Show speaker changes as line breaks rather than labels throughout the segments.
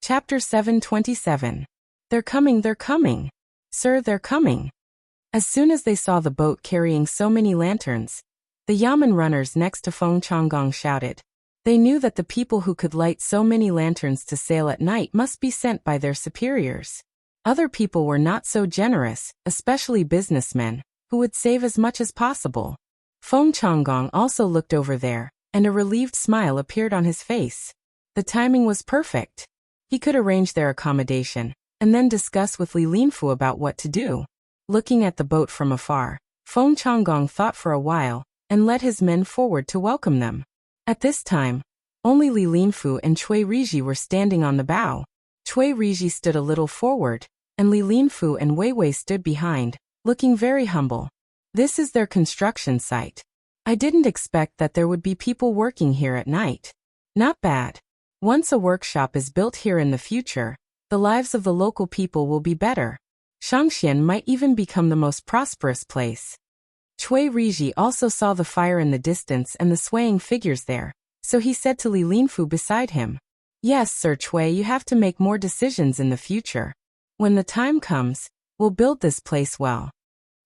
Chapter 727. They're coming, they're coming. Sir, they're coming. As soon as they saw the boat carrying so many lanterns, the yamen runners next to Feng Changgong shouted. They knew that the people who could light so many lanterns to sail at night must be sent by their superiors. Other people were not so generous, especially businessmen, who would save as much as possible. Feng Changgong also looked over there, and a relieved smile appeared on his face. The timing was perfect. He could arrange their accommodation, and then discuss with Li Linfu about what to do. Looking at the boat from afar, Feng Changgong thought for a while, and led his men forward to welcome them. At this time, only Li Linfu and Cui Riji were standing on the bow. Cui Riji stood a little forward, and Li Linfu and Wei Wei stood behind, looking very humble. This is their construction site. I didn't expect that there would be people working here at night. Not bad. Once a workshop is built here in the future, the lives of the local people will be better. Shangxian might even become the most prosperous place. Cui Riji also saw the fire in the distance and the swaying figures there, so he said to Li Linfu beside him, Yes, Sir Cui, you have to make more decisions in the future. When the time comes, we'll build this place well.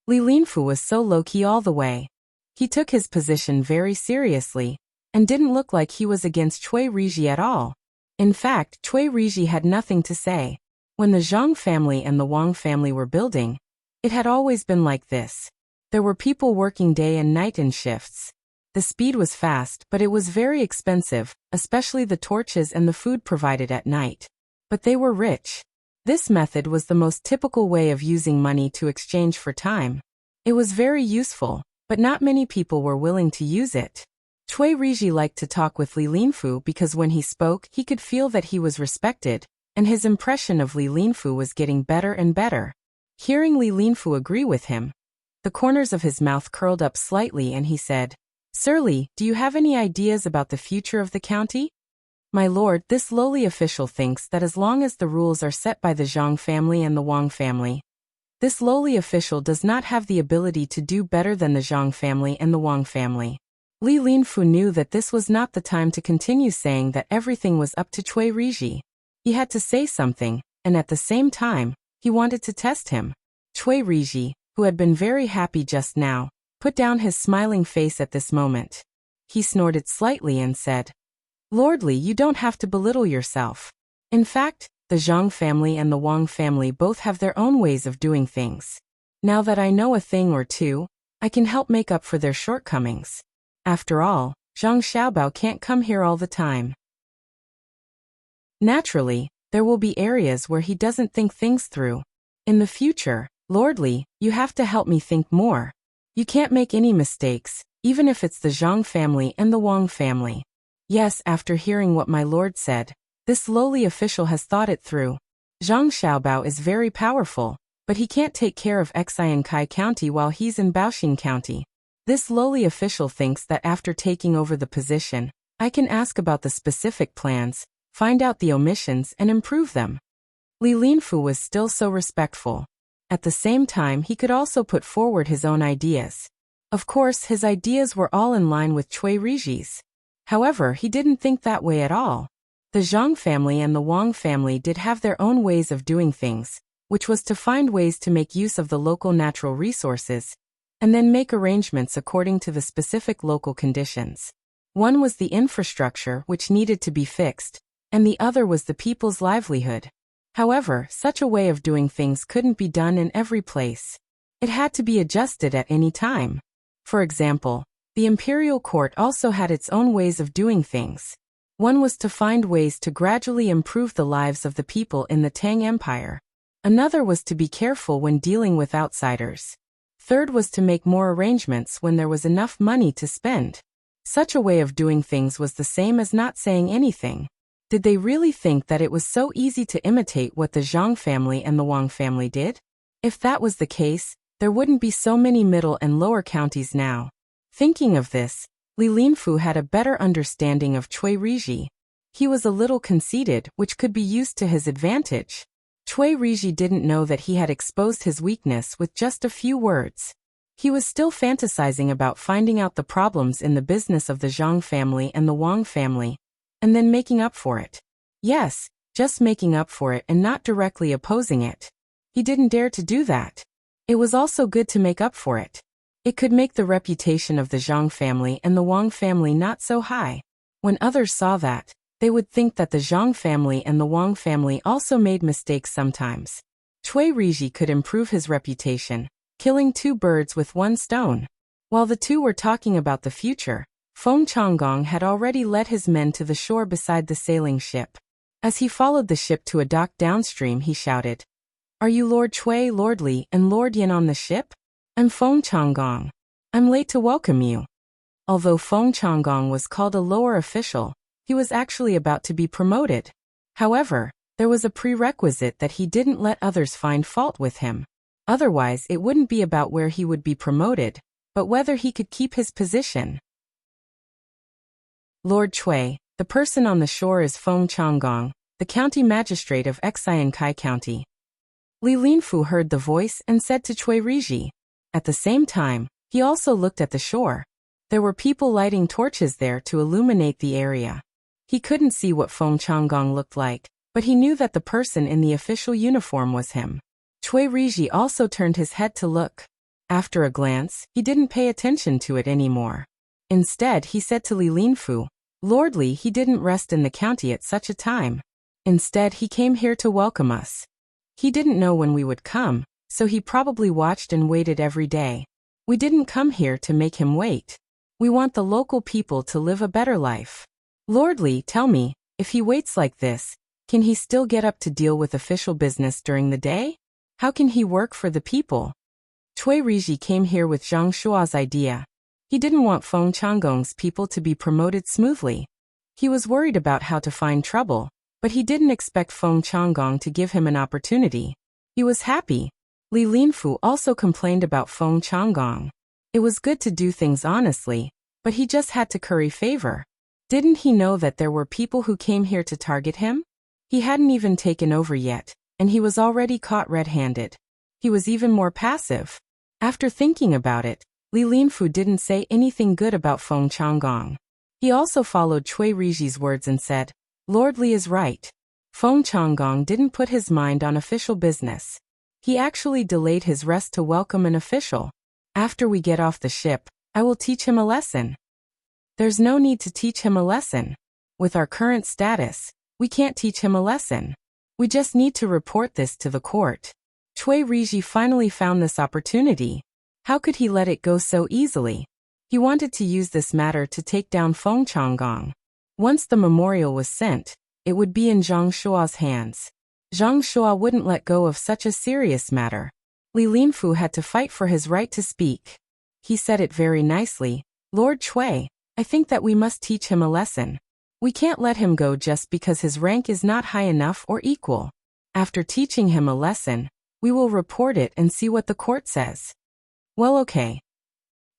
Li Linfu was so low-key all the way. He took his position very seriously, and didn't look like he was against Cui Riji at all. In fact, Cui Riji had nothing to say. When the Zhang family and the Wang family were building, it had always been like this. There were people working day and night in shifts. The speed was fast, but it was very expensive, especially the torches and the food provided at night. But they were rich. This method was the most typical way of using money to exchange for time. It was very useful, but not many people were willing to use it. Cui Riji liked to talk with Li Linfu because when he spoke, he could feel that he was respected, and his impression of Li Linfu was getting better and better. Hearing Li Linfu agree with him, the corners of his mouth curled up slightly and he said, Sir Li, do you have any ideas about the future of the county? My lord, this lowly official thinks that as long as the rules are set by the Zhang family and the Wang family, this lowly official does not have the ability to do better than the Zhang family and the Wang family. Li Linfu knew that this was not the time to continue saying that everything was up to Cui Riji. He had to say something, and at the same time, he wanted to test him. Cui Riji, who had been very happy just now, put down his smiling face at this moment. He snorted slightly and said, Lord Li, you don't have to belittle yourself. In fact, the Zhang family and the Wang family both have their own ways of doing things. Now that I know a thing or two, I can help make up for their shortcomings. After all, Zhang Xiaobao can't come here all the time. Naturally, there will be areas where he doesn't think things through. In the future, Lord Li, you have to help me think more. You can't make any mistakes, even if it's the Zhang family and the Wang family. Yes, after hearing what my lord said, this lowly official has thought it through. Zhang Xiaobao is very powerful, but he can't take care of Xiankai County while he's in Baoxing County. This lowly official thinks that after taking over the position, I can ask about the specific plans, find out the omissions and improve them. Li Linfu was still so respectful. At the same time, he could also put forward his own ideas. Of course, his ideas were all in line with Cui Riji's. However, he didn't think that way at all. The Zhang family and the Wang family did have their own ways of doing things, which was to find ways to make use of the local natural resources, and then make arrangements according to the specific local conditions. One was the infrastructure, which needed to be fixed, and the other was the people's livelihood. However, such a way of doing things couldn't be done in every place. It had to be adjusted at any time. For example, the imperial court also had its own ways of doing things. One was to find ways to gradually improve the lives of the people in the Tang Empire. Another was to be careful when dealing with outsiders. Third was to make more arrangements when there was enough money to spend. Such a way of doing things was the same as not saying anything. Did they really think that it was so easy to imitate what the Zhang family and the Wang family did? If that was the case, there wouldn't be so many middle and lower counties now. Thinking of this, Li Linfu had a better understanding of Cui Riji. He was a little conceited, which could be used to his advantage. Cui Riji didn't know that he had exposed his weakness with just a few words. He was still fantasizing about finding out the problems in the business of the Zhang family and the Wang family, and then making up for it. Yes, just making up for it and not directly opposing it. He didn't dare to do that. It was also good to make up for it. It could make the reputation of the Zhang family and the Wang family not so high. When others saw that, they would think that the Zhang family and the Wang family also made mistakes sometimes. Cui Riji could improve his reputation, killing 2 birds with 1 stone. While the two were talking about the future, Feng Changgong had already led his men to the shore beside the sailing ship. As he followed the ship to a dock downstream, he shouted, "Are you Lord Cui, Lord Li, and Lord Yin on the ship? I'm Feng Changgong. I'm late to welcome you." Although Feng Changgong was called a lower official, he was actually about to be promoted. However, there was a prerequisite that he didn't let others find fault with him. Otherwise, it wouldn't be about where he would be promoted, but whether he could keep his position. Lord Cui, the person on the shore, is Feng Changgong, the county magistrate of Xiankai County. Li Linfu heard the voice and said to Cui Riji. At the same time, he also looked at the shore. There were people lighting torches there to illuminate the area. He couldn't see what Feng Changgong looked like, but he knew that the person in the official uniform was him. Cui Riji also turned his head to look. After a glance, he didn't pay attention to it anymore. Instead, he said to Li Linfu, "Lord Li, he didn't rest in the county at such a time. Instead, he came here to welcome us. He didn't know when we would come, so he probably watched and waited every day. We didn't come here to make him wait. We want the local people to live a better life. Lord Li, tell me, if he waits like this, can he still get up to deal with official business during the day? How can he work for the people?" Cui Riji came here with Zhang Shua's idea. He didn't want Feng Changgong's people to be promoted smoothly. He was worried about how to find trouble, but he didn't expect Feng Changgong to give him an opportunity. He was happy. Li Linfu also complained about Feng Changgong. It was good to do things honestly, but he just had to curry favor. Didn't he know that there were people who came here to target him? He hadn't even taken over yet, and he was already caught red-handed. He was even more passive. After thinking about it, Li Linfu didn't say anything good about Feng Changgong. He also followed Cui Riji's words and said, "Lord Li is right. Feng Changgong didn't put his mind on official business. He actually delayed his rest to welcome an official. After we get off the ship, I will teach him a lesson." There's no need to teach him a lesson. With our current status, we can't teach him a lesson. We just need to report this to the court. Cui Riji finally found this opportunity. How could he let it go so easily? He wanted to use this matter to take down Feng Changgong. Once the memorial was sent, it would be in Zhang Shua's hands. Zhang Shua wouldn't let go of such a serious matter. Li Linfu had to fight for his right to speak. He said it very nicely, "Lord Cui, I think that we must teach him a lesson. We can't let him go just because his rank is not high enough or equal. After teaching him a lesson, we will report it and see what the court says." Well, okay.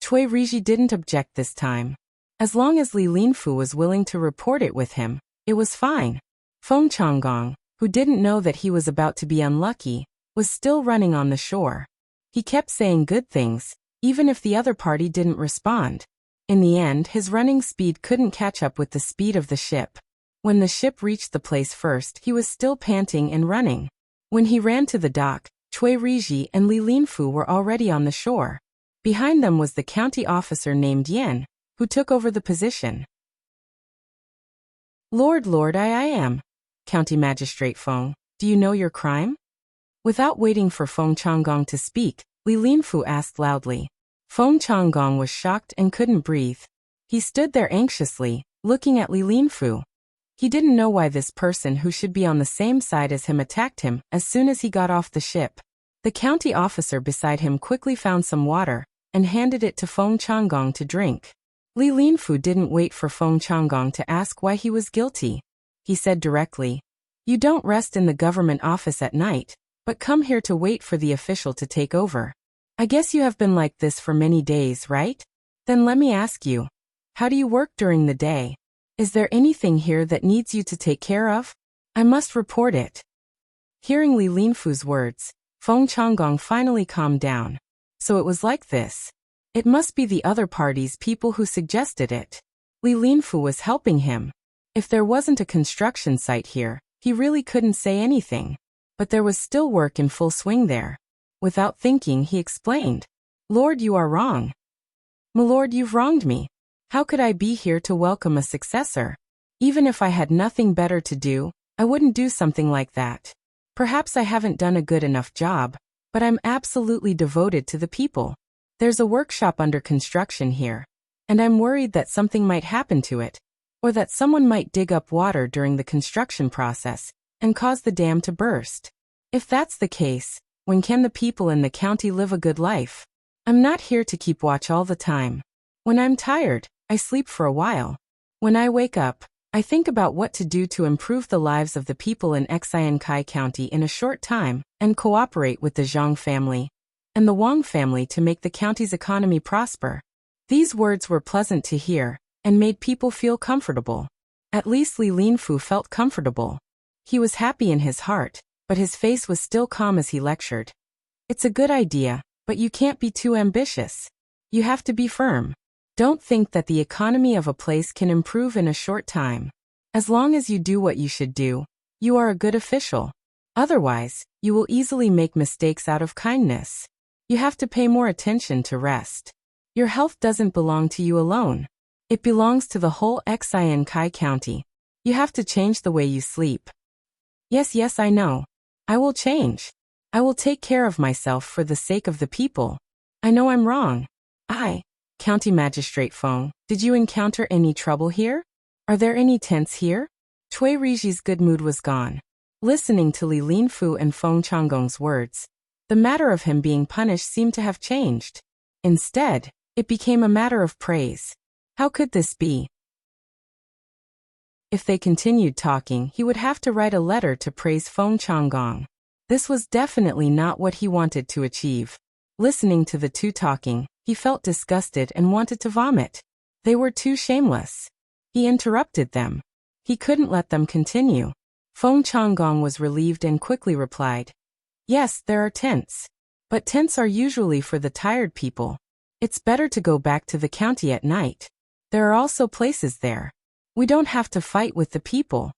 Cui Riji didn't object this time. As long as Li Linfu was willing to report it with him, it was fine. Feng Changgong, who didn't know that he was about to be unlucky, was still running on the shore. He kept saying good things, even if the other party didn't respond. In the end, his running speed couldn't catch up with the speed of the ship. When the ship reached the place first, he was still panting and running. When he ran to the dock, Cui Riji and Li Linfu were already on the shore. Behind them was the county officer named Yen, who took over the position. Lord, I am. County Magistrate Feng, do you know your crime?" Without waiting for Feng Changgong to speak, Li Linfu asked loudly. Feng Changgong was shocked and couldn't breathe. He stood there anxiously, looking at Li Linfu. He didn't know why this person who should be on the same side as him attacked him as soon as he got off the ship. The county officer beside him quickly found some water and handed it to Feng Changgong to drink. Li Linfu didn't wait for Feng Changgong to ask why he was guilty. He said directly, "You don't rest in the government office at night, but come here to wait for the official to take over. I guess you have been like this for many days, right? Then let me ask you, how do you work during the day? Is there anything here that needs you to take care of? I must report it." Hearing Li Linfu's words, Feng Changgong finally calmed down. So it was like this. It must be the other party's people who suggested it. Li Linfu was helping him. If there wasn't a construction site here, He really couldn't say anything. But there was still work in full swing there. Without thinking, he explained. Lord, you are wrong. My lord, you've wronged me. How could I be here to welcome a successor? Even if I had nothing better to do, I wouldn't do something like that. Perhaps I haven't done a good enough job, but I'm absolutely devoted to the people. There's a workshop under construction here, and I'm worried that something might happen to it, or that someone might dig up water during the construction process and cause the dam to burst. If that's the case, when can the people in the county live a good life? I'm not here to keep watch all the time. When I'm tired, I sleep for a while. When I wake up, I think about what to do to improve the lives of the people in Xiankai County in a short time and cooperate with the Zhang family and the Wang family to make the county's economy prosper. These words were pleasant to hear and made people feel comfortable. At least Li Linfu felt comfortable. He was happy in his heart, but his face was still calm as he lectured. It's a good idea, but you can't be too ambitious. You have to be firm. Don't think that the economy of a place can improve in a short time. As long as you do what you should do, you are a good official. Otherwise, you will easily make mistakes out of kindness. You have to pay more attention to rest. Your health doesn't belong to you alone. It belongs to the whole Xiankai County. You have to change the way you sleep. Yes, I know. I will change. I will take care of myself for the sake of the people. I know I'm wrong. County Magistrate Feng, did you encounter any trouble here? Are there any tents here? Cui Riji's good mood was gone. Listening to Li Linfu and Feng Changgong's words, the matter of him being punished seemed to have changed. Instead, it became a matter of praise. How could this be? If they continued talking, he would have to write a letter to praise Feng Changgong. This was definitely not what he wanted to achieve. Listening to the two talking, he felt disgusted and wanted to vomit. They were too shameless. He interrupted them. He couldn't let them continue. Feng Changgong was relieved and quickly replied, Yes, there are tents. But tents are usually for the tired people. It's better to go back to the county at night. There are also places there. We don't have to fight with the people.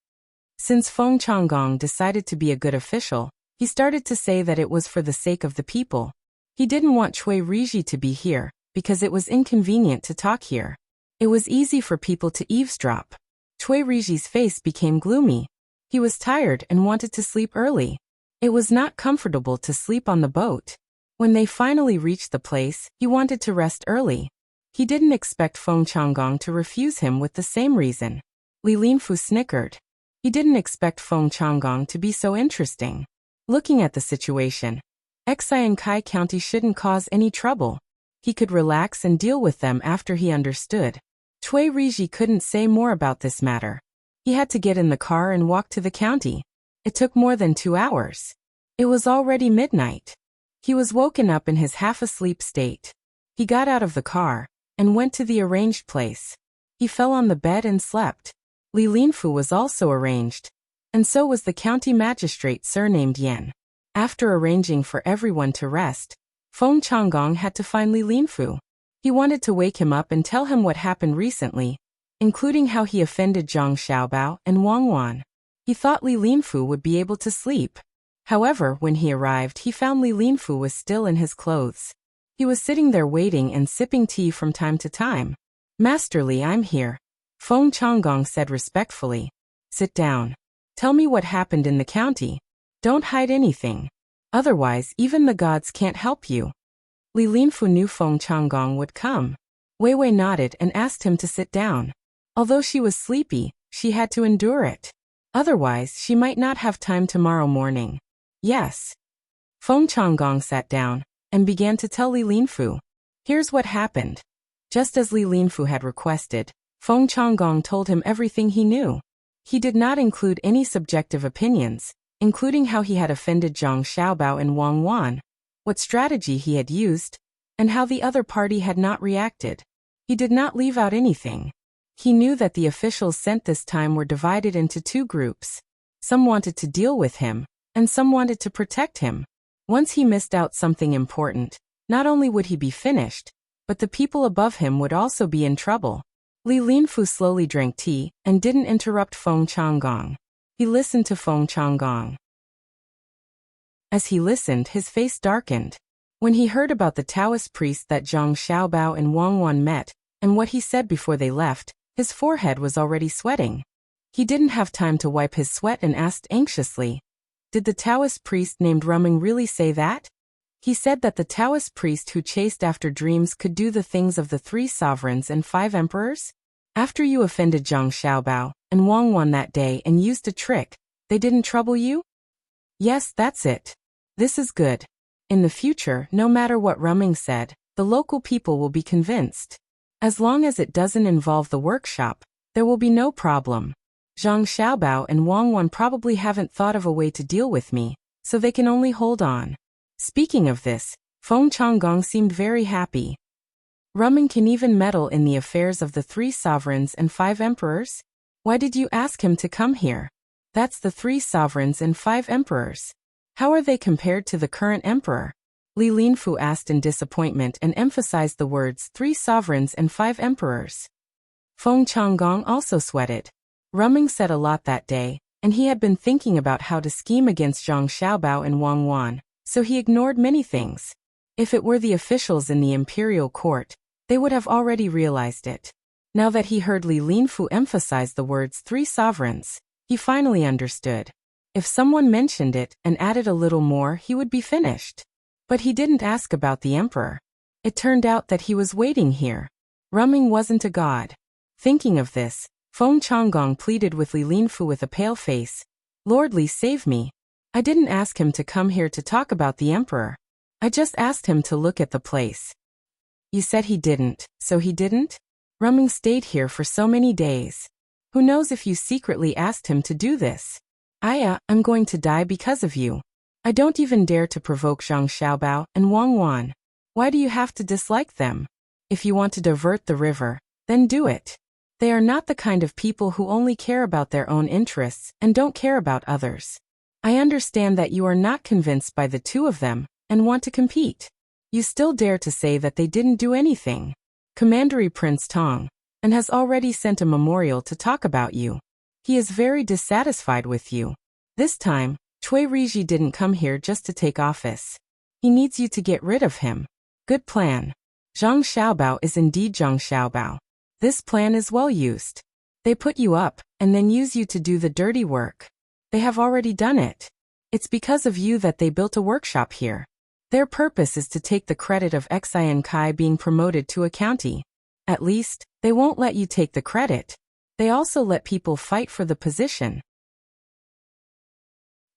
Since Feng Changgong decided to be a good official, he started to say that it was for the sake of the people. He didn't want Cui Riji to be here, because it was inconvenient to talk here. It was easy for people to eavesdrop. Cui Riji's face became gloomy. He was tired and wanted to sleep early. It was not comfortable to sleep on the boat. When they finally reached the place, he wanted to rest early. He didn't expect Feng Changgong to refuse him with the same reason. Li Linfu snickered. He didn't expect Feng Changgong to be so interesting. Looking at the situation, Xiankai County shouldn't cause any trouble. He could relax and deal with them after he understood. Cui Riji couldn't say more about this matter. He had to get in the car and walk to the county. It took more than 2 hours. It was already midnight. He was woken up in his half-asleep state. He got out of the car and went to the arranged place. He fell on the bed and slept. Li Linfu was also arranged, and so was the county magistrate surnamed Yan. After arranging for everyone to rest, Feng Changgong had to find Li Linfu. He wanted to wake him up and tell him what happened recently, including how he offended Zhang Xiaobao and Wang Wan. He thought Li Linfu would be able to sleep. However, when he arrived, he found Li Linfu was still in his clothes. He was sitting there waiting and sipping tea from time to time. Master Li, I'm here. Feng Changgong said respectfully. Sit down. Tell me what happened in the county. Don't hide anything. Otherwise, even the gods can't help you. Li Linfu knew Feng Changgong would come. Wei Wei nodded and asked him to sit down. Although she was sleepy, she had to endure it. Otherwise, she might not have time tomorrow morning. Yes. Feng Changgong sat down and began to tell Li Linfu. Here's what happened. Just as Li Linfu had requested, Feng Changgong told him everything he knew. He did not include any subjective opinions, including how he had offended Zhang Xiaobao and Wang Wan, what strategy he had used, and how the other party had not reacted. He did not leave out anything. He knew that the officials sent this time were divided into 2 groups. Some wanted to deal with him, and some wanted to protect him. Once he missed out something important, not only would he be finished, but the people above him would also be in trouble. Li Linfu slowly drank tea and didn't interrupt Feng Changgong. He listened to Feng Changgong. As he listened, his face darkened. When he heard about the Taoist priest that Zhang Xiaobao and Wang Wan met, and what he said before they left, his forehead was already sweating. He didn't have time to wipe his sweat and asked anxiously, "Did the Taoist priest named Ruming really say that?" He said that the Taoist priest who chased after dreams could do the things of the 3 sovereigns and 5 emperors? After you offended Zhang Xiaobao and Wang Wan that day and used a trick, they didn't trouble you? Yes, that's it. This is good. In the future, no matter what Ruming said, the local people will be convinced. As long as it doesn't involve the workshop, there will be no problem. Zhang Xiaobao and Wang Wan probably haven't thought of a way to deal with me, so they can only hold on. Speaking of this, Feng Changgong seemed very happy. Ruming can even meddle in the affairs of the 3 sovereigns and 5 emperors? Why did you ask him to come here? That's the 3 sovereigns and 5 emperors. How are they compared to the current emperor? Li Linfu asked in disappointment and emphasized the words 3 sovereigns and 5 emperors. Feng Changgong also sweated. Ruming said a lot that day, and he had been thinking about how to scheme against Zhang Xiaobao and Wang Wan, so he ignored many things. If it were the officials in the imperial court, they would have already realized it. Now that he heard Li Linfu emphasize the words 3 sovereigns, he finally understood. If someone mentioned it and added a little more, he would be finished. But he didn't ask about the emperor. It turned out that he was waiting here. Ruming wasn't a god. Thinking of this, Feng Changgong pleaded with Li Linfu with a pale face. "Lord Li, save me. I didn't ask him to come here to talk about the emperor. I just asked him to look at the place." "You said he didn't, so he didn't?" "Ruming stayed here for so many days. Who knows if you secretly asked him to do this? I'm going to die because of you. I don't even dare to provoke Zhang Xiaobao and Wang Wan. Why do you have to dislike them? If you want to divert the river, then do it. They are not the kind of people who only care about their own interests and don't care about others. I understand that you are not convinced by the 2 of them and want to compete. You still dare to say that they didn't do anything. Commandery Prince Tang, and has already sent a memorial to talk about you. He is very dissatisfied with you. This time, Cui Riji didn't come here just to take office. He needs you to get rid of him. Good plan. Zhang Xiaobao is indeed Zhang Xiaobao. This plan is well used. They put you up, and then use you to do the dirty work. They have already done it. It's because of you that they built a workshop here. Their purpose is to take the credit of Xian Kai being promoted to a county. At least, they won't let you take the credit. They also let people fight for the position.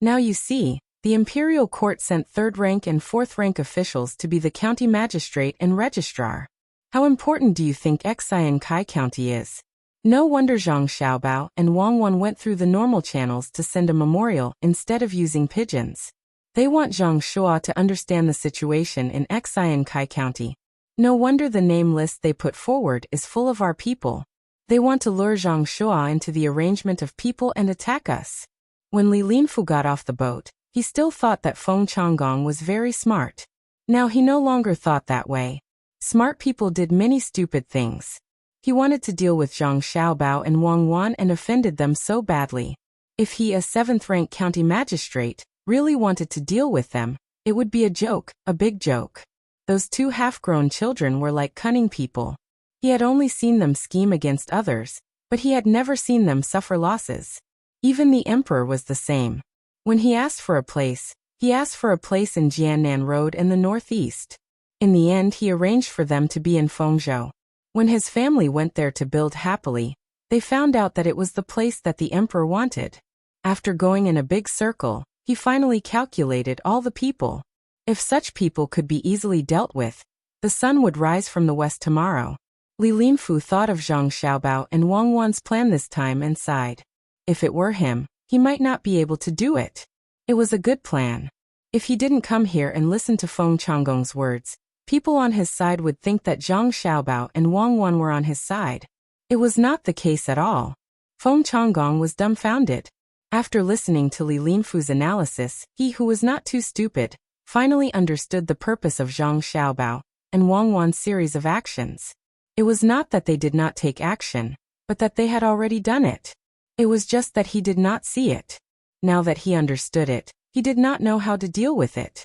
Now you see, the imperial court sent 3rd rank and 4th rank officials to be the county magistrate and registrar. How important do you think Xian Kai County is? No wonder Zhang Xiaobao and Wang Wan went through the normal channels to send a memorial instead of using pigeons. They want Zhang Shua to understand the situation in Xian Kai County. No wonder the name list they put forward is full of our people. They want to lure Zhang Shua into the arrangement of people and attack us. When Li Linfu got off the boat, he still thought that Feng Changgong was very smart. Now he no longer thought that way. Smart people did many stupid things. He wanted to deal with Zhang Xiaobao and Wang Wan and offended them so badly. If he, a 7th rank county magistrate, really wanted to deal with them, it would be a joke, a big joke. Those 2 half-grown children were like cunning people. He had only seen them scheme against others, but he had never seen them suffer losses. Even the emperor was the same. When he asked for a place, he asked for a place in Jiannan Road in the northeast. In the end, he arranged for them to be in Fengzhou. When his family went there to build happily, they found out that it was the place that the emperor wanted. After going in a big circle, he finally calculated all the people. If such people could be easily dealt with, the sun would rise from the west tomorrow. Li Linfu thought of Zhang Xiaobao and Wang Wan's plan this time and sighed. If it were him, he might not be able to do it. It was a good plan. If he didn't come here and listen to Feng Changgong's words, people on his side would think that Zhang Xiaobao and Wang Wan were on his side. It was not the case at all. Feng Changgong was dumbfounded. After listening to Li Linfu's analysis, he who was not too stupid, finally understood the purpose of Zhang Xiaobao and Wang Wan's series of actions. It was not that they did not take action, but that they had already done it. It was just that he did not see it. Now that he understood it, he did not know how to deal with it.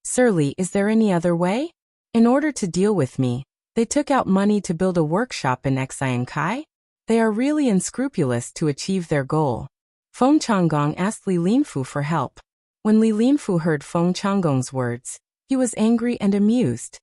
Surly, is there any other way? In order to deal with me, they took out money to build a workshop in Xiankai? They are really unscrupulous to achieve their goal. Feng Changgong asked Li Linfu for help. When Li Linfu heard Feng Changgong's words, he was angry and amused.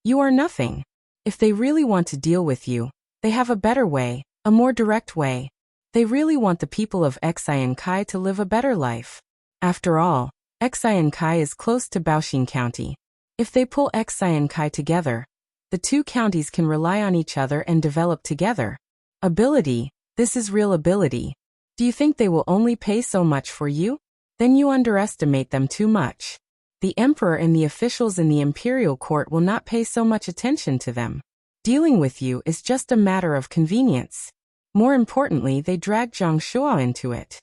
You are nothing. If they really want to deal with you, they have a better way, a more direct way. They really want the people of Xiankai to live a better life. After all, Xiankai is close to Baoxing County. If they pull Xiankai together, the two counties can rely on each other and develop together. Ability, this is real ability. Do you think they will only pay so much for you? Then you underestimate them too much. The emperor and the officials in the imperial court will not pay so much attention to them. Dealing with you is just a matter of convenience. More importantly, they dragged Zhang Shuo into it.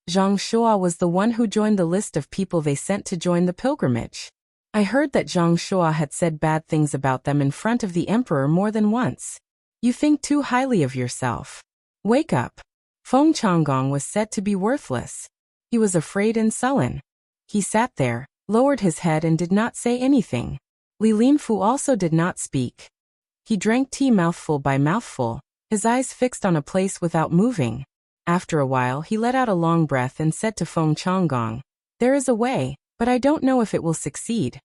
Zhang Shuo was the one who joined the list of people they sent to join the pilgrimage. I heard that Zhang Shuo had said bad things about them in front of the emperor more than once. You think too highly of yourself. Wake up. Feng Changgong was said to be worthless. He was afraid and sullen. He sat there, lowered his head and did not say anything. Li Linfu also did not speak. He drank tea mouthful by mouthful, his eyes fixed on a place without moving. After a while he let out a long breath and said to Feng Changgong, there is a way, but I don't know if it will succeed.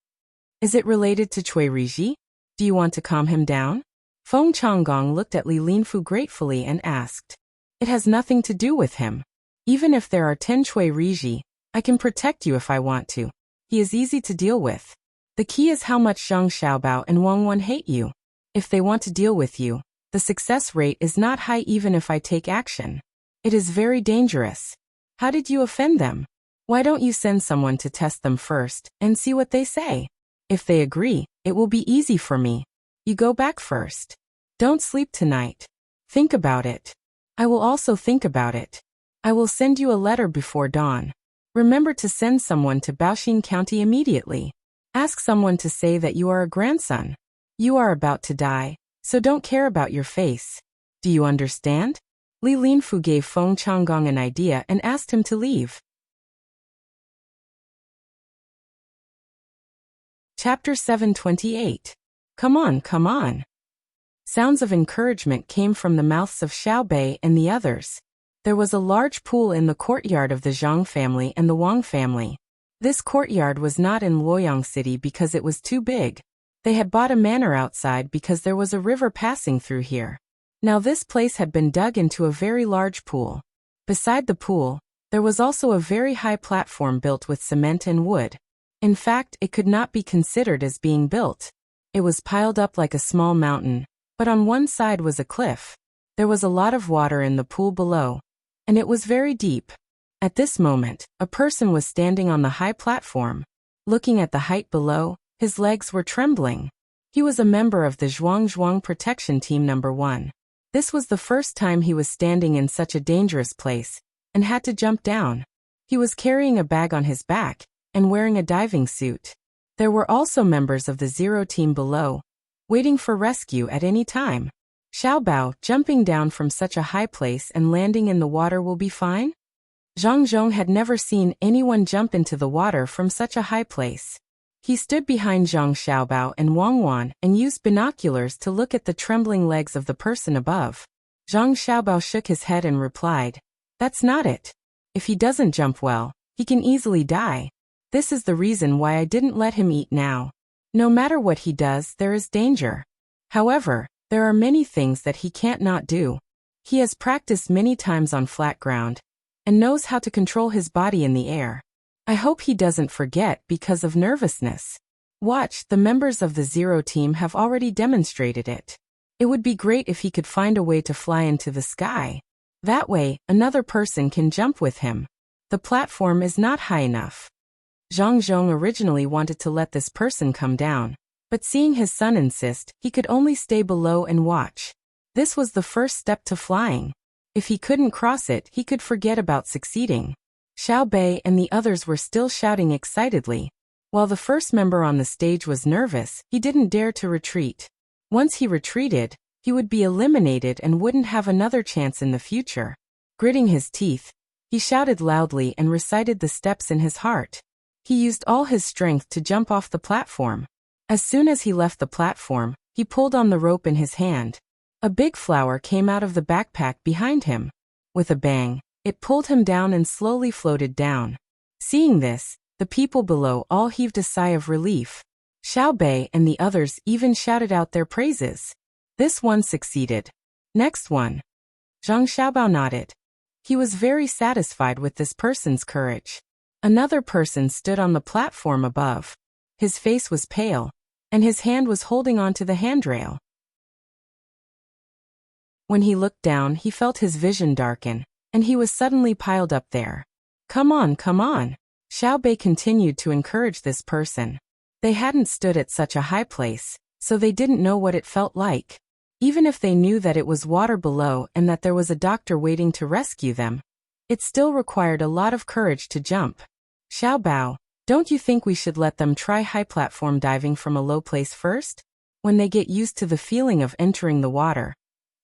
Is it related to Cui Riji? Do you want to calm him down? Feng Changgong looked at Li Linfu gratefully and asked. It has nothing to do with him. Even if there are 10 Cui Riji, I can protect you if I want to. He is easy to deal with. The key is how much Zhang Xiaobao and Wang Wan hate you. If they want to deal with you, the success rate is not high even if I take action. It is very dangerous. How did you offend them? Why don't you send someone to test them first and see what they say? If they agree, it will be easy for me. You go back first. Don't sleep tonight. Think about it. I will also think about it. I will send you a letter before dawn. Remember to send someone to Baoxing County immediately. Ask someone to say that you are a grandson. You are about to die, so don't care about your face. Do you understand? Li Linfu gave Feng Changgong an idea and asked him to leave. Chapter 728. Come on, come on. Sounds of encouragement came from the mouths of Xiao Bei and the others. There was a large pool in the courtyard of the Zhang family and the Wang family. This courtyard was not in Luoyang City because it was too big. They had bought a manor outside because there was a river passing through here. Now this place had been dug into a very large pool. Beside the pool, there was also a very high platform built with cement and wood. In fact, it could not be considered as being built. It was piled up like a small mountain, but on one side was a cliff. There was a lot of water in the pool below, and it was very deep. At this moment, a person was standing on the high platform. Looking at the height below, his legs were trembling. He was a member of the Zhuang Protection Team No. 1. This was the first time he was standing in such a dangerous place, and had to jump down. He was carrying a bag on his back, and wearing a diving suit. There were also members of the Zero Team below, waiting for rescue at any time. Xiaobao, jumping down from such a high place and landing in the water will be fine? Zhang Zhong had never seen anyone jump into the water from such a high place. He stood behind Zhang Xiaobao and Wang Wan and used binoculars to look at the trembling legs of the person above. Zhang Xiaobao shook his head and replied, that's not it. If he doesn't jump well, he can easily die. This is the reason why I didn't let him eat now. No matter what he does, there is danger. However, there are many things that he can't not do. He has practiced many times on flat ground, and knows how to control his body in the air. I hope he doesn't forget because of nervousness. Watch, the members of the Zero Team have already demonstrated it. It would be great if he could find a way to fly into the sky. That way, another person can jump with him. The platform is not high enough. Zhang Zhong originally wanted to let this person come down, but seeing his son insist, he could only stay below and watch. This was the first step to flying. If he couldn't cross it, he could forget about succeeding. Xiao Bei and the others were still shouting excitedly. While the first member on the stage was nervous, he didn't dare to retreat. Once he retreated, He would be eliminated and wouldn't have another chance in the future. Gritting his teeth, he shouted loudly and recited the steps in his heart. He used all his strength to jump off the platform. As soon as he left the platform, he pulled on the rope in his hand. A big flower came out of the backpack behind him. With a bang, it pulled him down and slowly floated down. Seeing this, the people below all heaved a sigh of relief. Xiao Bei and the others even shouted out their praises. This one succeeded. Next one. Zhang Xiaobao nodded. He was very satisfied with this person's courage. Another person stood on the platform above. His face was pale, and his hand was holding onto the handrail. When he looked down, he felt his vision darken, and he was suddenly piled up there. Come on, come on. Xiao Bei continued to encourage this person. They hadn't stood at such a high place, so they didn't know what it felt like. Even if they knew that it was water below and that there was a doctor waiting to rescue them, it still required a lot of courage to jump. Xiao Bao, don't you think we should let them try high platform diving from a low place first? When they get used to the feeling of entering the water,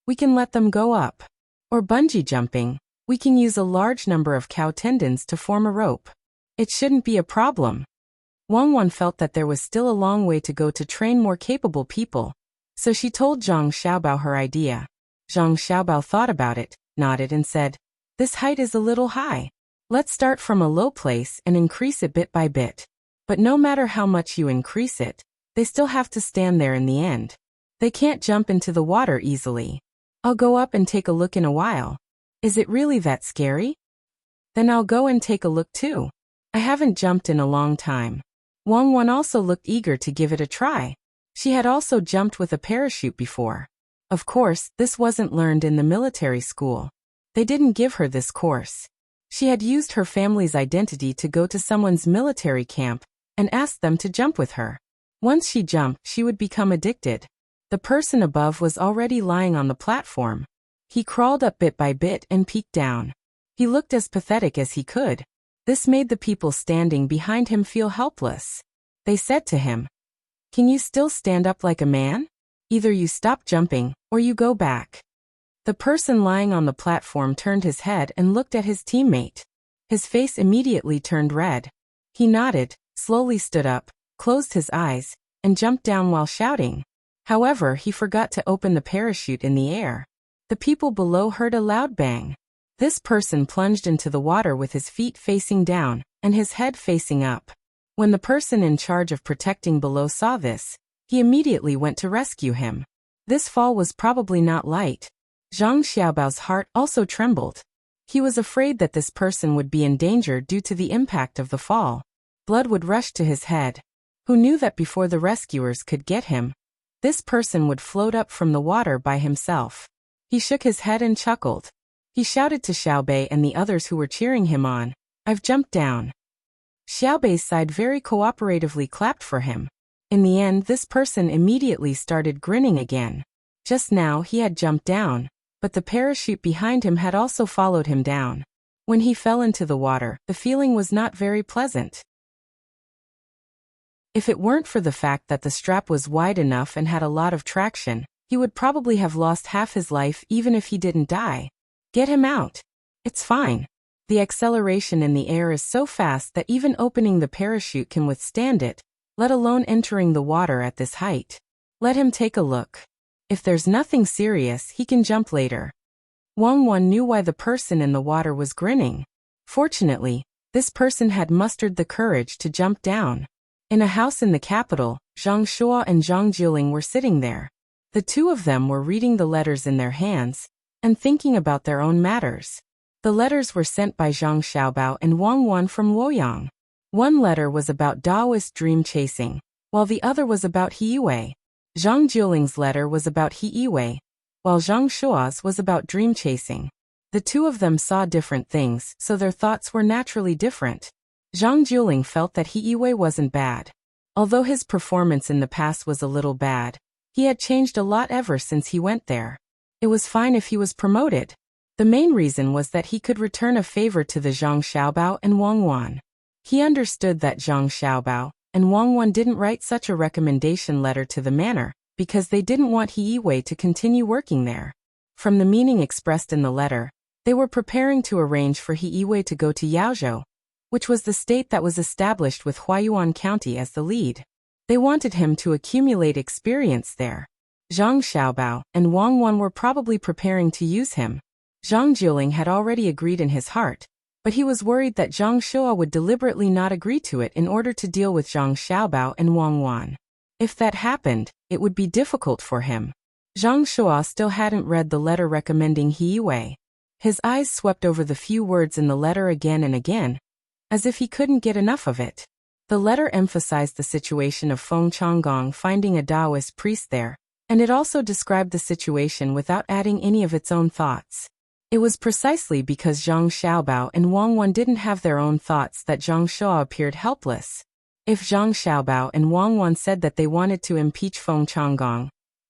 we can let them go up. Or bungee jumping, we can use a large number of cow tendons to form a rope. It shouldn't be a problem. Wang Wan felt that there was still a long way to go to train more capable people, so she told Zhang Xiaobao her idea. Zhang Xiaobao thought about it, nodded and said, this height is a little high. Let's start from a low place and increase it bit by bit. But no matter how much you increase it, they still have to stand there in the end. They can't jump into the water easily. I'll go up and take a look in a while. Is it really that scary? Then I'll go and take a look too. I haven't jumped in a long time. Wang Wan also looked eager to give it a try. She had also jumped with a parachute before. Of course, this wasn't learned in the military school. They didn't give her this course. She had used her family's identity to go to someone's military camp and asked them to jump with her. Once she jumped, she would become addicted. The person above was already lying on the platform. He crawled up bit by bit and peeked down. He looked as pathetic as he could. This made the people standing behind him feel helpless. They said to him, can you still stand up like a man? Either you stop jumping, or you go back. The person lying on the platform turned his head and looked at his teammate. His face immediately turned red. He nodded, slowly stood up, closed his eyes, and jumped down while shouting. However, he forgot to open the parachute in the air. The people below heard a loud bang. This person plunged into the water with his feet facing down and his head facing up. When the person in charge of protecting below saw this, he immediately went to rescue him. This fall was probably not light. Zhang Xiaobao's heart also trembled. He was afraid that this person would be in danger due to the impact of the fall. Blood would rush to his head. Who knew that before the rescuers could get him, this person would float up from the water by himself? He shook his head and chuckled. He shouted to Xiao Bei and the others who were cheering him on, I've jumped down. Xiao Bei's side very cooperatively clapped for him. In the end, this person immediately started grinning again. Just now he had jumped down, but the parachute behind him had also followed him down. When he fell into the water, the feeling was not very pleasant. If it weren't for the fact that the strap was wide enough and had a lot of traction, he would probably have lost half his life even if he didn't die. Get him out. It's fine. The acceleration in the air is so fast that even opening the parachute can withstand it, let alone entering the water at this height. Let him take a look. If there's nothing serious, he can jump later. Wang Wan knew why the person in the water was grinning. Fortunately, this person had mustered the courage to jump down. In a house in the capital, Zhang Shuo and Zhang Jiling were sitting there. The two of them were reading the letters in their hands and thinking about their own matters. The letters were sent by Zhang Xiaobao and Wang Wan from Luoyang. One letter was about Taoist dream chasing, while the other was about He-Wei. Zhang Jiuling's letter was about He-Wei, while Zhang Shuo's was about dream chasing. The two of them saw different things, so their thoughts were naturally different. Zhang Jiuling felt that He-Wei wasn't bad. Although his performance in the past was a little bad, he had changed a lot ever since he went there. It was fine if he was promoted. The main reason was that he could return a favor to the Zhang Xiaobao and Wang Wan. He understood that Zhang Xiaobao and Wang Wan didn't write such a recommendation letter to the manor because they didn't want He Wei to continue working there. From the meaning expressed in the letter, they were preparing to arrange for He Wei to go to Yaozhou, which was the state that was established with Huayuan County as the lead. They wanted him to accumulate experience there. Zhang Xiaobao and Wang Wan were probably preparing to use him. Zhang Jiuling had already agreed in his heart, but he was worried that Zhang Shua would deliberately not agree to it in order to deal with Zhang Xiaobao and Wang Wan. If that happened, it would be difficult for him. Zhang Shua still hadn't read the letter recommending He Wei. His eyes swept over the few words in the letter again and again, as if he couldn't get enough of it. The letter emphasized the situation of Feng Changgong finding a Taoist priest there, and it also described the situation without adding any of its own thoughts. It was precisely because Zhang Xiaobao and Wang Wan didn't have their own thoughts that Zhang Shua appeared helpless. If Zhang Xiaobao and Wang Wan said that they wanted to impeach Feng Changgong,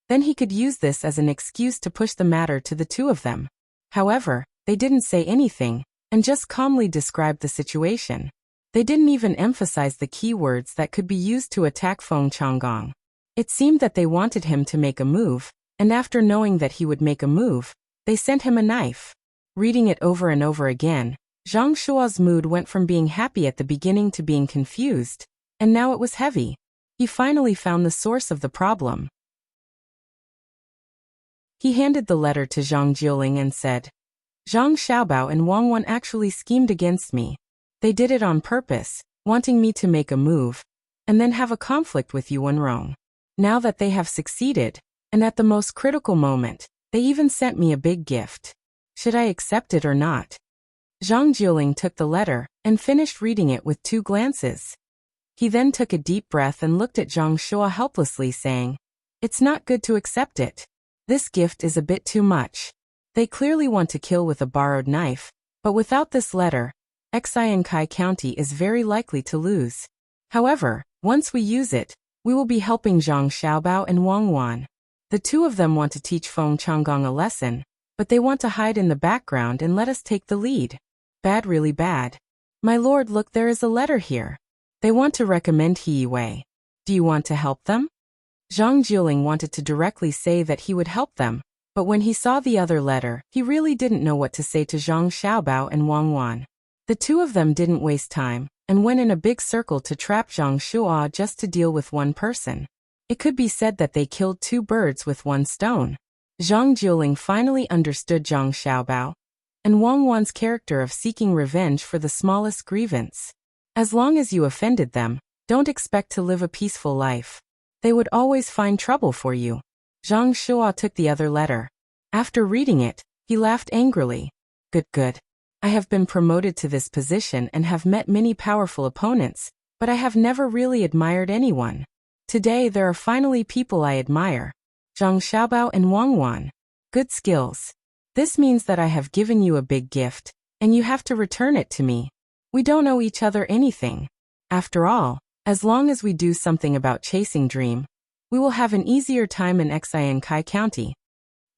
then he could use this as an excuse to push the matter to the two of them. However, they didn't say anything, and just calmly described the situation. They didn't even emphasize the key words that could be used to attack Feng Changgong. It seemed that they wanted him to make a move, and after knowing that he would make a move, they sent him a knife. Reading it over and over again, Zhang Shua's mood went from being happy at the beginning to being confused, and now it was heavy. He finally found the source of the problem. He handed the letter to Zhang Jiuling and said, Zhang Xiaobao and Wang Wan actually schemed against me. They did it on purpose, wanting me to make a move, and then have a conflict with Yuan Rong. Now that they have succeeded, and at the most critical moment, they even sent me a big gift. Should I accept it or not? Zhang Jiuling took the letter and finished reading it with 2 glances. He then took a deep breath and looked at Zhang Shua helplessly saying, It's not good to accept it. This gift is a bit too much. They clearly want to kill with a borrowed knife, but without this letter, Xiankai County is very likely to lose. However, once we use it, we will be helping Zhang Xiaobao and Wang Wan. The two of them want to teach Feng Changgong a lesson, but they want to hide in the background and let us take the lead. Bad, really bad. My lord, look, there is a letter here. They want to recommend He Wei. Do you want to help them? Zhang Jiuling wanted to directly say that he would help them, but when he saw the other letter, he really didn't know what to say to Zhang Xiaobao and Wang Wan. The two of them didn't waste time, and went in a big circle to trap Zhang Shua just to deal with one person. It could be said that they killed 2 birds with 1 stone. Zhang Jiuling finally understood Zhang Xiaobao and Wang Wan's character of seeking revenge for the smallest grievance. As long as you offended them, don't expect to live a peaceful life. They would always find trouble for you. Zhang Shua took the other letter. After reading it, he laughed angrily. Good. I have been promoted to this position and have met many powerful opponents, but I have never really admired anyone. Today there are finally people I admire. Zhang Xiaobao and Wang Wan. Good skills. This means that I have given you a big gift, and you have to return it to me. We don't owe each other anything. After all, as long as we do something about chasing dream, we will have an easier time in Xiankai County.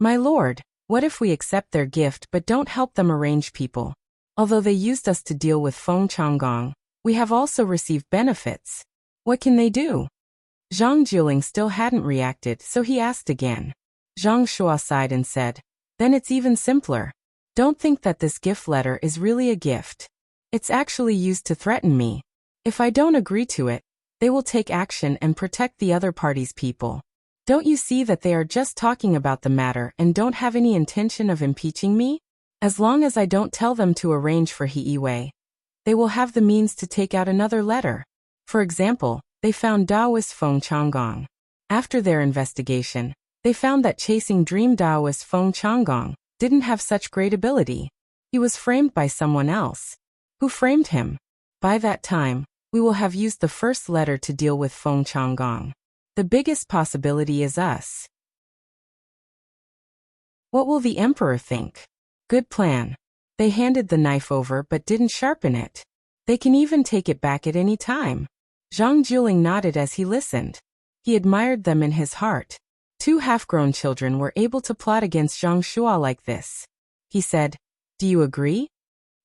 My lord, what if we accept their gift but don't help them arrange people? Although they used us to deal with Feng Changgong, we have also received benefits. What can they do? Zhang Jiuling still hadn't reacted, so he asked again. Zhang Shua sighed and said, Then it's even simpler. Don't think that this gift letter is really a gift. It's actually used to threaten me. If I don't agree to it, they will take action and protect the other party's people. Don't you see that they are just talking about the matter and don't have any intention of impeaching me? As long as I don't tell them to arrange for He Wei, they will have the means to take out another letter. For example, they found Taoist Feng Changgong. After their investigation, they found that chasing dream Taoist Feng Changgong didn't have such great ability. He was framed by someone else. Who framed him? By that time, we will have used the first letter to deal with Feng Changgong. The biggest possibility is us. What will the emperor think? Good plan. They handed the knife over but didn't sharpen it. They can even take it back at any time. Zhang Jiuling nodded as he listened. He admired them in his heart. 2 half-grown children were able to plot against Zhang Shua like this. He said, Do you agree?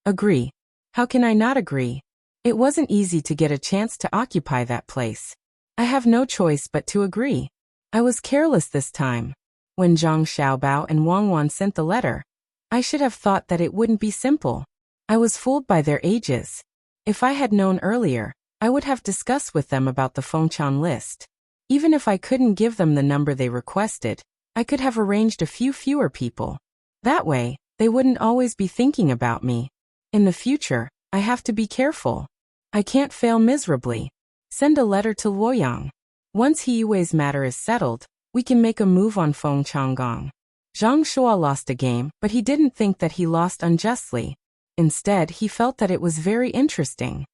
Agree. How can I not agree? It wasn't easy to get a chance to occupy that place. I have no choice but to agree. I was careless this time. When Zhang Xiaobao and Wang Wan sent the letter, I should have thought that it wouldn't be simple. I was fooled by their ages. If I had known earlier, I would have discussed with them about the Fengchan list. Even if I couldn't give them the number they requested, I could have arranged a few fewer people. That way, they wouldn't always be thinking about me. In the future, I have to be careful. I can't fail miserably. Send a letter to Luoyang. Once He Yui's matter is settled, we can make a move on Feng Changgong. Zhang Shua lost a game, but he didn't think that he lost unjustly. Instead, he felt that it was very interesting.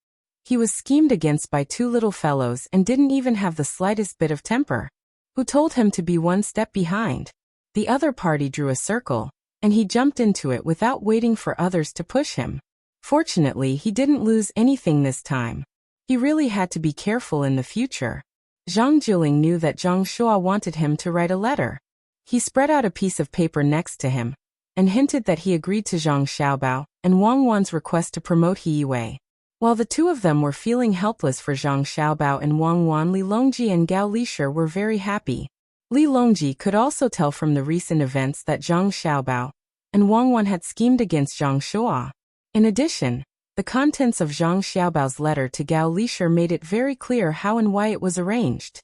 He was schemed against by two little fellows and didn't even have the slightest bit of temper. Who told him to be one step behind? The other party drew a circle, and he jumped into it without waiting for others to push him. Fortunately, he didn't lose anything this time. He really had to be careful in the future. Zhang Jiling knew that Zhang Shua wanted him to write a letter. He spread out a piece of paper next to him, and hinted that he agreed to Zhang Xiaobao and Wang Wan's request to promote He Yue. While the two of them were feeling helpless for Zhang Xiaobao and Wang Wan, Li Longji and Gao Lishir were very happy. Li Longji could also tell from the recent events that Zhang Xiaobao and Wang Wan had schemed against Zhang Shua. In addition, the contents of Zhang Xiaobao's letter to Gao Lishir made it very clear how and why it was arranged.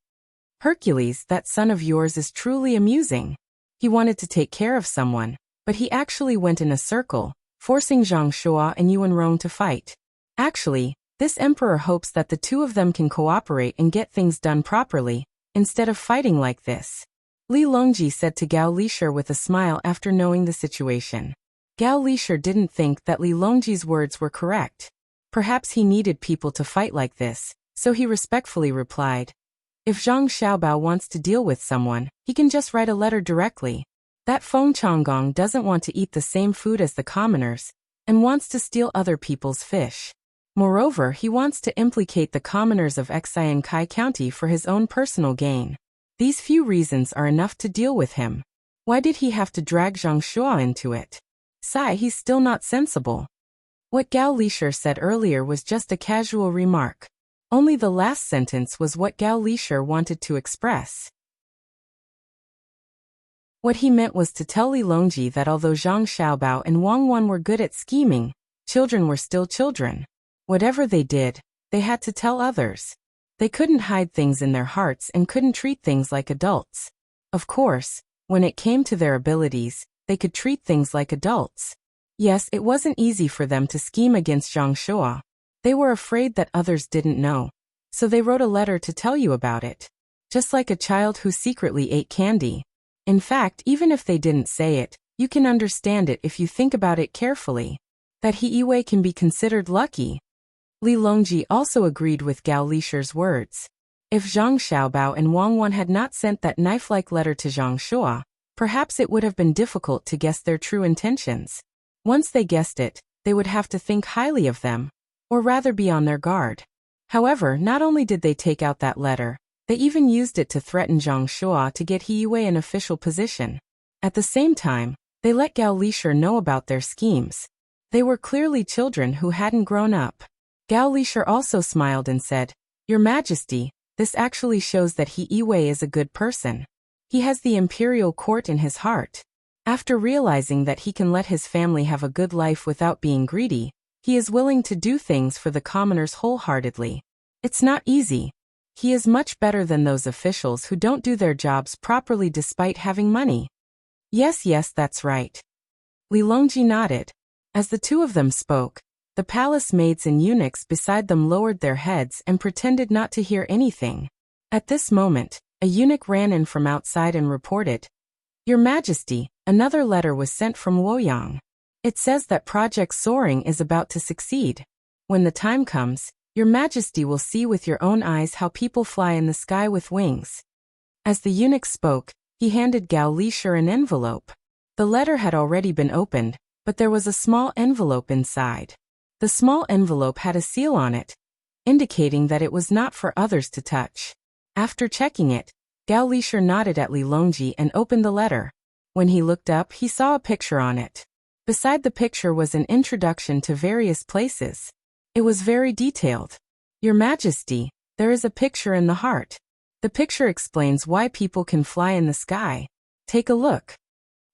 Hercules, that son of yours is truly amusing. He wanted to take care of someone, but he actually went in a circle, forcing Zhang Shua and Yuan Rong to fight. Actually, this emperor hopes that the two of them can cooperate and get things done properly, instead of fighting like this. Li Longji said to Gao Lishir with a smile after knowing the situation. Gao Lishir didn't think that Li Longji's words were correct. Perhaps he needed people to fight like this, so he respectfully replied, "If Zhang Xiaobao wants to deal with someone, he can just write a letter directly. That Feng Changgong doesn't want to eat the same food as the commoners, and wants to steal other people's fish. Moreover, he wants to implicate the commoners of Xi and Kai County for his own personal gain. These few reasons are enough to deal with him. Why did he have to drag Zhang Shua into it? Sigh, he's still not sensible." What Gao Lishir said earlier was just a casual remark. Only the last sentence was what Gao Lishir wanted to express. What he meant was to tell Li Longji that although Zhang Xiaobao and Wang Wan were good at scheming, children were still children. Whatever they did, they had to tell others. They couldn't hide things in their hearts and couldn't treat things like adults. Of course, when it came to their abilities, they could treat things like adults. Yes, it wasn't easy for them to scheme against Zhang Shua. They were afraid that others didn't know, so they wrote a letter to tell you about it. Just like a child who secretly ate candy. In fact, even if they didn't say it, you can understand it if you think about it carefully. That He Yue can be considered lucky. Li Longji also agreed with Gao Lishir's words. If Zhang Xiaobao and Wang Wan had not sent that knife-like letter to Zhang Shua, perhaps it would have been difficult to guess their true intentions. Once they guessed it, they would have to think highly of them, or rather be on their guard. However, not only did they take out that letter, they even used it to threaten Zhang Shua to get He Yue an official position. At the same time, they let Gao Lishir know about their schemes. They were clearly children who hadn't grown up. Gao Lishir also smiled and said, "Your Majesty, this actually shows that He Yue is a good person. He has the imperial court in his heart. After realizing that he can let his family have a good life without being greedy, he is willing to do things for the commoners wholeheartedly. It's not easy. He is much better than those officials who don't do their jobs properly despite having money." Yes, that's right. Li Longji nodded. As the two of them spoke, the palace maids and eunuchs beside them lowered their heads and pretended not to hear anything. At this moment, a eunuch ran in from outside and reported, "Your Majesty, another letter was sent from Luoyang. It says that Project Soaring is about to succeed. When the time comes, Your Majesty will see with your own eyes how people fly in the sky with wings." As the eunuch spoke, he handed Gao Lishir an envelope. The letter had already been opened, but there was a small envelope inside. The small envelope had a seal on it, indicating that it was not for others to touch. After checking it, Gao Lishir nodded at Li Longji and opened the letter. When he looked up, he saw a picture on it. Beside the picture was an introduction to various places. It was very detailed. "Your Majesty, there is a picture in the heart. The picture explains why people can fly in the sky. Take a look.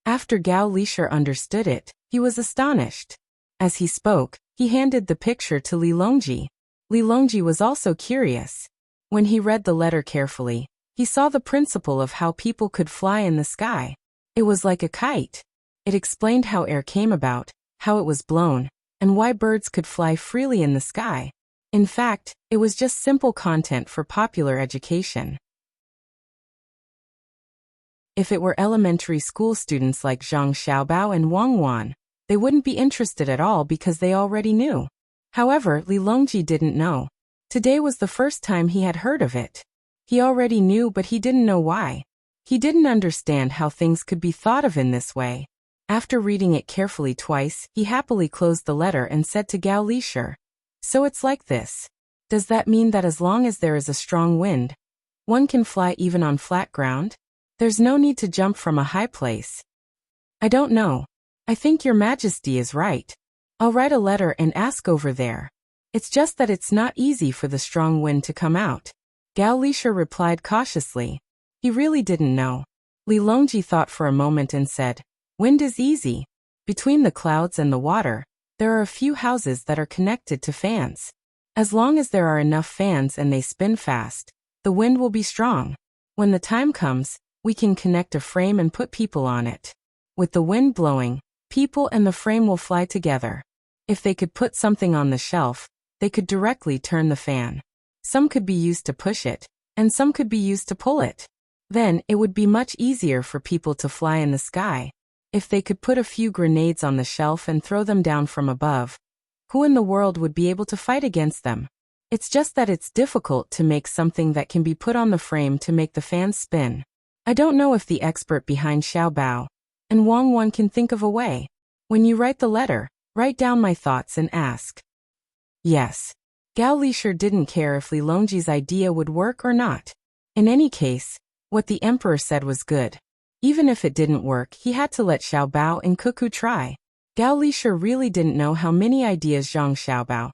After Gao Lishir understood it, he was astonished. As he spoke, he handed the picture to Li Longji. Li Longji was also curious. When he read the letter carefully, he saw the principle of how people could fly in the sky. It was like a kite. It explained how air came about, how it was blown, and why birds could fly freely in the sky. In fact, it was just simple content for popular education. If it were elementary school students like Zhang Xiaobao and Wang Wan, they wouldn't be interested at all because they already knew. However, Li Longji didn't know. Today was the first time he had heard of it. He already knew, but he didn't know why. He didn't understand how things could be thought of in this way. After reading it carefully twice, he happily closed the letter and said to Gao Lishir, "So it's like this. Does that mean that as long as there is a strong wind, one can fly even on flat ground? There's no need to jump from a high place?" "I don't know. I think your Majesty is right. I'll write a letter and ask over there. It's just that it's not easy for the strong wind to come out." Gao Lishir replied cautiously. He really didn't know. Li Longji thought for a moment and said, "Wind is easy. Between the clouds and the water, there are a few houses that are connected to fans. As long as there are enough fans and they spin fast, the wind will be strong. When the time comes, we can connect a frame and put people on it. With the wind blowing, people and the frame will fly together. If they could put something on the shelf, they could directly turn the fan. Some could be used to push it, and some could be used to pull it. Then it would be much easier for people to fly in the sky. If they could put a few grenades on the shelf and throw them down from above, who in the world would be able to fight against them? It's just that it's difficult to make something that can be put on the frame to make the fans spin. I don't know if the expert behind Xiaobao and Wang Wan can think of a way. When you write the letter, write down my thoughts and ask." Yes. Gao Lishir didn't care if Li Longji's idea would work or not. In any case, what the emperor said was good. Even if it didn't work, he had to let Xiaobao and Cuckoo try. Gao Lishir really didn't know how many ideas Zhang Xiaobao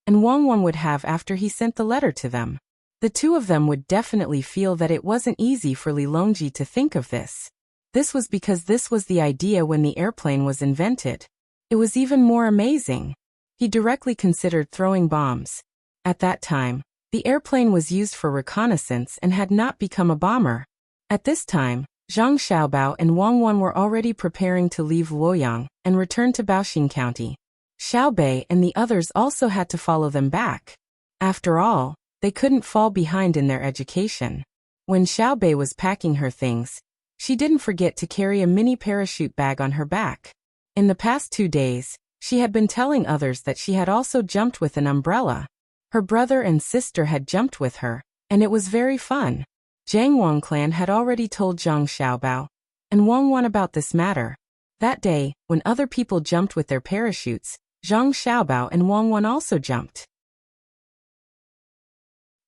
and Wang Wan would have after he sent the letter to them. The two of them would definitely feel that it wasn't easy for Li Longji to think of this. This was because this was the idea when the airplane was invented. It was even more amazing. He directly considered throwing bombs. At that time, the airplane was used for reconnaissance and had not become a bomber. At this time, Zhang Xiaobao and Wang Wan were already preparing to leave Luoyang and return to Baoxing County. Xiaobei and the others also had to follow them back. After all, they couldn't fall behind in their education. When Xiaobei was packing her things, she didn't forget to carry a mini parachute bag on her back. In the past 2 days, she had been telling others that she had also jumped with an umbrella. Her brother and sister had jumped with her, and it was very fun. Jiangwang clan had already told Zhang Xiaobao and Wang Wan about this matter. That day, when other people jumped with their parachutes, Zhang Xiaobao and Wang Wan also jumped.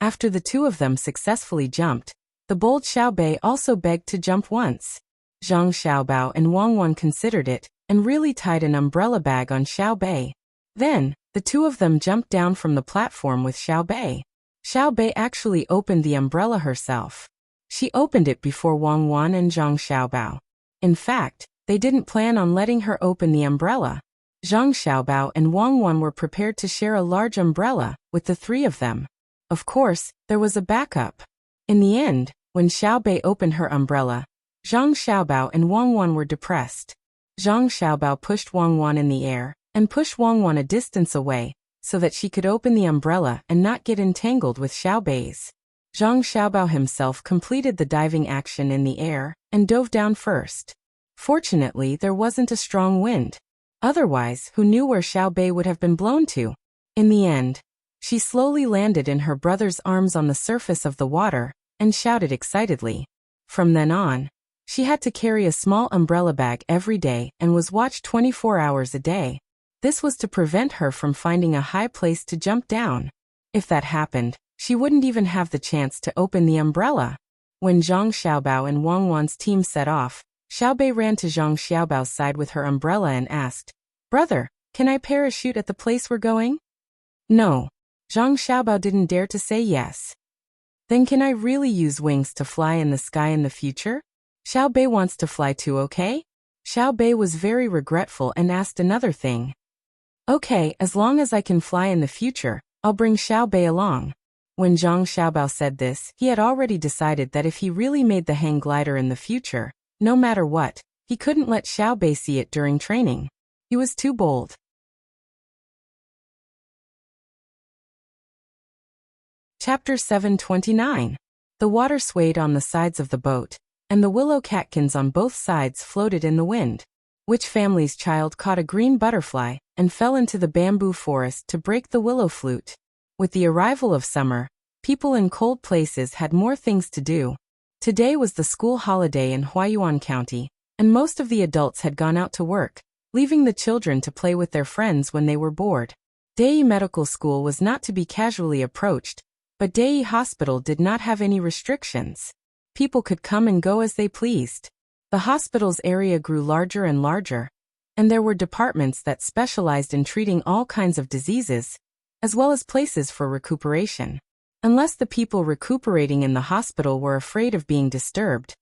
After the two of them successfully jumped, the bold Xiaobei also begged to jump once. Zhang Xiaobao and Wang Wan considered it and really tied an umbrella bag on Xiaobei. Then, the two of them jumped down from the platform with Xiaobei. Xiaobei actually opened the umbrella herself. She opened it before Wang Wan and Zhang Xiaobao. In fact, they didn't plan on letting her open the umbrella. Zhang Xiaobao and Wang Wan were prepared to share a large umbrella with the three of them. Of course, there was a backup. In the end, when Xiaobei opened her umbrella, Zhang Xiaobao and Wang Wan were depressed. Zhang Xiaobao pushed Wang Wan in the air and pushed Wang Wan a distance away so that she could open the umbrella and not get entangled with Xiaobei's. Zhang Xiaobao himself completed the diving action in the air and dove down first. Fortunately, there wasn't a strong wind. Otherwise, who knew where Xiaobei would have been blown to? In the end, she slowly landed in her brother's arms on the surface of the water and shouted excitedly. From then on, she had to carry a small umbrella bag every day and was watched 24 hours a day. This was to prevent her from finding a high place to jump down. If that happened, she wouldn't even have the chance to open the umbrella. When Zhang Xiaobao and Wang Wan's team set off, Xiaobei ran to Zhang Xiaobao's side with her umbrella and asked, "Brother, can I parachute at the place we're going?" No. Zhang Xiaobao didn't dare to say yes. Then can I really use wings to fly in the sky in the future? Xiao Bei wants to fly too, okay? Xiao Bei was very regretful and asked another thing. Okay, as long as I can fly in the future, I'll bring Xiao Bei along. When Zhang Xiaobao said this, he had already decided that if he really made the hang glider in the future, no matter what, he couldn't let Xiao Bei see it during training. He was too bold. Chapter 729. The water swayed on the sides of the boat, and the willow catkins on both sides floated in the wind. Which family's child caught a green butterfly and fell into the bamboo forest to break the willow flute? With the arrival of summer, people in cold places had more things to do. Today was the school holiday in Huayuan County, and most of the adults had gone out to work, leaving the children to play with their friends when they were bored. Dei Medical School was not to be casually approached, but Dei Hospital did not have any restrictions. People could come and go as they pleased. The hospital's area grew larger and larger, and there were departments that specialized in treating all kinds of diseases, as well as places for recuperation. Unless the people recuperating in the hospital were afraid of being disturbed,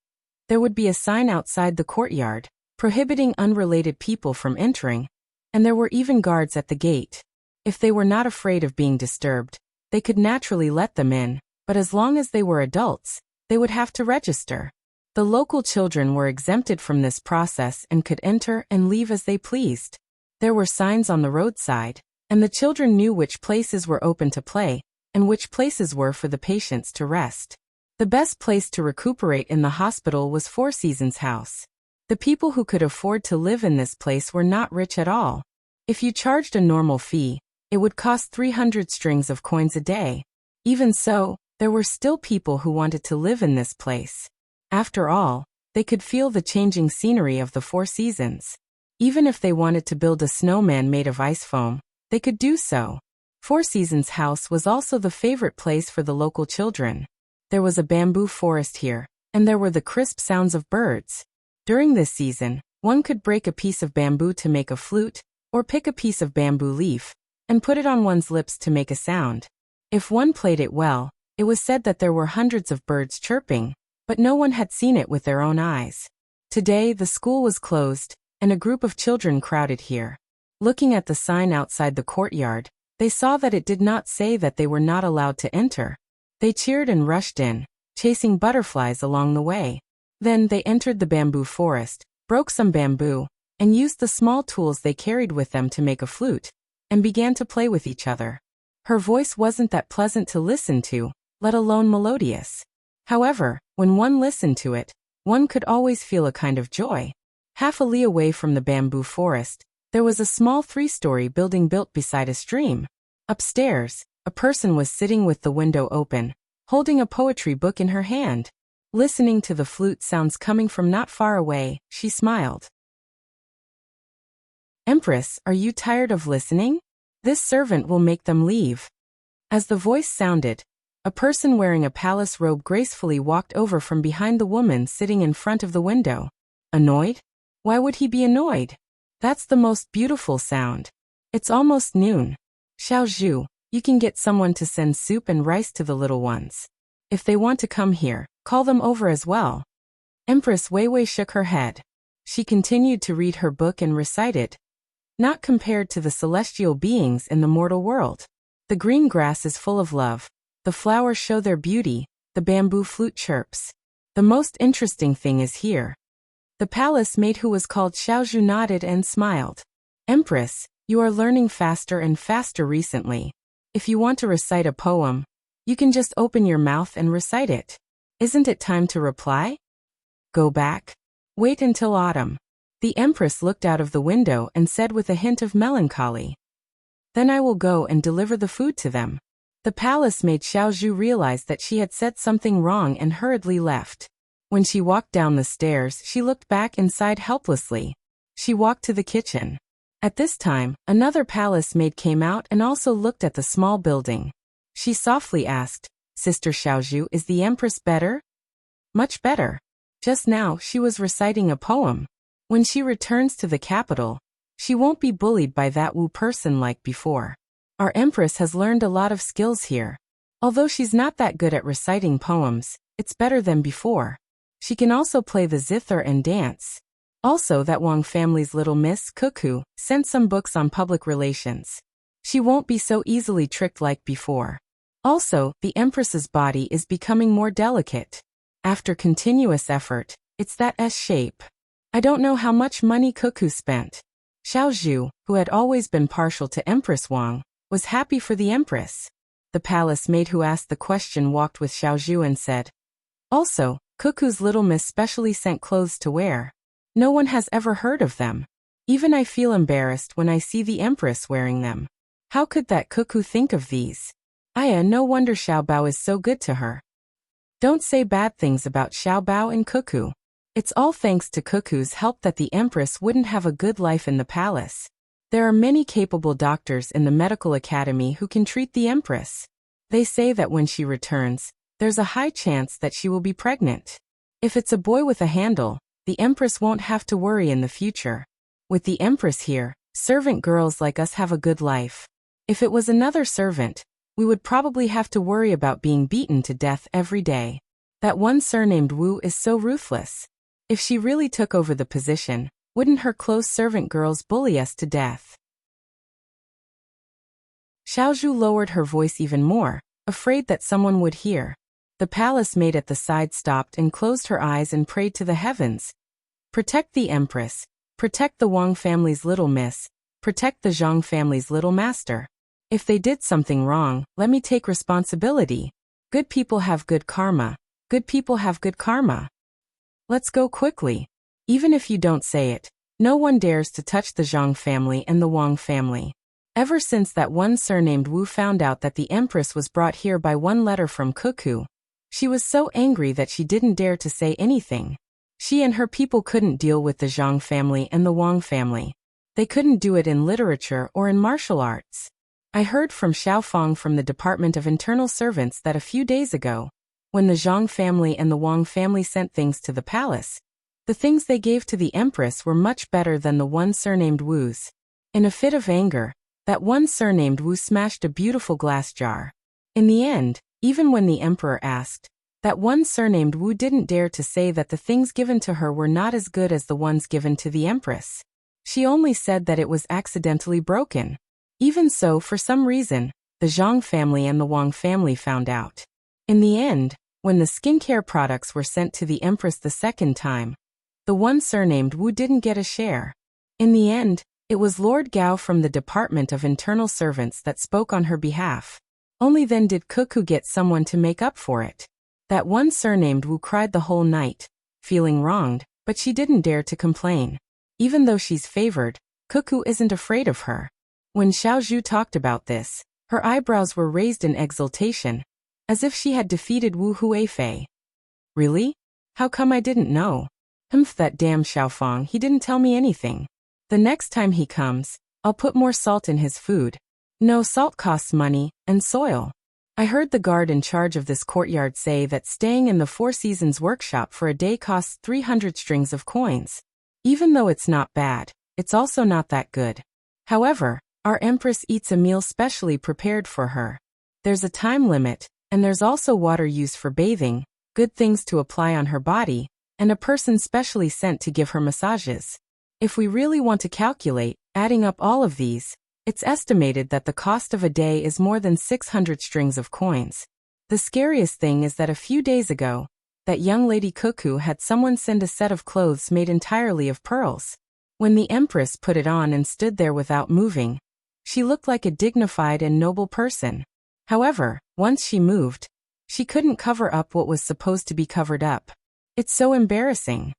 there would be a sign outside the courtyard, prohibiting unrelated people from entering, and there were even guards at the gate. If they were not afraid of being disturbed, they could naturally let them in, but as long as they were adults, they would have to register. The local children were exempted from this process and could enter and leave as they pleased. There were signs on the roadside, and the children knew which places were open to play, and which places were for the patients to rest. The best place to recuperate in the hospital was Four Seasons House. The people who could afford to live in this place were not rich at all. If you charged a normal fee, it would cost 300 strings of coins a day. Even so, there were still people who wanted to live in this place. After all, they could feel the changing scenery of the Four Seasons. Even if they wanted to build a snowman made of ice foam, they could do so. Four Seasons House was also the favorite place for the local children. There was a bamboo forest here, and there were the crisp sounds of birds. During this season, one could break a piece of bamboo to make a flute, or pick a piece of bamboo leaf, and put it on one's lips to make a sound. If one played it well, it was said that there were hundreds of birds chirping, but no one had seen it with their own eyes. Today, the school was closed, and a group of children crowded here. Looking at the sign outside the courtyard, they saw that it did not say that they were not allowed to enter. They cheered and rushed in, chasing butterflies along the way. Then they entered the bamboo forest, broke some bamboo, and used the small tools they carried with them to make a flute, and began to play with each other. Her voice wasn't that pleasant to listen to, let alone melodious. However, when one listened to it, one could always feel a kind of joy. Half a li away from the bamboo forest, there was a small 3-story building built beside a stream. Upstairs, a person was sitting with the window open, holding a poetry book in her hand. Listening to the flute sounds coming from not far away, she smiled. Empress, are you tired of listening? This servant will make them leave. As the voice sounded, a person wearing a palace robe gracefully walked over from behind the woman sitting in front of the window. Annoyed? Why would he be annoyed? That's the most beautiful sound. It's almost noon. Xiao Zhu, you can get someone to send soup and rice to the little ones. If they want to come here, call them over as well. Empress Weiwei shook her head. She continued to read her book and recite it. Not compared to the celestial beings in the mortal world. The green grass is full of love. The flowers show their beauty, the bamboo flute chirps. The most interesting thing is here. The palace maid who was called Xiaozhu nodded and smiled. Empress, you are learning faster and faster recently. If you want to recite a poem, you can just open your mouth and recite it. Isn't it time to reply? Go back? Wait until autumn. The Empress looked out of the window and said with a hint of melancholy. Then I will go and deliver the food to them. The palace maid Xiaozhu realized that she had said something wrong and hurriedly left. When she walked down the stairs, she looked back inside helplessly. She walked to the kitchen. At this time, another palace maid came out and also looked at the small building. She softly asked, Sister Xiaozhu, is the Empress better? Much better. Just now, she was reciting a poem. When she returns to the capital, she won't be bullied by that Wu person like before. Our Empress has learned a lot of skills here. Although she's not that good at reciting poems, it's better than before. She can also play the zither and dance. Also, that Wang family's little Miss Cuckoo sent some books on public relations. She won't be so easily tricked like before. Also, the Empress's body is becoming more delicate. After continuous effort, it's that S shape. I don't know how much money Cuckoo spent. Xiao Zhu, who had always been partial to Empress Wang, was happy for the Empress. The palace maid who asked the question walked with Xiao Zhu and said, "Also, Cuckoo's little miss specially sent clothes to wear. No one has ever heard of them. Even I feel embarrassed when I see the Empress wearing them. How could that Cuckoo think of these? No wonder Xiao Bao is so good to her." Don't say bad things about Xiao Bao and Cuckoo. It's all thanks to Cuckoo's help that the Empress wouldn't have a good life in the palace. There are many capable doctors in the medical academy who can treat the Empress. They say that when she returns, there's a high chance that she will be pregnant. If it's a boy with a handle, the Empress won't have to worry in the future. With the Empress here, servant girls like us have a good life. If it was another servant, we would probably have to worry about being beaten to death every day. That one surnamed Wu is so ruthless. If she really took over the position, wouldn't her close servant girls bully us to death? Xiao Zhu lowered her voice even more, afraid that someone would hear. The palace maid at the side stopped and closed her eyes and prayed to the heavens. Protect the Empress. Protect the Wang family's little miss. Protect the Zhang family's little master. If they did something wrong, let me take responsibility. Good people have good karma. Good people have good karma. Let's go quickly. Even if you don't say it, no one dares to touch the Zhang family and the Wang family. Ever since that one surnamed Wu found out that the Empress was brought here by one letter from Cuckoo, she was so angry that she didn't dare to say anything. She and her people couldn't deal with the Zhang family and the Wang family. They couldn't do it in literature or in martial arts. I heard from Xiao Fong from the Department of Internal Servants that a few days ago, when the Zhang family and the Wang family sent things to the palace, the things they gave to the Empress were much better than the one surnamed Wu's. In a fit of anger, that one surnamed Wu smashed a beautiful glass jar. In the end, even when the Emperor asked, that one surnamed Wu didn't dare to say that the things given to her were not as good as the ones given to the Empress. She only said that it was accidentally broken. Even so, for some reason, the Zhang family and the Wang family found out. In the end, when the skincare products were sent to the Empress the second time, the one surnamed Wu didn't get a share. In the end, it was Lord Gao from the Department of Internal Servants that spoke on her behalf. Only then did Cuckoo get someone to make up for it. That one surnamed Wu cried the whole night, feeling wronged, but she didn't dare to complain. Even though she's favored, Cuckoo isn't afraid of her. When Xiao Zhu talked about this, her eyebrows were raised in exultation, as if she had defeated Wu Huifei. Really? How come I didn't know? That damn Xiaofang, he didn't tell me anything. The next time he comes, I'll put more salt in his food. No, salt costs money, and soil. I heard the guard in charge of this courtyard say that staying in the Four Seasons workshop for a day costs 300 strings of coins. Even though it's not bad, it's also not that good. However, our Empress eats a meal specially prepared for her. There's a time limit, and there's also water used for bathing, good things to apply on her body, and a person specially sent to give her massages. If we really want to calculate, adding up all of these, it's estimated that the cost of a day is more than 600 strings of coins. The scariest thing is that a few days ago, that young lady Cuckoo had someone send a set of clothes made entirely of pearls. When the Empress put it on and stood there without moving, she looked like a dignified and noble person. However, once she moved, she couldn't cover up what was supposed to be covered up. It's so embarrassing.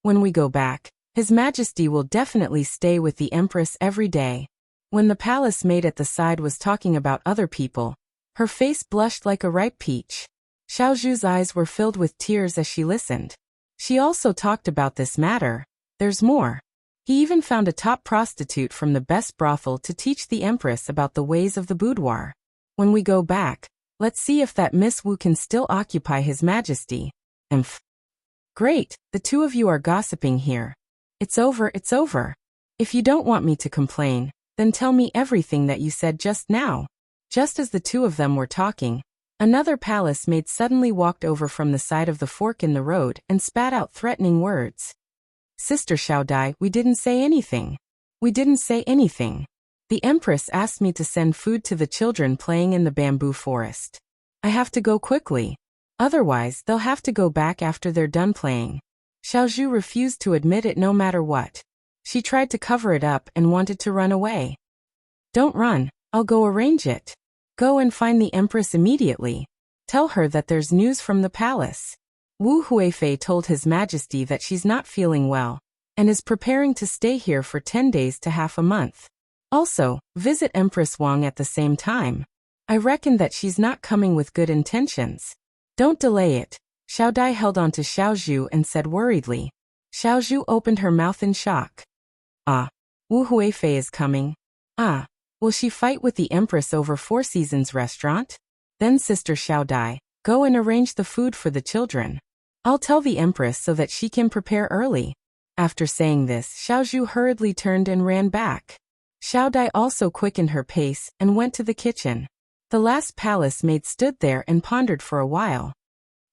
When we go back, His Majesty will definitely stay with the Empress every day. When the palace maid at the side was talking about other people, her face blushed like a ripe peach. Xiao Zhu's eyes were filled with tears as she listened. She also talked about this matter. There's more. He even found a top prostitute from the best brothel to teach the Empress about the ways of the boudoir. When we go back, let's see if that Miss Wu can still occupy His Majesty. Great, the two of you are gossiping here. It's over, it's over. If you don't want me to complain, then tell me everything that you said just now. Just as the two of them were talking, another palace maid suddenly walked over from the side of the fork in the road and spat out threatening words. Sister Xiaodai, we didn't say anything. We didn't say anything. The Empress asked me to send food to the children playing in the bamboo forest. I have to go quickly. Otherwise, they'll have to go back after they're done playing. Xiaozhu refused to admit it no matter what. She tried to cover it up and wanted to run away. Don't run, I'll go arrange it. Go and find the Empress immediately. Tell her that there's news from the palace. Wu Huifei told His Majesty that she's not feeling well, and is preparing to stay here for 10 days to half a month. Also, visit Empress Wang at the same time. I reckon that she's not coming with good intentions. Don't delay it. Xiaodai held on to Xiaozhu and said worriedly. Xiaozhu opened her mouth in shock. Ah, Wu Huifei is coming. Ah, will she fight with the Empress over Four Seasons restaurant? Then Sister Xiaodai, go and arrange the food for the children. I'll tell the Empress so that she can prepare early. After saying this, Xiaozhu hurriedly turned and ran back. Xiaodai also quickened her pace and went to the kitchen. The last palace maid stood there and pondered for a while.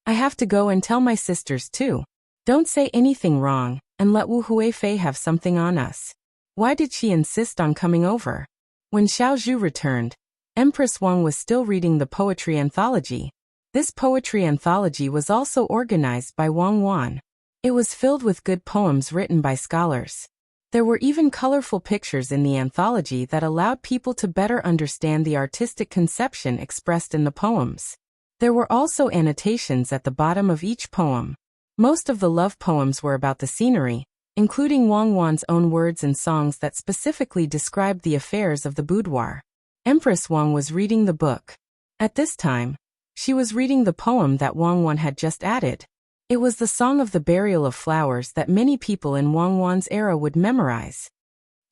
I have to go and tell my sisters too. Don't say anything wrong, and let Wu Huifei have something on us. Why did she insist on coming over? When Xiaozhu returned, Empress Wang was still reading the poetry anthology. This poetry anthology was also organized by Wang Wan. It was filled with good poems written by scholars. There were even colorful pictures in the anthology that allowed people to better understand the artistic conception expressed in the poems. There were also annotations at the bottom of each poem. Most of the love poems were about the scenery, including Wang Wan's own words and songs that specifically described the affairs of the boudoir. Empress Wang was reading the book. At this time, she was reading the poem that Wang Wan had just added. It was the Song of the Burial of Flowers that many people in Wang Wan's era would memorize.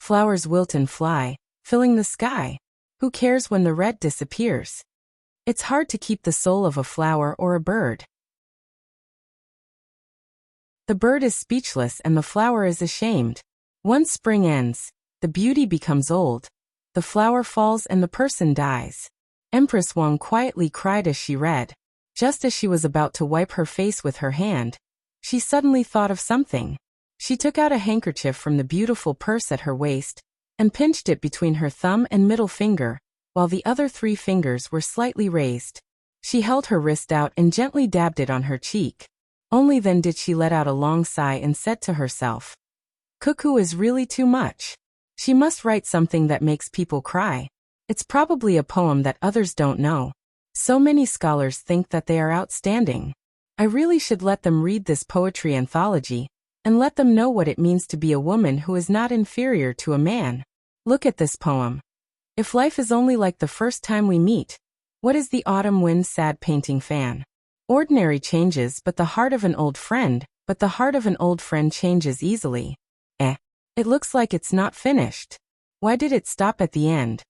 Flowers wilt and fly, filling the sky. Who cares when the red disappears? It's hard to keep the soul of a flower or a bird. The bird is speechless and the flower is ashamed. Once spring ends, the beauty becomes old. The flower falls and the person dies. Empress Wang quietly cried as she read. Just as she was about to wipe her face with her hand, she suddenly thought of something. She took out a handkerchief from the beautiful purse at her waist, and pinched it between her thumb and middle finger, while the other 3 fingers were slightly raised. She held her wrist out and gently dabbed it on her cheek. Only then did she let out a long sigh and said to herself, "Cuckoo is really too much. She must write something that makes people cry. It's probably a poem that others don't know. So many scholars think that they are outstanding. I really should let them read this poetry anthology, and let them know what it means to be a woman who is not inferior to a man. Look at this poem. If life is only like the first time we meet, what is the autumn wind sad painting fan? Ordinary changes but the heart of an old friend, but the heart of an old friend changes easily. It looks like it's not finished. Why did it stop at the end?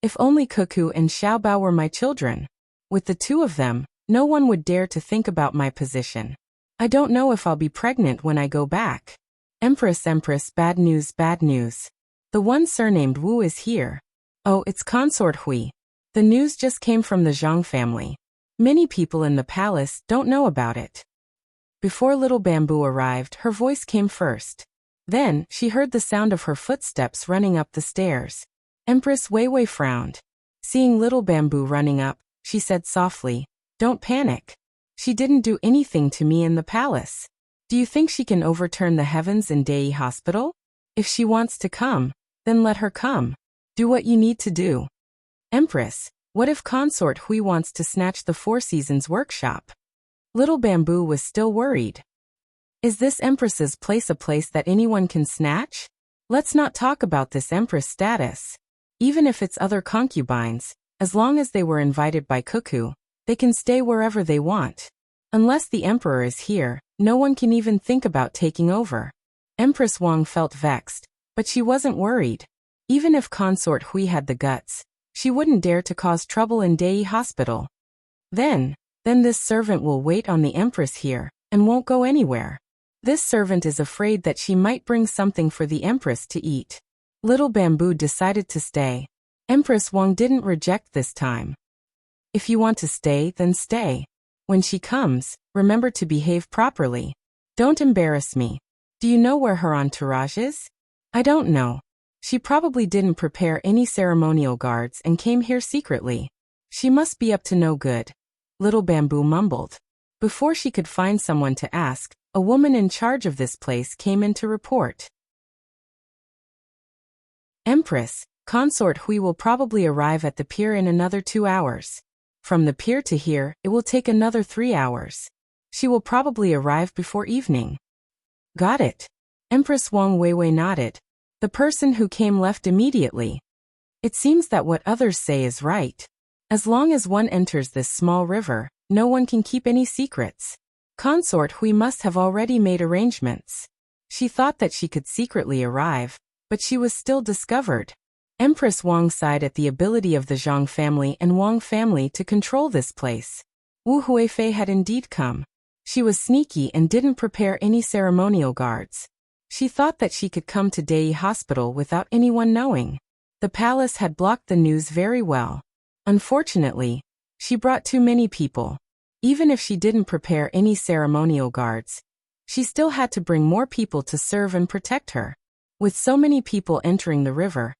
If only Cuckoo and Xiaobao were my children. With the 2 of them, no one would dare to think about my position. I don't know if I'll be pregnant when I go back. Empress, bad news, bad news. The one surnamed Wu is here. Oh, it's Consort Hui. The news just came from the Zhang family. Many people in the palace don't know about it. Before Little Bamboo arrived, her voice came first. Then, she heard the sound of her footsteps running up the stairs. Empress Weiwei frowned. Seeing Little Bamboo running up, she said softly, "Don't panic. She didn't do anything to me in the palace. Do you think she can overturn the heavens in Dei Hospital? If she wants to come, then let her come. Do what you need to do." Empress, what if Consort Hui wants to snatch the Four Seasons workshop? Little Bamboo was still worried. Is this Empress's place a place that anyone can snatch? Let's not talk about this Empress status. Even if it's other concubines, as long as they were invited by Cuckoo, they can stay wherever they want. Unless the Emperor is here, no one can even think about taking over. Empress Wang felt vexed, but she wasn't worried. Even if Consort Hui had the guts, she wouldn't dare to cause trouble in Dei Hospital. Then this servant will wait on the Empress here, and won't go anywhere. This servant is afraid that she might bring something for the Empress to eat. Little Bamboo decided to stay. Empress Wang didn't reject this time. If you want to stay, then stay. When she comes, remember to behave properly. Don't embarrass me. Do you know where her entourage is? I don't know. She probably didn't prepare any ceremonial guards and came here secretly. She must be up to no good. Little Bamboo mumbled. Before she could find someone to ask, a woman in charge of this place came in to report. Empress, Consort Hui will probably arrive at the pier in another 2 hours. From the pier to here, it will take another 3 hours. She will probably arrive before evening. Got it. Empress Wang Weiwei nodded. The person who came left immediately. It seems that what others say is right. As long as one enters this small river, no one can keep any secrets. Consort Hui must have already made arrangements. She thought that she could secretly arrive, but she was still discovered. Empress Wang sighed at the ability of the Zhang family and Wang family to control this place. Wu Huifei had indeed come. She was sneaky and didn't prepare any ceremonial guards. She thought that she could come to Dei Hospital without anyone knowing. The palace had blocked the news very well. Unfortunately, she brought too many people. Even if she didn't prepare any ceremonial guards, she still had to bring more people to serve and protect her. With so many people entering the river,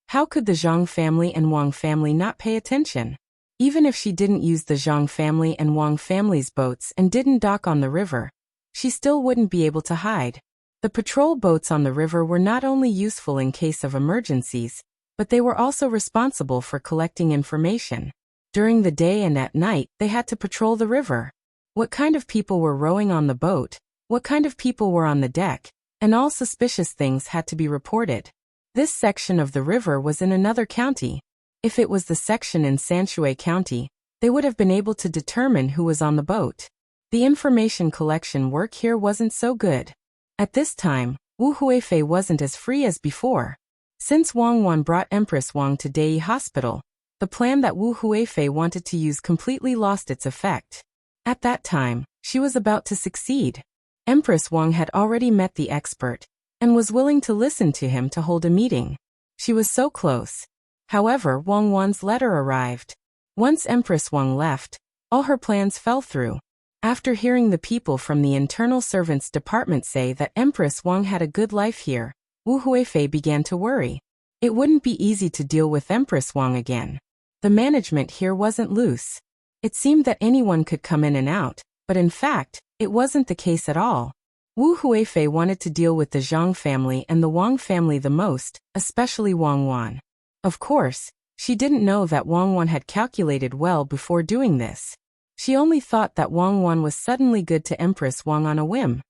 how could the Zhang family and Wang family not pay attention? Even if she didn't use the Zhang family and Wang family's boats and didn't dock on the river, she still wouldn't be able to hide. The patrol boats on the river were not only useful in case of emergencies, but they were also responsible for collecting information. During the day and at night, they had to patrol the river. What kind of people were rowing on the boat, what kind of people were on the deck, and all suspicious things had to be reported. This section of the river was in another county. If it was the section in Sanshui County, they would have been able to determine who was on the boat. The information collection work here wasn't so good. At this time, Wu Huifei wasn't as free as before. Since Wang Wan brought Empress Wang to Dei Hospital, the plan that Wu Huifei wanted to use completely lost its effect. At that time, she was about to succeed. Empress Wang had already met the expert, and was willing to listen to him to hold a meeting. She was so close. However, Wang Wan's letter arrived. Once Empress Wang left, all her plans fell through. After hearing the people from the internal servants department say that Empress Wang had a good life here, Wu Huifei began to worry. It wouldn't be easy to deal with Empress Wang again. The management here wasn't loose. It seemed that anyone could come in and out, but in fact, it wasn't the case at all. Wu Huifei wanted to deal with the Zhang family and the Wang family the most, especially Wang Wan. Of course, she didn't know that Wang Wan had calculated well before doing this. She only thought that Wang Wan was suddenly good to Empress Wang on a whim.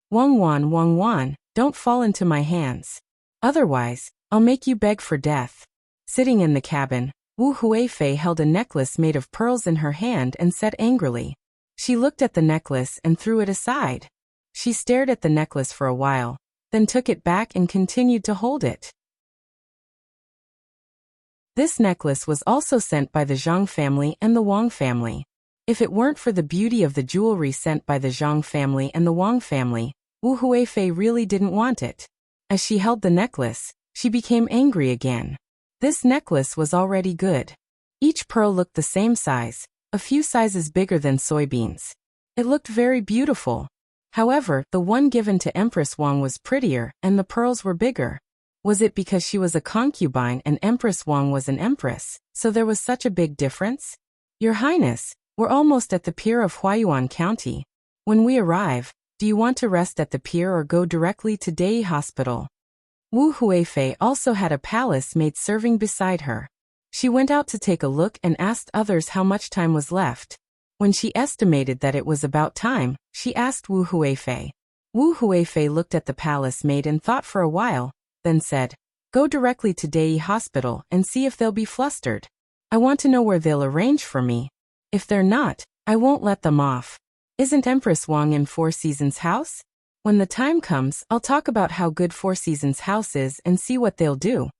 Wang Wan, don't fall into my hands. Otherwise, I'll make you beg for death. Sitting in the cabin, Wu Huifei held a necklace made of pearls in her hand and said angrily. She looked at the necklace and threw it aside. She stared at the necklace for a while, then took it back and continued to hold it. This necklace was also sent by the Zhang family and the Wang family. If it weren't for the beauty of the jewelry sent by the Zhang family and the Wang family, Wu Huifei really didn't want it. As she held the necklace, she became angry again. This necklace was already good. Each pearl looked the same size, a few sizes bigger than soybeans. It looked very beautiful. However, the one given to Empress Wang was prettier and the pearls were bigger. Was it because she was a concubine and Empress Wang was an empress, so there was such a big difference? Your Highness, we're almost at the pier of Huayuan County. When we arrive, do you want to rest at the pier or go directly to Dei Hospital? Wu Huifei also had a palace maid serving beside her. She went out to take a look and asked others how much time was left. When she estimated that it was about time, she asked Wu Huifei. Wu Huifei looked at the palace maid and thought for a while, then said, "Go directly to Dei Hospital and see if they'll be flustered. I want to know where they'll arrange for me. If they're not, I won't let them off. Isn't Empress Wang in Four Seasons' house? When the time comes, I'll talk about how good Four Seasons' house is and see what they'll do."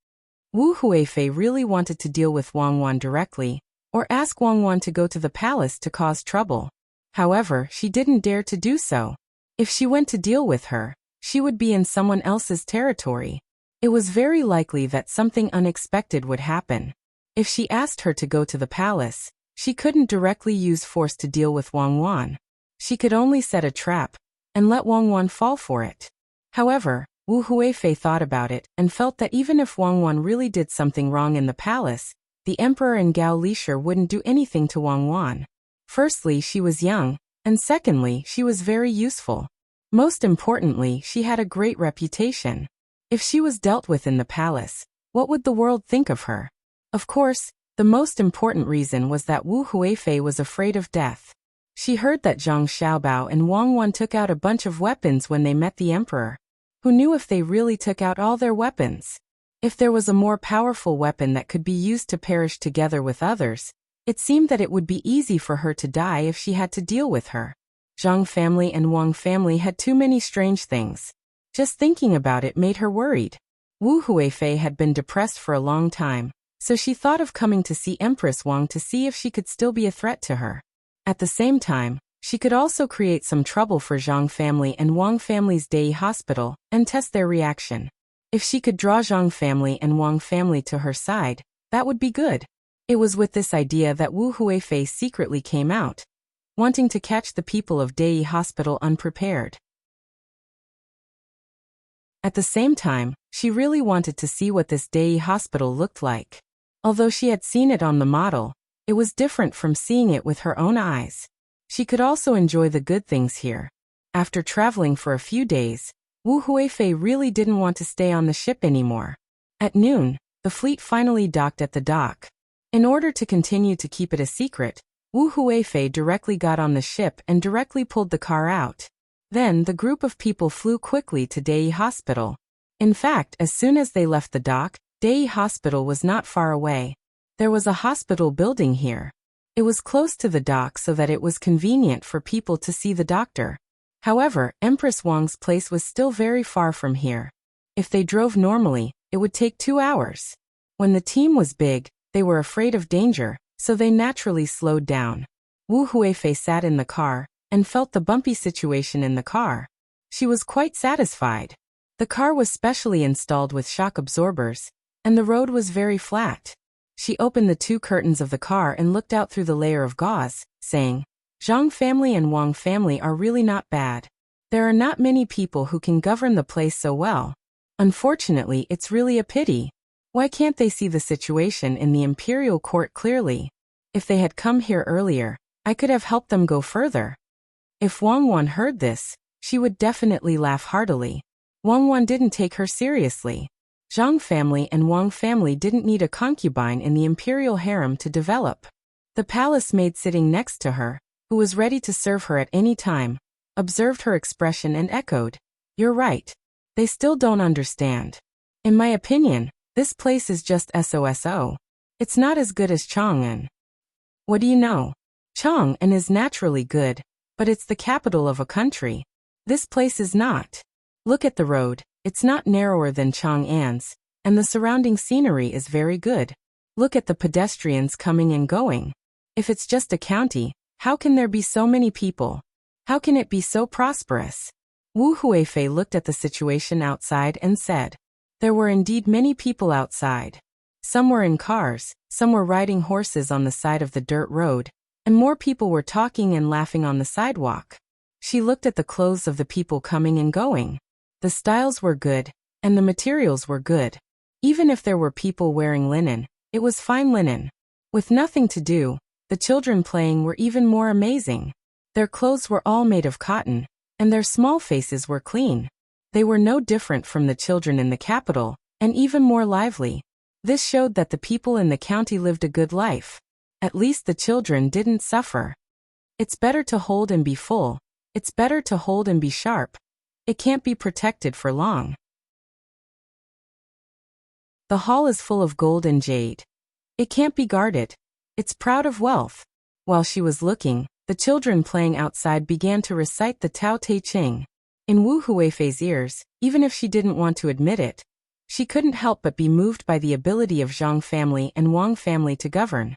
Wu Huifei really wanted to deal with Wang Wan directly, or ask Wang Wan to go to the palace to cause trouble. However, she didn't dare to do so. If she went to deal with her, she would be in someone else's territory. It was very likely that something unexpected would happen. If she asked her to go to the palace, she couldn't directly use force to deal with Wang Wan. She could only set a trap and let Wang Wan fall for it. However, Wu Huifei thought about it and felt that even if Wang Wan really did something wrong in the palace, the emperor and Gao Lisher wouldn't do anything to Wang Wan. Firstly, she was young, and secondly, she was very useful. Most importantly, she had a great reputation. If she was dealt with in the palace, what would the world think of her? Of course, the most important reason was that Wu Huifei was afraid of death. She heard that Zhang Xiaobao and Wang Wan took out a bunch of weapons when they met the emperor. Who knew if they really took out all their weapons? If there was a more powerful weapon that could be used to perish together with others, it seemed that it would be easy for her to die if she had to deal with her. Zhang family and Wang family had too many strange things. Just thinking about it made her worried. Wu Huifei had been depressed for a long time, so she thought of coming to see Empress Wang to see if she could still be a threat to her. At the same time, she could also create some trouble for Zhang family and Wang family's Dei hospital and test their reaction. If she could draw Zhang family and Wang family to her side, that would be good. It was with this idea that Wu Huifei secretly came out, wanting to catch the people of Dei hospital unprepared. At the same time, she really wanted to see what this Dei hospital looked like. Although she had seen it on the model, it was different from seeing it with her own eyes. She could also enjoy the good things here. After traveling for a few days, Wu Huifei really didn't want to stay on the ship anymore. At noon, the fleet finally docked at the dock. In order to continue to keep it a secret, Wu Huifei directly got on the ship and directly pulled the car out. Then the group of people flew quickly to Dei Hospital. In fact, as soon as they left the dock, Dei Hospital was not far away. There was a hospital building here. It was close to the dock so that it was convenient for people to see the doctor. However, Empress Wang's place was still very far from here. If they drove normally, it would take 2 hours. When the team was big, they were afraid of danger, so they naturally slowed down. Wu Huifei sat in the car and felt the bumpy situation in the car. She was quite satisfied. The car was specially installed with shock absorbers, and the road was very flat. She opened the 2 curtains of the car and looked out through the layer of gauze, saying, Zhang family and Wang family are really not bad. There are not many people who can govern the place so well. Unfortunately, it's really a pity. Why can't they see the situation in the imperial court clearly? If they had come here earlier, I could have helped them go further. If Wang Wan heard this, she would definitely laugh heartily. Wang Wan didn't take her seriously. Zhang family and Wang family didn't need a concubine in the imperial harem to develop. The palace maid sitting next to her, who was ready to serve her at any time, observed her expression and echoed, "You're right. They still don't understand. In my opinion, this place is just SOSO. It's not as good as Chang'an. What do you know? Chang'an is naturally good, but it's the capital of a country. This place is not. Look at the road, it's not narrower than Chang'an's, and the surrounding scenery is very good. Look at the pedestrians coming and going. If it's just a county, how can there be so many people? How can it be so prosperous?" Wu Huifei looked at the situation outside and said, there were indeed many people outside. Some were in cars, some were riding horses on the side of the dirt road, and more people were talking and laughing on the sidewalk. She looked at the clothes of the people coming and going. The styles were good, and the materials were good. Even if there were people wearing linen, it was fine linen. With nothing to do, the children playing were even more amazing. Their clothes were all made of cotton, and their small faces were clean. They were no different from the children in the capital, and even more lively. This showed that the people in the county lived a good life. At least the children didn't suffer. It's better to hold and be full. It's better to hold and be sharp. It can't be protected for long. The hall is full of gold and jade. It can't be guarded. It's proud of wealth. While she was looking, the children playing outside began to recite the Tao Te Ching. In Wu Huifei's ears, even if she didn't want to admit it, she couldn't help but be moved by the ability of Zhang family and Wang family to govern.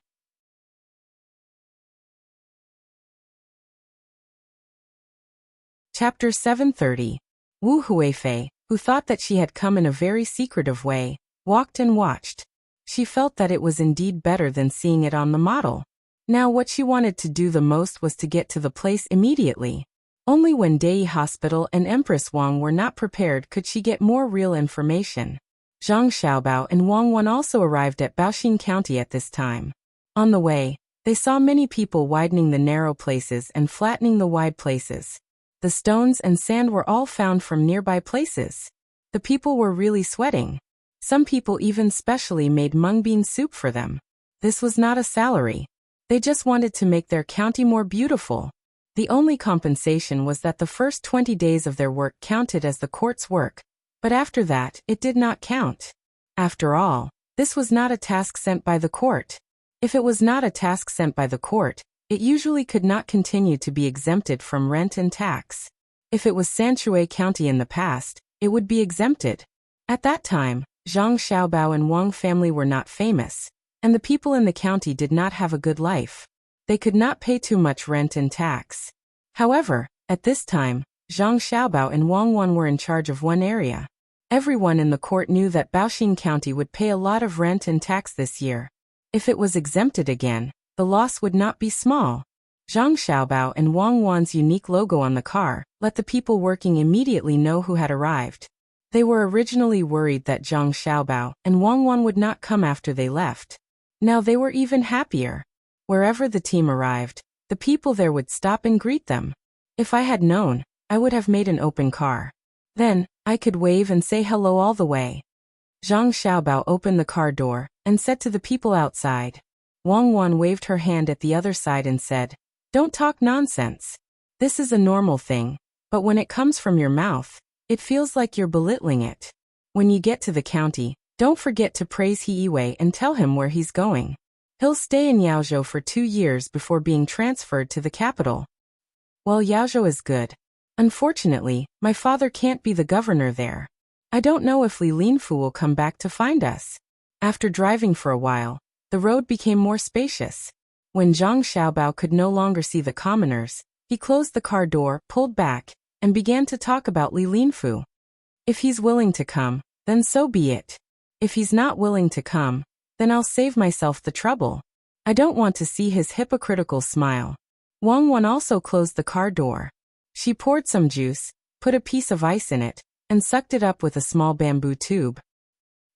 Chapter 730. Wu Huifei, who thought that she had come in a very secretive way, walked and watched. She felt that it was indeed better than seeing it on the model. Now what she wanted to do the most was to get to the place immediately. Only when Dei Hospital and Empress Wang were not prepared could she get more real information. Zhang Xiaobao and Wang Wan also arrived at Baoxing County at this time. On the way, they saw many people widening the narrow places and flattening the wide places. The stones and sand were all found from nearby places. The people were really sweating. Some people even specially made mung bean soup for them. This was not a salary. They just wanted to make their county more beautiful. The only compensation was that the first 20 days of their work counted as the court's work, but after that, it did not count. After all, this was not a task sent by the court. If it was not a task sent by the court, it usually could not continue to be exempted from rent and tax. If it was Sanshui County in the past, it would be exempted. At that time, Zhang Xiaobao and Wang family were not famous, and the people in the county did not have a good life. They could not pay too much rent and tax. However, at this time, Zhang Xiaobao and Wang Wan were in charge of one area. Everyone in the court knew that Baoxing County would pay a lot of rent and tax this year. If it was exempted again, the loss would not be small. Zhang Xiaobao and Wang Wan's unique logo on the car let the people working immediately know who had arrived. They were originally worried that Zhang Xiaobao and Wang Wan would not come after they left. Now they were even happier. Wherever the team arrived, the people there would stop and greet them. If I had known, I would have made an open car. Then, I could wave and say hello all the way. Zhang Xiaobao opened the car door and said to the people outside. Wang Wan waved her hand at the other side and said, "Don't talk nonsense. This is a normal thing, but when it comes from your mouth, it feels like you're belittling it. When you get to the county, don't forget to praise He Yiwei and tell him where he's going. He'll stay in Yaozhou for 2 years before being transferred to the capital." Well, Yaozhou is good. Unfortunately, my father can't be the governor there. I don't know if Li Linfu will come back to find us. After driving for a while, the road became more spacious. When Zhang Xiaobao could no longer see the commoners, he closed the car door, pulled back, and began to talk about Li Linfu. If he's willing to come, then so be it. If he's not willing to come, then I'll save myself the trouble. I don't want to see his hypocritical smile. Wang Wan also closed the car door. She poured some juice, put a piece of ice in it, and sucked it up with a small bamboo tube.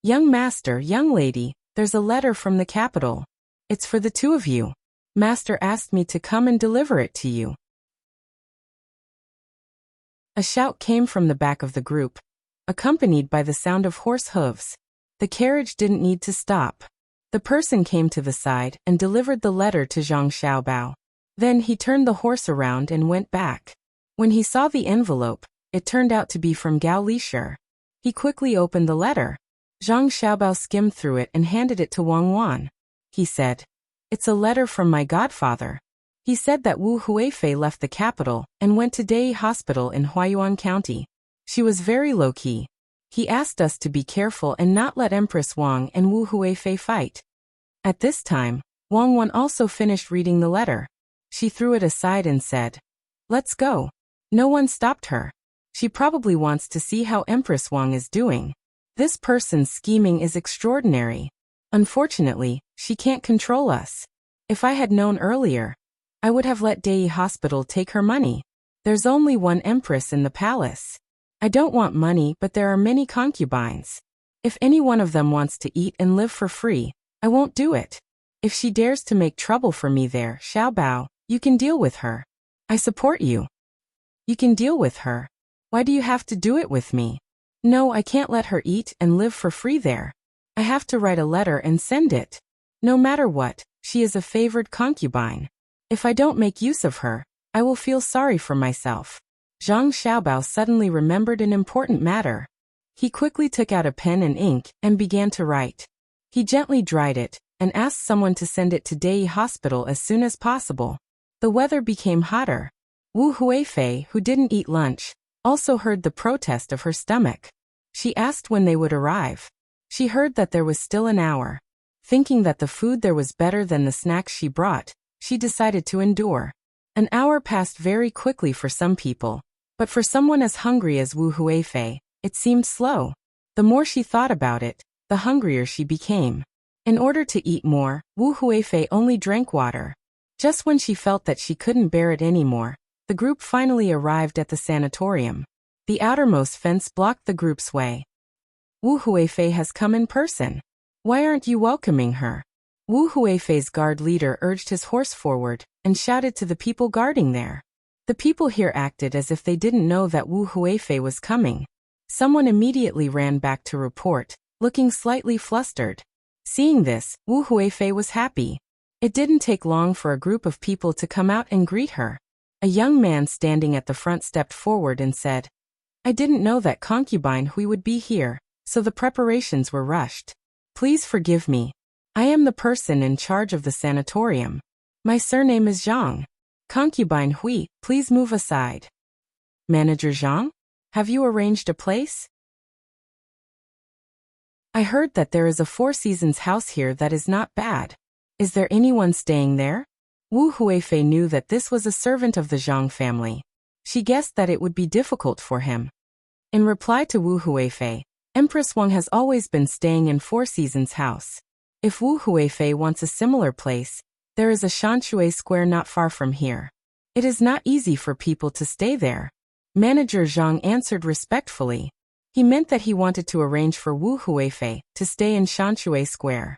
"Young master, young lady, there's a letter from the capital. It's for the two of you. Master asked me to come and deliver it to you." A shout came from the back of the group, accompanied by the sound of horse hooves. The carriage didn't need to stop. The person came to the side and delivered the letter to Zhang Xiaobao. Then he turned the horse around and went back. When he saw the envelope, it turned out to be from Gao Lishir. He quickly opened the letter. Zhang Xiaobao skimmed through it and handed it to Wang Wan. He said, "It's a letter from my godfather. He said that Wu Huifei left the capital and went to Dei Hospital in Huayuan County. She was very low-key. He asked us to be careful and not let Empress Wang and Wu Huifei fight." At this time, Wang Wan also finished reading the letter. She threw it aside and said, "Let's go." No one stopped her. She probably wants to see how Empress Wang is doing. This person's scheming is extraordinary. Unfortunately, she can't control us. If I had known earlier, I would have let Dei Hospital take her money. There's only one empress in the palace. I don't want money, but there are many concubines. If any one of them wants to eat and live for free, I won't do it. If she dares to make trouble for me there, Xiaobao, you can deal with her. I support you. You can deal with her. Why do you have to do it with me? No, I can't let her eat and live for free there. I have to write a letter and send it. No matter what, she is a favored concubine. If I don't make use of her, I will feel sorry for myself. Zhang Xiaobao suddenly remembered an important matter. He quickly took out a pen and ink and began to write. He gently dried it and asked someone to send it to Dei Hospital as soon as possible. The weather became hotter. Wu Huifei, who didn't eat lunch, also heard the protest of her stomach. She asked when they would arrive. She heard that there was still an hour. Thinking that the food there was better than the snacks she brought, she decided to endure. An hour passed very quickly for some people, but for someone as hungry as Wu Huifei, it seemed slow. The more she thought about it, the hungrier she became. In order to eat more, Wu Huifei only drank water. Just when she felt that she couldn't bear it anymore, the group finally arrived at the sanatorium. The outermost fence blocked the group's way. Wu Huifei has come in person. Why aren't you welcoming her? Wu Huifei's guard leader urged his horse forward and shouted to the people guarding there. The people here acted as if they didn't know that Wu Huifei was coming. Someone immediately ran back to report, looking slightly flustered. Seeing this, Wu Huifei was happy. It didn't take long for a group of people to come out and greet her. A young man standing at the front stepped forward and said, "I didn't know that concubine Hui would be here, so the preparations were rushed. Please forgive me. I am the person in charge of the sanatorium. My surname is Zhang. Concubine Hui, please move aside." "Manager Zhang? Have you arranged a place? I heard that there is a Four Seasons house here that is not bad. Is there anyone staying there?" Wu Huifei knew that this was a servant of the Zhang family. She guessed that it would be difficult for him. In reply to Wu Huifei, Empress Wang has always been staying in Four Seasons house. If Wu Huifei wants a similar place, there is a Shanshui Square not far from here. It is not easy for people to stay there. Manager Zhang answered respectfully. He meant that he wanted to arrange for Wu Huifei to stay in Shanshui Square.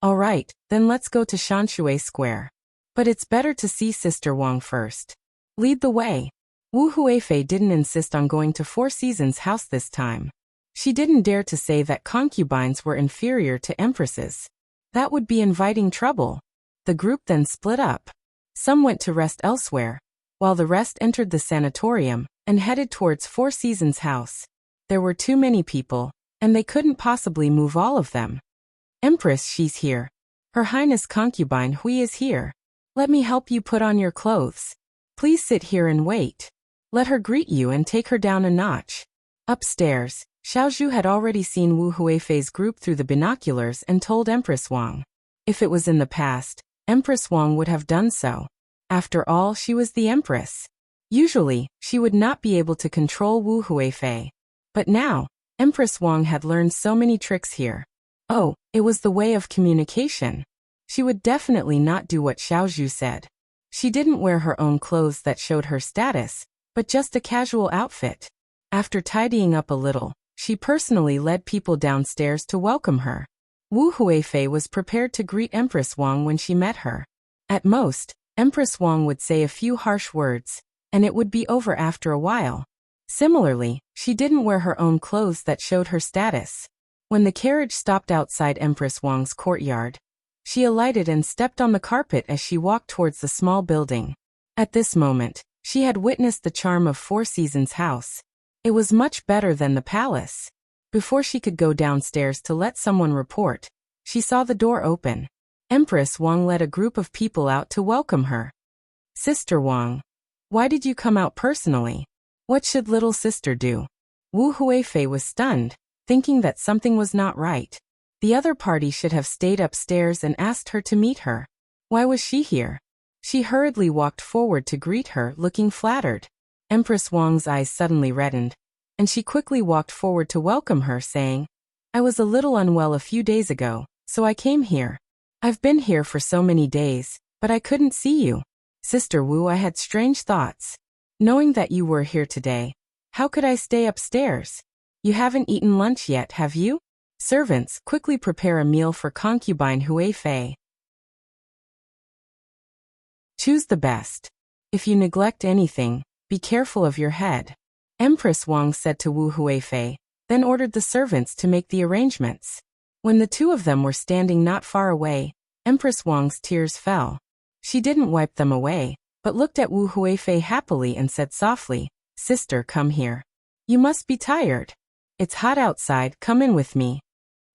"All right, then let's go to Shanshui Square. But it's better to see Sister Wang first. Lead the way." Wu Huifei didn't insist on going to Four Seasons house this time. She didn't dare to say that concubines were inferior to empresses. That would be inviting trouble. The group then split up. Some went to rest elsewhere, while the rest entered the sanatorium and headed towards Four Seasons house. There were too many people, and they couldn't possibly move all of them. "Empress, she's here. Her Highness Concubine Hui is here. Let me help you put on your clothes. Please sit here and wait. Let her greet you and take her down a notch." Upstairs, Xiaozhu had already seen Wu Huifei's group through the binoculars and told Empress Wang. If it was in the past, Empress Wang would have done so. After all, she was the empress. Usually, she would not be able to control Wu Huifei. But now, Empress Wang had learned so many tricks here. Oh, it was the way of communication. She would definitely not do what Xiaozhu said. She didn't wear her own clothes that showed her status, but just a casual outfit. After tidying up a little, she personally led people downstairs to welcome her. Wu Huifei was prepared to greet Empress Wang when she met her. At most, Empress Wang would say a few harsh words, and it would be over after a while. Similarly, she didn't wear her own clothes that showed her status. When the carriage stopped outside Empress Wang's courtyard, she alighted and stepped on the carpet as she walked towards the small building. At this moment, she had witnessed the charm of Four Seasons house. It was much better than the palace. Before she could go downstairs to let someone report, she saw the door open. Empress Wang led a group of people out to welcome her. "Sister Wang, why did you come out personally? What should little sister do?" Wu Huifei was stunned, thinking that something was not right. The other party should have stayed upstairs and asked her to meet her. Why was she here? She hurriedly walked forward to greet her, looking flattered. Empress Wang's eyes suddenly reddened, and she quickly walked forward to welcome her, saying, "I was a little unwell a few days ago, so I came here. I've been here for so many days, but I couldn't see you. Sister Wu, I had strange thoughts. Knowing that you were here today, how could I stay upstairs? You haven't eaten lunch yet, have you? Servants, quickly prepare a meal for concubine Huifei. Choose the best. If you neglect anything, be careful of your head." Empress Wang said to Wu Huifei, then ordered the servants to make the arrangements. When the two of them were standing not far away, Empress Wang's tears fell. She didn't wipe them away, but looked at Wu Huifei happily and said softly, "Sister, come here. You must be tired. It's hot outside, come in with me."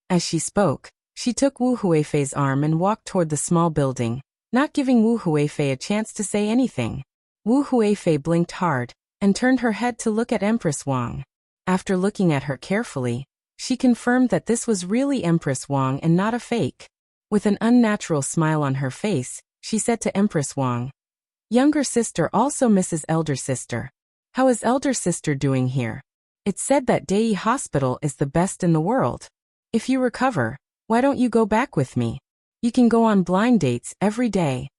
As she spoke, she took Wu Huifei's arm and walked toward the small building, not giving Wu Huifei a chance to say anything. Wu Huifei blinked hard, and turned her head to look at Empress Wang. After looking at her carefully, she confirmed that this was really Empress Wang and not a fake. With an unnatural smile on her face, she said to Empress Wang, "Younger sister also misses elder sister. How is elder sister doing here? It's said that Dei Hospital is the best in the world. If you recover, Why don't you go back with me? You can go on blind dates every day.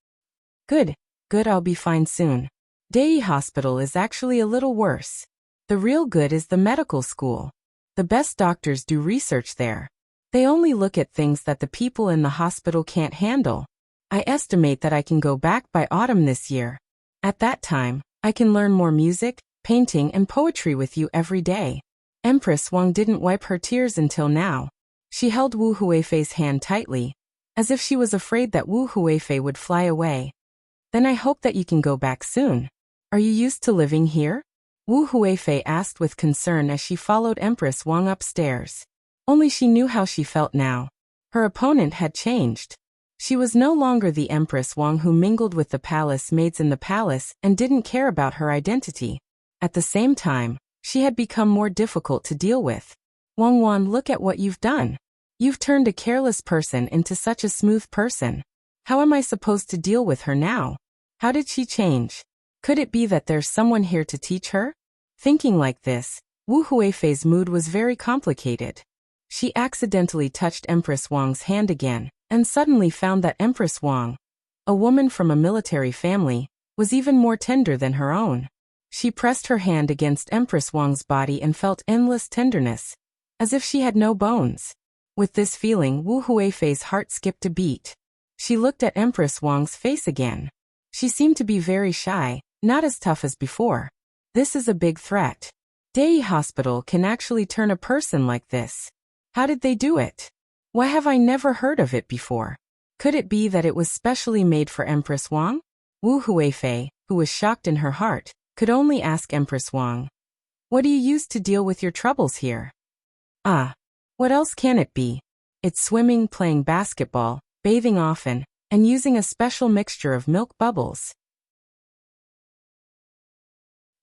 Good, good, I'll be fine soon. Dai Hospital is actually a little worse. The real good is the medical school. The best doctors do research there. They only look at things that the people in the hospital can't handle. I estimate that I can go back by autumn this year. At that time, I can learn more music, painting and poetry with you every day. Empress Wang didn't wipe her tears until now. She held Wu Huifei's hand tightly, as if she was afraid that Wu Huifei would fly away. Then I hope that you can go back soon. Are you used to living here? Wu Huifei asked with concern as she followed Empress Wang upstairs. Only she knew how she felt now. Her opponent had changed. She was no longer the Empress Wang who mingled with the palace maids in the palace and didn't care about her identity. At the same time, she had become more difficult to deal with. Wang Wan, look at what you've done. You've turned a careless person into such a smooth person. How am I supposed to deal with her now? How did she change? Could it be that there's someone here to teach her? Thinking like this, Wu Huifei's mood was very complicated. She accidentally touched Empress Wang's hand again, and suddenly found that Empress Wang, a woman from a military family, was even more tender than her own. She pressed her hand against Empress Wang's body and felt endless tenderness, as if she had no bones. With this feeling, Wu Huifei's heart skipped a beat. She looked at Empress Wang's face again. She seemed to be very shy, not as tough as before. This is a big threat. Dai Hospital can actually turn a person like this. How did they do it? Why have I never heard of it before? Could it be that it was specially made for Empress Wang? Wu Huifei, who was shocked in her heart, could only ask Empress Wang, "What do you use to deal with your troubles here?" "Ah, what else can it be? It's swimming, playing basketball, bathing often, and using a special mixture of milk bubbles.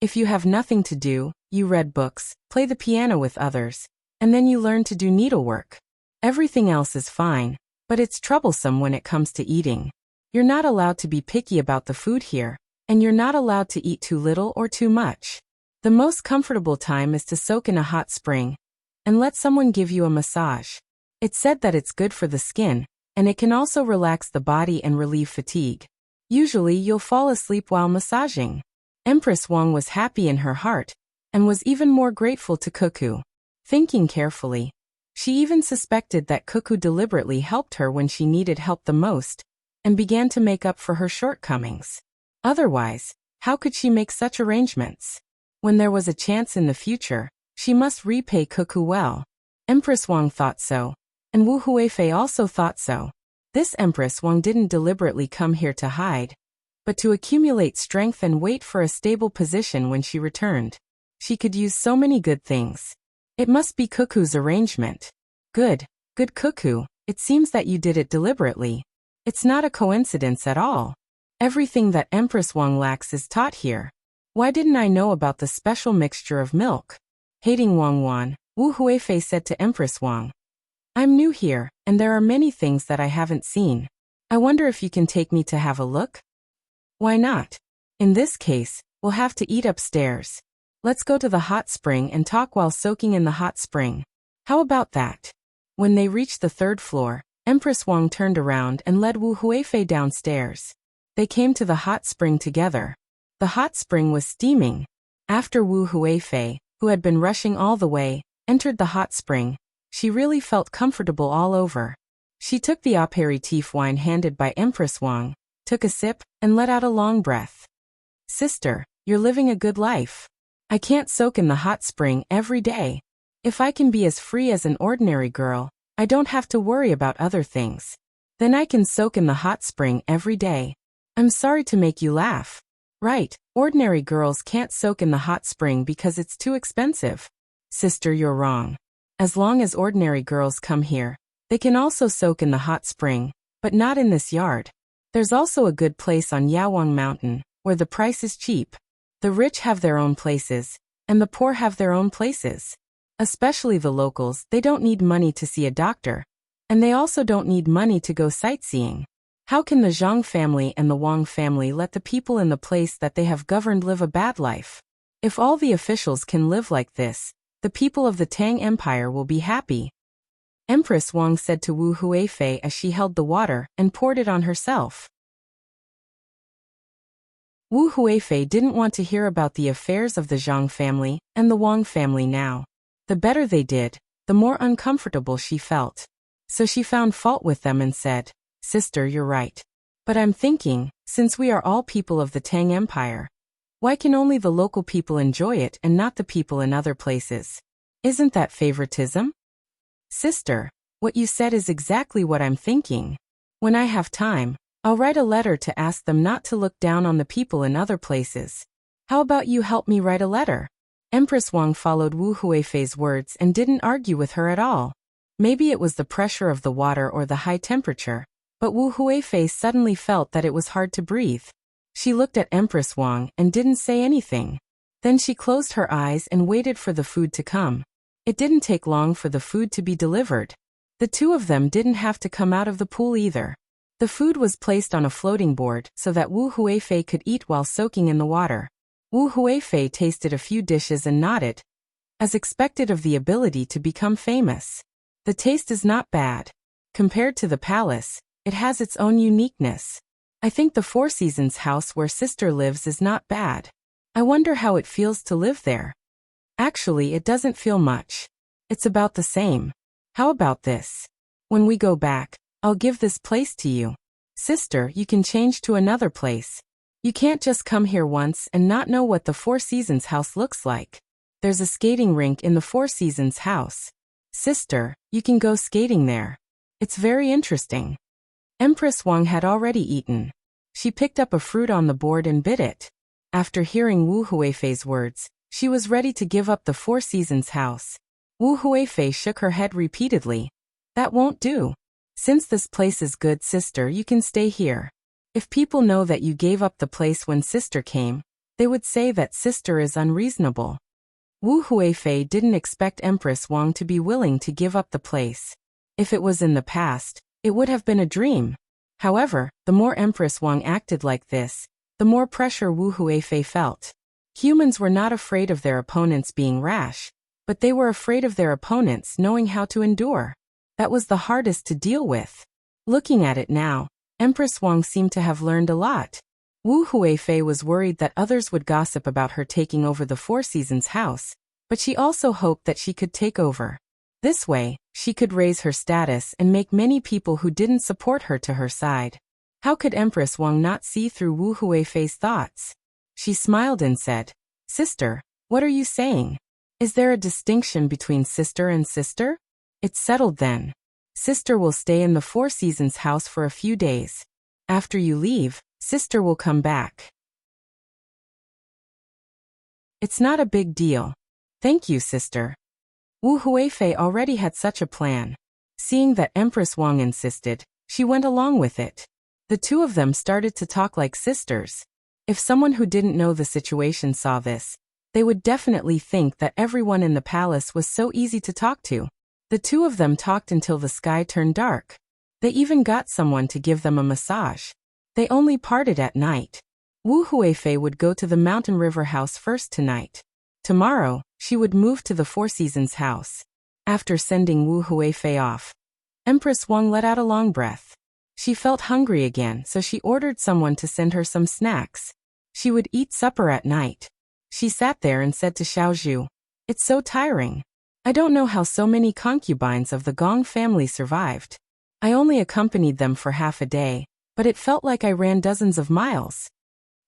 If you have nothing to do, you read books, play the piano with others, and then you learn to do needlework. Everything else is fine, but it's troublesome when it comes to eating. You're not allowed to be picky about the food here, and you're not allowed to eat too little or too much. The most comfortable time is to soak in a hot spring, and let someone give you a massage. It's said that it's good for the skin, and it can also relax the body and relieve fatigue. Usually you'll fall asleep while massaging." Empress Wang was happy in her heart, and was even more grateful to Cuckoo. Thinking carefully, she even suspected that Cuckoo deliberately helped her when she needed help the most, and began to make up for her shortcomings. Otherwise, how could she make such arrangements? When there was a chance in the future, she must repay Cuckoo well. Empress Wang thought so, and Wu Huifei also thought so. This Empress Wang didn't deliberately come here to hide, but to accumulate strength and wait for a stable position when she returned. She could use so many good things. It must be Cuckoo's arrangement. Good Cuckoo, it seems that you did it deliberately. It's not a coincidence at all. Everything that Empress Wang lacks is taught here. Why didn't I know about the special mixture of milk? Hating Wang Wan, Wu Huifei said to Empress Wang, "I'm new here, and there are many things that I haven't seen. I wonder if you can take me to have a look?" "Why not? In this case, we'll have to eat upstairs. Let's go to the hot spring and talk while soaking in the hot spring. How about that?" When they reached the third floor, Empress Wang turned around and led Wu Huifei downstairs. They came to the hot spring together. The hot spring was steaming. After Wu Huifei, who had been rushing all the way, entered the hot spring, she really felt comfortable all over. She took the aperitif wine handed by Empress Wang, took a sip, and let out a long breath. "Sister, you're living a good life. I can't soak in the hot spring every day. If I can be as free as an ordinary girl, I don't have to worry about other things. Then I can soak in the hot spring every day. I'm sorry to make you laugh. Right, ordinary girls can't soak in the hot spring because it's too expensive. Sister, you're wrong. As long as ordinary girls come here, they can also soak in the hot spring, but not in this yard. There's also a good place on Yawang Mountain, where the price is cheap. The rich have their own places, and the poor have their own places. Especially the locals, they don't need money to see a doctor, and they also don't need money to go sightseeing. How can the Zhang family and the Wang family let the people in the place that they have governed live a bad life? If all the officials can live like this, the people of the Tang Empire will be happy. Empress Wang said to Wu Huifei as she held the water and poured it on herself. Wu Huifei didn't want to hear about the affairs of the Zhang family and the Wang family now. The better they did, the more uncomfortable she felt. So she found fault with them and said, "Sister, you're right. But I'm thinking, since we are all people of the Tang Empire, why can only the local people enjoy it and not the people in other places? Isn't that favoritism?" "Sister, what you said is exactly what I'm thinking. When I have time, I'll write a letter to ask them not to look down on the people in other places. How about you help me write a letter?" Empress Wang followed Wu Huifei's words and didn't argue with her at all. Maybe it was the pressure of the water or the high temperature, but Wu Huifei suddenly felt that it was hard to breathe. She looked at Empress Wang and didn't say anything. Then she closed her eyes and waited for the food to come. It didn't take long for the food to be delivered. The two of them didn't have to come out of the pool either. The food was placed on a floating board so that Wu Huifei could eat while soaking in the water. Wu Huifei tasted a few dishes and nodded, as expected of the ability to become famous. The taste is not bad. Compared to the palace, it has its own uniqueness. I think the Four Seasons house where sister lives is not bad. I wonder how it feels to live there. Actually, it doesn't feel much. It's about the same. How about this? When we go back, I'll give this place to you. Sister, you can change to another place. You can't just come here once and not know what the Four Seasons house looks like. There's a skating rink in the Four Seasons house. Sister, you can go skating there. It's very interesting. Empress Wang had already eaten. She picked up a fruit on the board and bit it. After hearing Wu Huifei's words, she was ready to give up the Four Seasons house. Wu Huifei shook her head repeatedly. That won't do. Since this place is good, sister, you can stay here. If people know that you gave up the place when sister came, they would say that sister is unreasonable. Wu Huifei didn't expect Empress Wang to be willing to give up the place. If it was in the past, it would have been a dream. However, the more Empress Wang acted like this, the more pressure Wu Huifei felt. Humans were not afraid of their opponents being rash, but they were afraid of their opponents knowing how to endure. That was the hardest to deal with. Looking at it now, Empress Wang seemed to have learned a lot. Wu Huifei was worried that others would gossip about her taking over the Four Seasons house, but she also hoped that she could take over. This way, she could raise her status and make many people who didn't support her to her side. How could Empress Wang not see through Wu Huifei's thoughts? She smiled and said, "Sister, what are you saying? Is there a distinction between sister and sister? It's settled then. Sister will stay in the Four Seasons house for a few days. After you leave, sister will come back. It's not a big deal. Thank you, sister." Wu Huifei already had such a plan. Seeing that Empress Wang insisted, she went along with it. The two of them started to talk like sisters. If someone who didn't know the situation saw this, they would definitely think that everyone in the palace was so easy to talk to. The two of them talked until the sky turned dark. They even got someone to give them a massage. They only parted at night. Wu Huifei would go to the Mountain River house first tonight. Tomorrow, she would move to the Four Seasons house. After sending Wu Huifei off, Empress Wang let out a long breath. She felt hungry again, so she ordered someone to send her some snacks. She would eat supper at night. She sat there and said to Xiaozhu, "It's so tiring. I don't know how so many concubines of the Gong family survived. I only accompanied them for half a day, but it felt like I ran dozens of miles."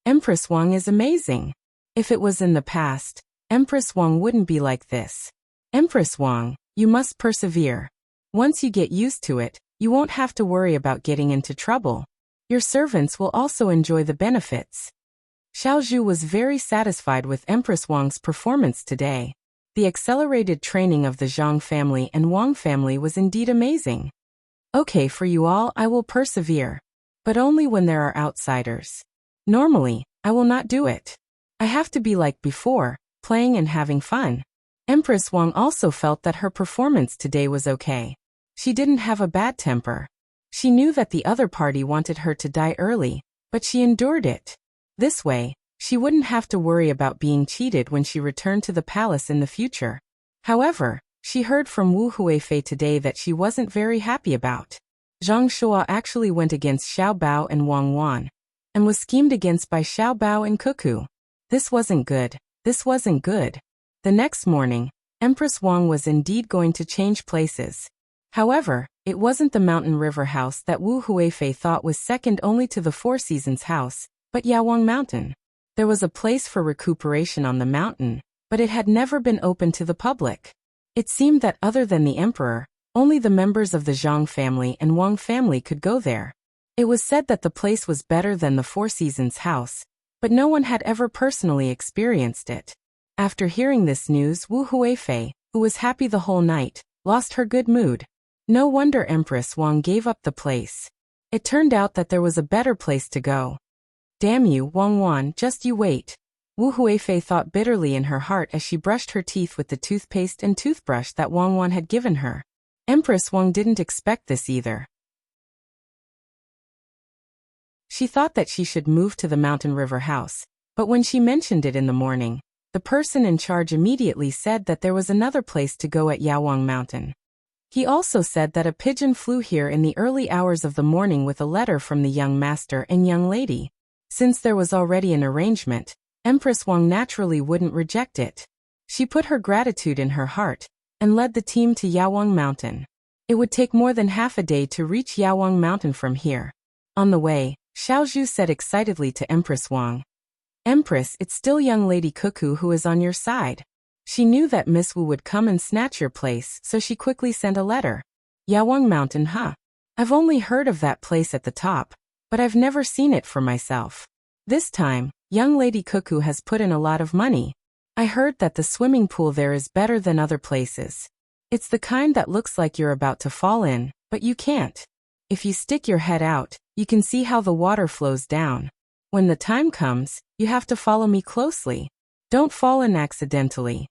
Empress Wang is amazing. If it was in the past, Empress Wang wouldn't be like this. Empress Wang, you must persevere. Once you get used to it, you won't have to worry about getting into trouble. Your servants will also enjoy the benefits. Xiaozhu was very satisfied with Empress Wang's performance today. The accelerated training of the Zhang family and Wang family was indeed amazing. Okay, for you all, I will persevere. But only when there are outsiders. Normally, I will not do it. I have to be like before, playing and having fun. Empress Wang also felt that her performance today was okay. She didn't have a bad temper. She knew that the other party wanted her to die early, but she endured it. This way, she wouldn't have to worry about being cheated when she returned to the palace in the future. However, she heard from Wu Huifei today that she wasn't very happy about. Zhang Shua actually went against Xiao Bao and Wang Wan, and was schemed against by Xiao Bao and Cuckoo. This wasn't good. This wasn't good. The next morning, Empress Wang was indeed going to change places. However, it wasn't the Mountain River house that Wu Huifei thought was second only to the Four Seasons house, but Yawang Mountain. There was a place for recuperation on the mountain, but it had never been open to the public. It seemed that other than the emperor, only the members of the Zhang family and Wang family could go there. It was said that the place was better than the Four Seasons house, but no one had ever personally experienced it. After hearing this news, Wu Huifei, who was happy the whole night, lost her good mood. No wonder Empress Wang gave up the place. It turned out that there was a better place to go. Damn you, Wang Wan, just you wait. Wu Huifei thought bitterly in her heart as she brushed her teeth with the toothpaste and toothbrush that Wang Wan had given her. Empress Wang didn't expect this either. She thought that she should move to the Mountain River house, but when she mentioned it in the morning, the person in charge immediately said that there was another place to go at Yawang Mountain. He also said that a pigeon flew here in the early hours of the morning with a letter from the young master and young lady. Since there was already an arrangement, Empress Wang naturally wouldn't reject it. She put her gratitude in her heart, and led the team to Yawang Mountain. It would take more than half a day to reach Yawang Mountain from here. On the way, Xiaozhu said excitedly to Empress Wang, "Empress, it's still young lady Cuckoo who is on your side." She knew that Miss Wu would come and snatch your place, so she quickly sent a letter. "Yawang Mountain, huh? I've only heard of that place at the top, but I've never seen it for myself. This time, young lady Cuckoo has put in a lot of money. I heard that the swimming pool there is better than other places. It's the kind that looks like you're about to fall in, but you can't. If you stick your head out, you can see how the water flows down. When the time comes, you have to follow me closely. Don't fall in accidentally.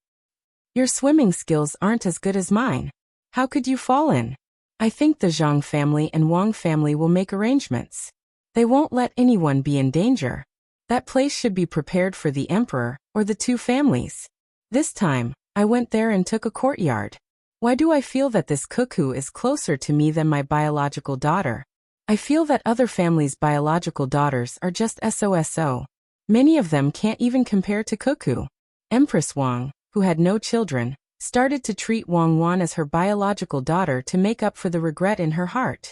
Your swimming skills aren't as good as mine. How could you fall in? I think the Zhang family and Wang family will make arrangements. They won't let anyone be in danger. That place should be prepared for the emperor or the two families. This time, I went there and took a courtyard. Why do I feel that this Cuckoo is closer to me than my biological daughter? I feel that other families' biological daughters are just SOSO. Many of them can't even compare to Cuckoo." Empress Wang, who had no children, started to treat Wang Wan as her biological daughter to make up for the regret in her heart.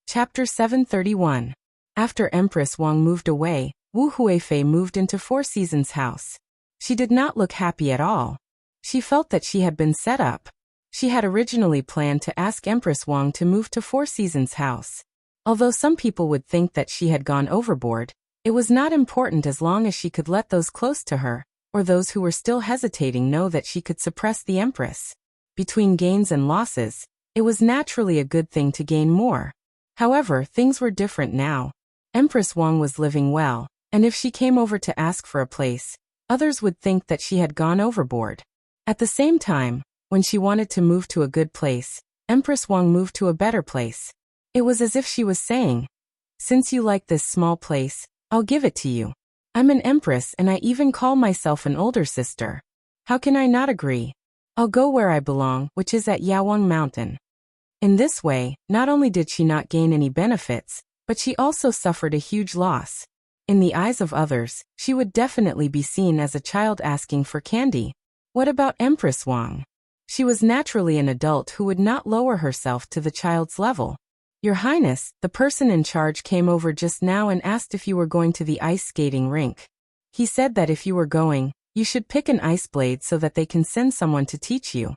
Chapter 731. After Empress Wang moved away, Wu Huifei moved into Four Seasons' house. She did not look happy at all. She felt that she had been set up. She had originally planned to ask Empress Wang to move to Four Seasons' house. Although some people would think that she had gone overboard, it was not important as long as she could let those close to her, or those who were still hesitating, know that she could suppress the Empress. Between gains and losses, it was naturally a good thing to gain more. However, things were different now. Empress Wang was living well, and if she came over to ask for a place, others would think that she had gone overboard. At the same time, when she wanted to move to a good place, Empress Wang moved to a better place. It was as if she was saying, "Since you like this small place, I'll give it to you. I'm an empress and I even call myself an older sister. How can I not agree? I'll go where I belong, which is at Yawang Mountain." In this way, not only did she not gain any benefits, but she also suffered a huge loss. In the eyes of others, she would definitely be seen as a child asking for candy. What about Empress Wang? She was naturally an adult who would not lower herself to the child's level. "Your Highness, the person in charge came over just now and asked if you were going to the ice skating rink. He said that if you were going, you should pick an ice blade so that they can send someone to teach you."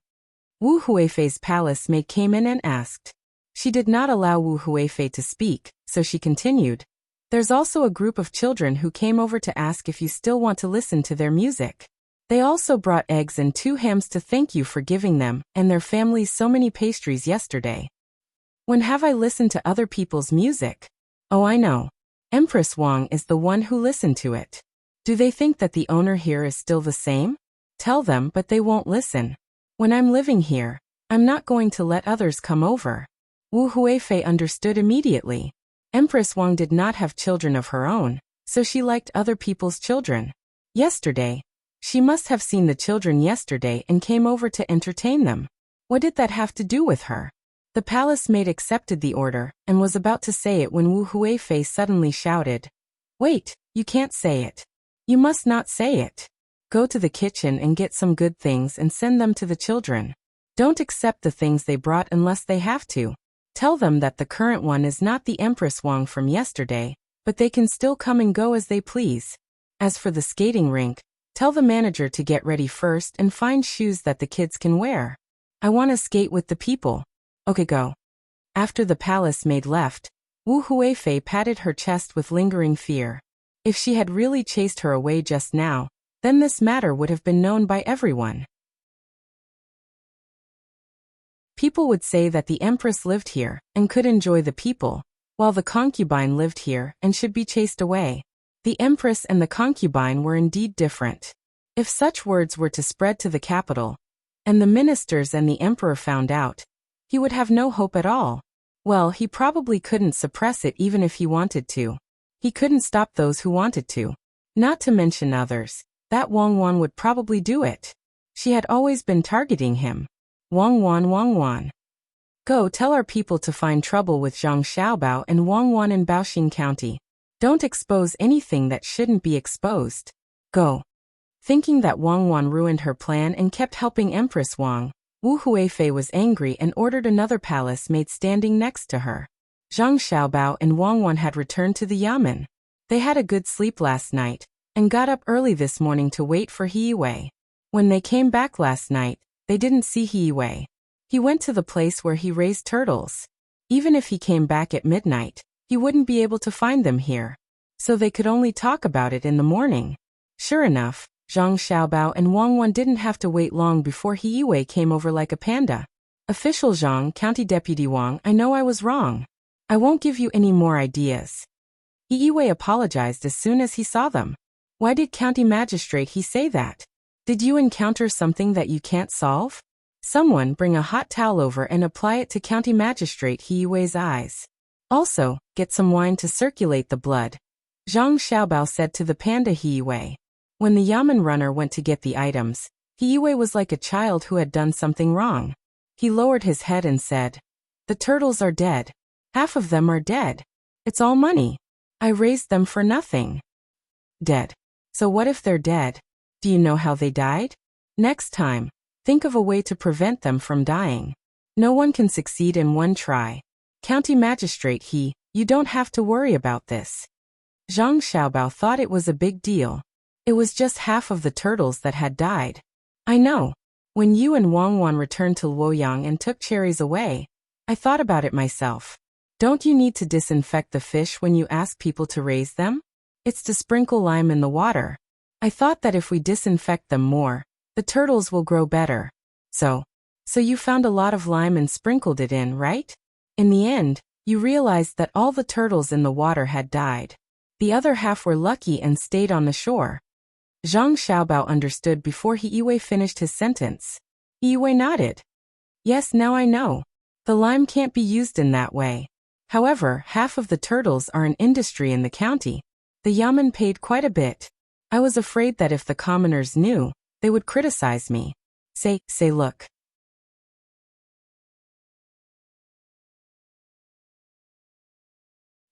Wu Huifei's palace maid came in and asked. She did not allow Wu Huifei to speak, so she continued. "There's also a group of children who came over to ask if you still want to listen to their music. They also brought eggs and 2 hams to thank you for giving them and their families so many pastries yesterday." When have I listened to other people's music? Oh, I know. Empress Wang is the one who listened to it. Do they think that the owner here is still the same? Tell them, but they won't listen. When I'm living here, I'm not going to let others come over. Wu Huifei understood immediately. Empress Wang did not have children of her own, so she liked other people's children. Yesterday. She must have seen the children yesterday and came over to entertain them. What did that have to do with her? The palace maid accepted the order and was about to say it when Wu Huifei suddenly shouted, "Wait, you can't say it. You must not say it. Go to the kitchen and get some good things and send them to the children. Don't accept the things they brought unless they have to. Tell them that the current one is not the Empress Wang from yesterday, but they can still come and go as they please. As for the skating rink, tell the manager to get ready first and find shoes that the kids can wear. I want to skate with the people. Okay, go." After the palace maid left, Wu Huifei patted her chest with lingering fear. If she had really chased her away just now, then this matter would have been known by everyone. People would say that the empress lived here and could enjoy the people, while the concubine lived here and should be chased away. The empress and the concubine were indeed different. If such words were to spread to the capital, and the ministers and the emperor found out, he would have no hope at all. Well, he probably couldn't suppress it even if he wanted to. He couldn't stop those who wanted to. Not to mention others. That Wang Wan would probably do it. She had always been targeting him. Wang Wan. Go tell our people to find trouble with Zhang Xiaobao and Wang Wan in Baoxing County. Don't expose anything that shouldn't be exposed. Go. Thinking that Wang Wan ruined her plan and kept helping Empress Wang, Wu Huifei was angry and ordered another palace maid standing next to her. Zhang Xiaobao and Wang Wan had returned to the yamen. They had a good sleep last night, and got up early this morning to wait for He Wei. When they came back last night, they didn't see He Wei. He went to the place where he raised turtles. Even if he came back at midnight, he wouldn't be able to find them here. So they could only talk about it in the morning. Sure enough, Zhang Xiaobao and Wang Wan didn't have to wait long before He Wei came over like a panda. "Official Zhang, County Deputy Wang, I know I was wrong. I won't give you any more ideas." He Wei apologized as soon as he saw them. "Why did County Magistrate he say that? Did you encounter something that you can't solve? Someone bring a hot towel over and apply it to County Magistrate He Wei's eyes. Also, get some wine to circulate the blood," Zhang Xiaobao said to the panda He Wei. When the yamen runner went to get the items, He Wei was like a child who had done something wrong. He lowered his head and said, "The turtles are dead. Half of them are dead. It's all money. I raised them for nothing." Dead. So what if they're dead? Do you know how they died? Next time, think of a way to prevent them from dying. No one can succeed in one try. County Magistrate you don't have to worry about this. Zhang Xiaobao thought it was a big deal. It was just half of the turtles that had died. I know. When you and Wang Wan returned to Luoyang and took cherries away, I thought about it myself. Don't you need to disinfect the fish when you ask people to raise them? It's to sprinkle lime in the water. I thought that if we disinfect them more, the turtles will grow better. So you found a lot of lime and sprinkled it in, right? In the end, you realized that all the turtles in the water had died. The other half were lucky and stayed on the shore. Zhang Xiaobao understood before He Wei finished his sentence. He Wei nodded. Yes, now I know. The lime can't be used in that way. However, half of the turtles are an industry in the county. The yamen paid quite a bit. I was afraid that if the commoners knew, they would criticize me. Say, look.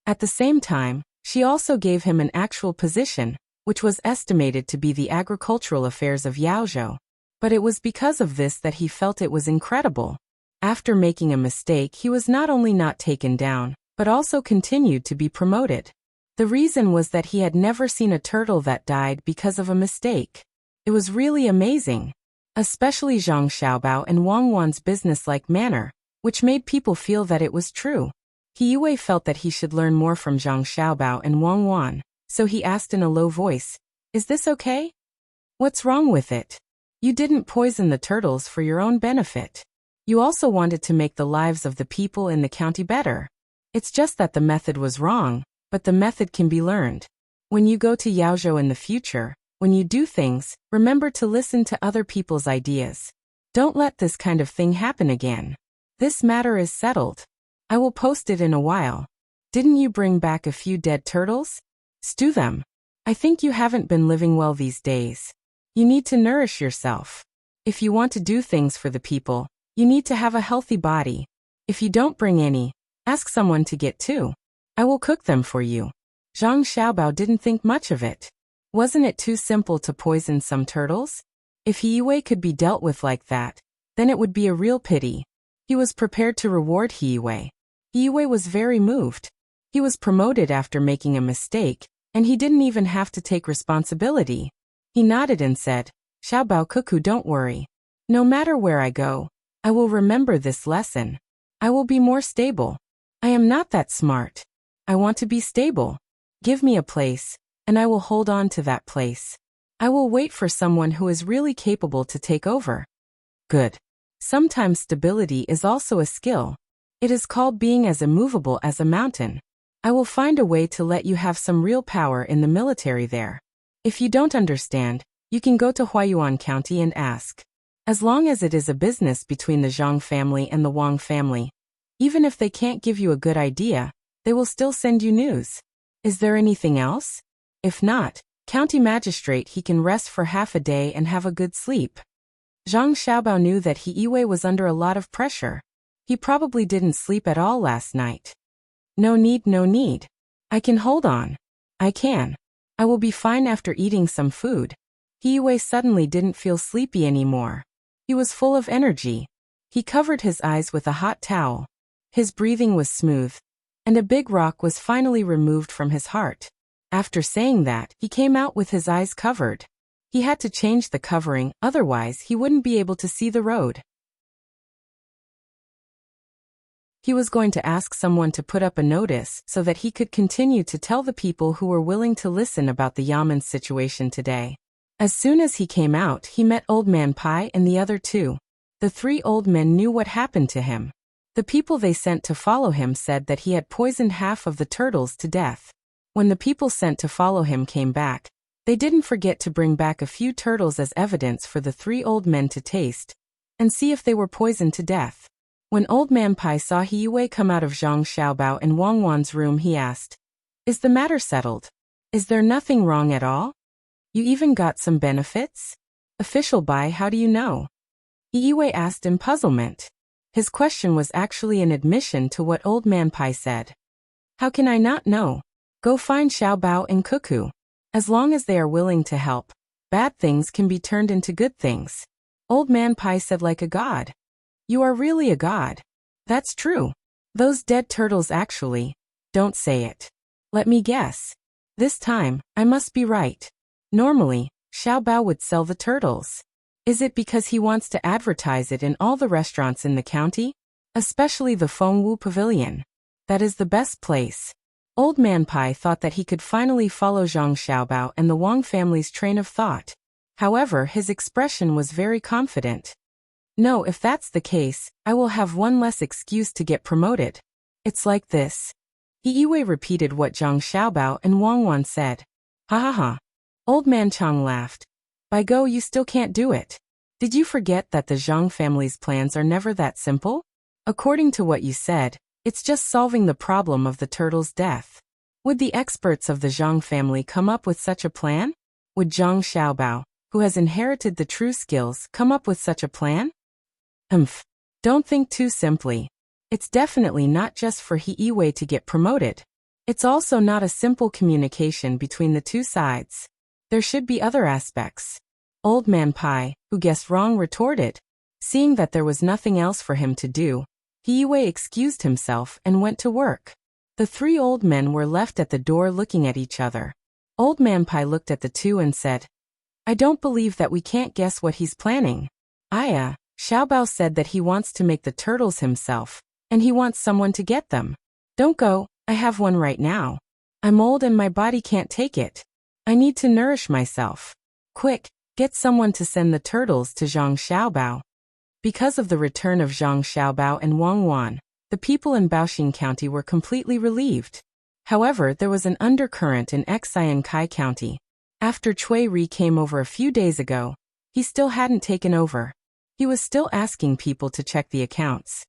At the same time, she also gave him an actual position, which was estimated to be the agricultural affairs of Yaozhou. But it was because of this that he felt it was incredible. After making a mistake, he was not only not taken down, but also continued to be promoted. The reason was that he had never seen a turtle that died because of a mistake. It was really amazing. Especially Zhang Xiaobao and Wang Wan's businesslike manner, which made people feel that it was true. He Wei felt that he should learn more from Zhang Xiaobao and Wang Wan, so he asked in a low voice, "Is this okay? What's wrong with it? You didn't poison the turtles for your own benefit. You also wanted to make the lives of the people in the county better. It's just that the method was wrong, but the method can be learned. When you go to Yaozhou in the future, when you do things, remember to listen to other people's ideas. Don't let this kind of thing happen again. This matter is settled. I will post it in a while. Didn't you bring back a few dead turtles? Stew them. I think you haven't been living well these days. You need to nourish yourself. If you want to do things for the people, you need to have a healthy body. If you don't bring any, ask someone to get two. I will cook them for you. Zhang Xiaobao didn't think much of it. Wasn't it too simple to poison some turtles? If He Yue could be dealt with like that, then it would be a real pity. He was prepared to reward He Yue. He Yue was very moved. He was promoted after making a mistake, and he didn't even have to take responsibility. He nodded and said, Xiaobao Cuckoo, don't worry. No matter where I go, I will remember this lesson. I will be more stable. I am not that smart. I want to be stable. Give me a place, and I will hold on to that place. I will wait for someone who is really capable to take over. Good. Sometimes stability is also a skill. It is called being as immovable as a mountain. I will find a way to let you have some real power in the military there. If you don't understand, you can go to Huayuan County and ask. As long as it is a business between the Zhang family and the Wang family, even if they can't give you a good idea, they will still send you news. Is there anything else? If not, county magistrate, he can rest for half a day and have a good sleep. Zhang Xiaobao knew that He Yue was under a lot of pressure. He probably didn't sleep at all last night. No need, no need. I can hold on. I can. I will be fine after eating some food. He Yue suddenly didn't feel sleepy anymore. He was full of energy. He covered his eyes with a hot towel. His breathing was smooth, and a big rock was finally removed from his heart. After saying that, he came out with his eyes covered. He had to change the covering, otherwise he wouldn't be able to see the road. He was going to ask someone to put up a notice so that he could continue to tell the people who were willing to listen about the Yaman's situation today. As soon as he came out, he met Old Man Pai and the other two. The three old men knew what happened to him. The people they sent to follow him said that he had poisoned half of the turtles to death. When the people sent to follow him came back, they didn't forget to bring back a few turtles as evidence for the three old men to taste and see if they were poisoned to death. When Old Man Pai saw He Yue come out of Zhang Xiaobao and Wang Wan's room, he asked, Is the matter settled? Is there nothing wrong at all? You even got some benefits? Official Bai, how do you know? He Yue asked in puzzlement. His question was actually an admission to what Old Man Pai said. How can I not know? Go find Xiaobao and Cuckoo. As long as they are willing to help, bad things can be turned into good things. Old Man Pai said like a god. You are really a god. That's true. Those dead turtles actually. Don't say it. Let me guess. This time, I must be right. Normally, Xiaobao would sell the turtles. Is it because he wants to advertise it in all the restaurants in the county? Especially the Fengwu Pavilion. That is the best place. Old Man Pai thought that he could finally follow Zhang Xiaobao and the Wang family's train of thought. However, his expression was very confident. No, if that's the case, I will have one less excuse to get promoted. It's like this. He Yue repeated what Zhang Xiaobao and Wang Wan said. Ha ha ha. Old Man Chang laughed. By go, you still can't do it. Did you forget that the Zhang family's plans are never that simple? According to what you said, it's just solving the problem of the turtle's death. Would the experts of the Zhang family come up with such a plan? Would Zhang Xiaobao, who has inherited the true skills, come up with such a plan? Don't think too simply. It's definitely not just for He Yue to get promoted. It's also not a simple communication between the two sides. There should be other aspects. Old Man Pai, who guessed wrong, retorted. Seeing that there was nothing else for him to do, He Yue excused himself and went to work. The three old men were left at the door looking at each other. Old Man Pai looked at the two and said, I don't believe that we can't guess what he's planning. Xiaobao said that he wants to make the turtles himself, and he wants someone to get them. Don't go, I have one right now. I'm old and my body can't take it. I need to nourish myself. Quick, get someone to send the turtles to Zhang Xiaobao. Because of the return of Zhang Xiaobao and Wang Wan, the people in Baoxing County were completely relieved. However, there was an undercurrent in Xian Kai County. After Cui Ri came over a few days ago, he still hadn't taken over. He was still asking people to check the accounts.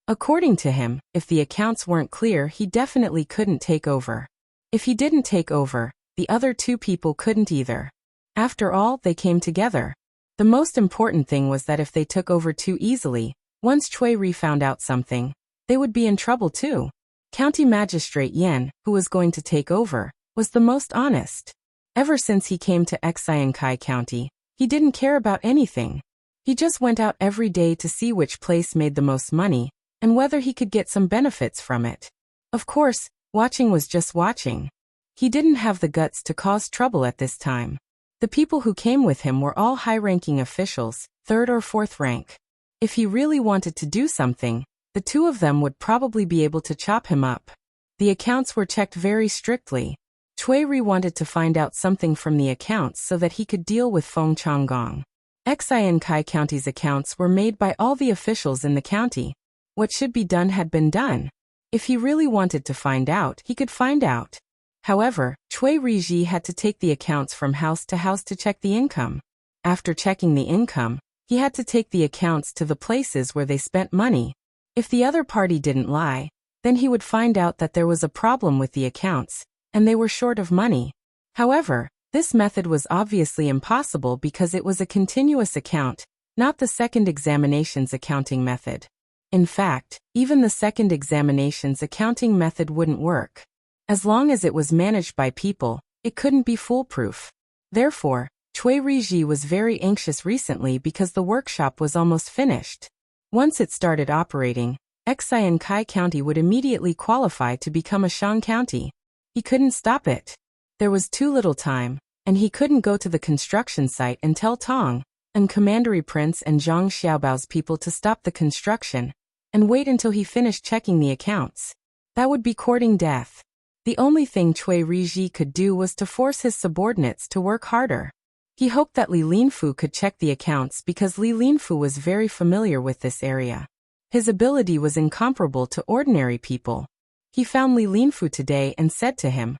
According to him, if the accounts weren't clear, he definitely couldn't take over. If he didn't take over, the other two people couldn't either. After all, they came together. The most important thing was that if they took over too easily, once Chui Ri found out something, they would be in trouble too. County Magistrate Yan, who was going to take over, was the most honest. Ever since he came to Xiankai County, he didn't care about anything. He just went out every day to see which place made the most money, and whether he could get some benefits from it. Of course, watching was just watching. He didn't have the guts to cause trouble at this time. The people who came with him were all high-ranking officials, 3rd or 4th rank. If he really wanted to do something, the two of them would probably be able to chop him up. The accounts were checked very strictly. Chui Ri wanted to find out something from the accounts so that he could deal with Feng Changgong. Xiankai County's accounts were made by all the officials in the county. What should be done had been done. If he really wanted to find out, he could find out. However, Chui Riji had to take the accounts from house to house to check the income. After checking the income, he had to take the accounts to the places where they spent money. If the other party didn't lie, then he would find out that there was a problem with the accounts, and they were short of money. However, this method was obviously impossible because it was a continuous account, not the second examination's accounting method. In fact, even the second examination's accounting method wouldn't work. As long as it was managed by people, it couldn't be foolproof. Therefore, Chui Riji was very anxious recently because the workshop was almost finished. Once it started operating, Xiankai County would immediately qualify to become a Shang County. He couldn't stop it. There was too little time, and he couldn't go to the construction site and tell Tang and Commandery Prince and Zhang Xiaobao's people to stop the construction and wait until he finished checking the accounts. That would be courting death. The only thing Chui Riji could do was to force his subordinates to work harder. He hoped that Li Linfu could check the accounts because Li Linfu was very familiar with this area. His ability was incomparable to ordinary people. He found Li Linfu today and said to him,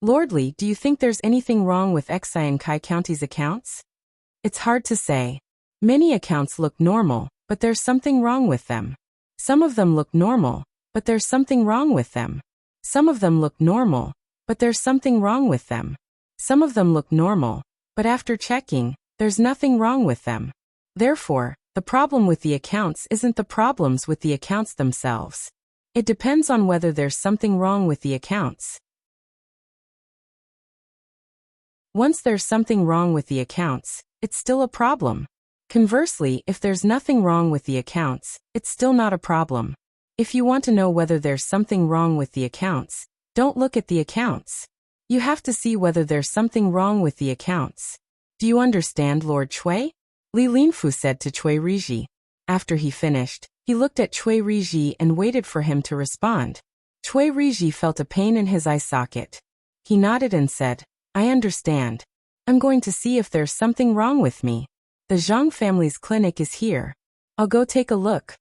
"Lord Li, do you think there's anything wrong with Xiankai County's accounts?" It's hard to say. Many accounts look normal, but there's something wrong with them. Some of them look normal, but there's something wrong with them. Some of them look normal, but there's something wrong with them. Some of them look normal, but after checking, there's nothing wrong with them. Therefore, the problem with the accounts isn't the problems with the accounts themselves. It depends on whether there's something wrong with the accounts. Once there's something wrong with the accounts, it's still a problem. Conversely, if there's nothing wrong with the accounts, it's still not a problem. If you want to know whether there's something wrong with the accounts, don't look at the accounts. You have to see whether there's something wrong with the accounts. Do you understand, Lord Chui? Li Linfu said to Chui Riji. After he finished, he looked at Chui Riji and waited for him to respond. Chui Riji felt a pain in his eye socket. He nodded and said, "I understand. I'm going to see if there's something wrong with me. The Zhang family's clinic is here. I'll go take a look."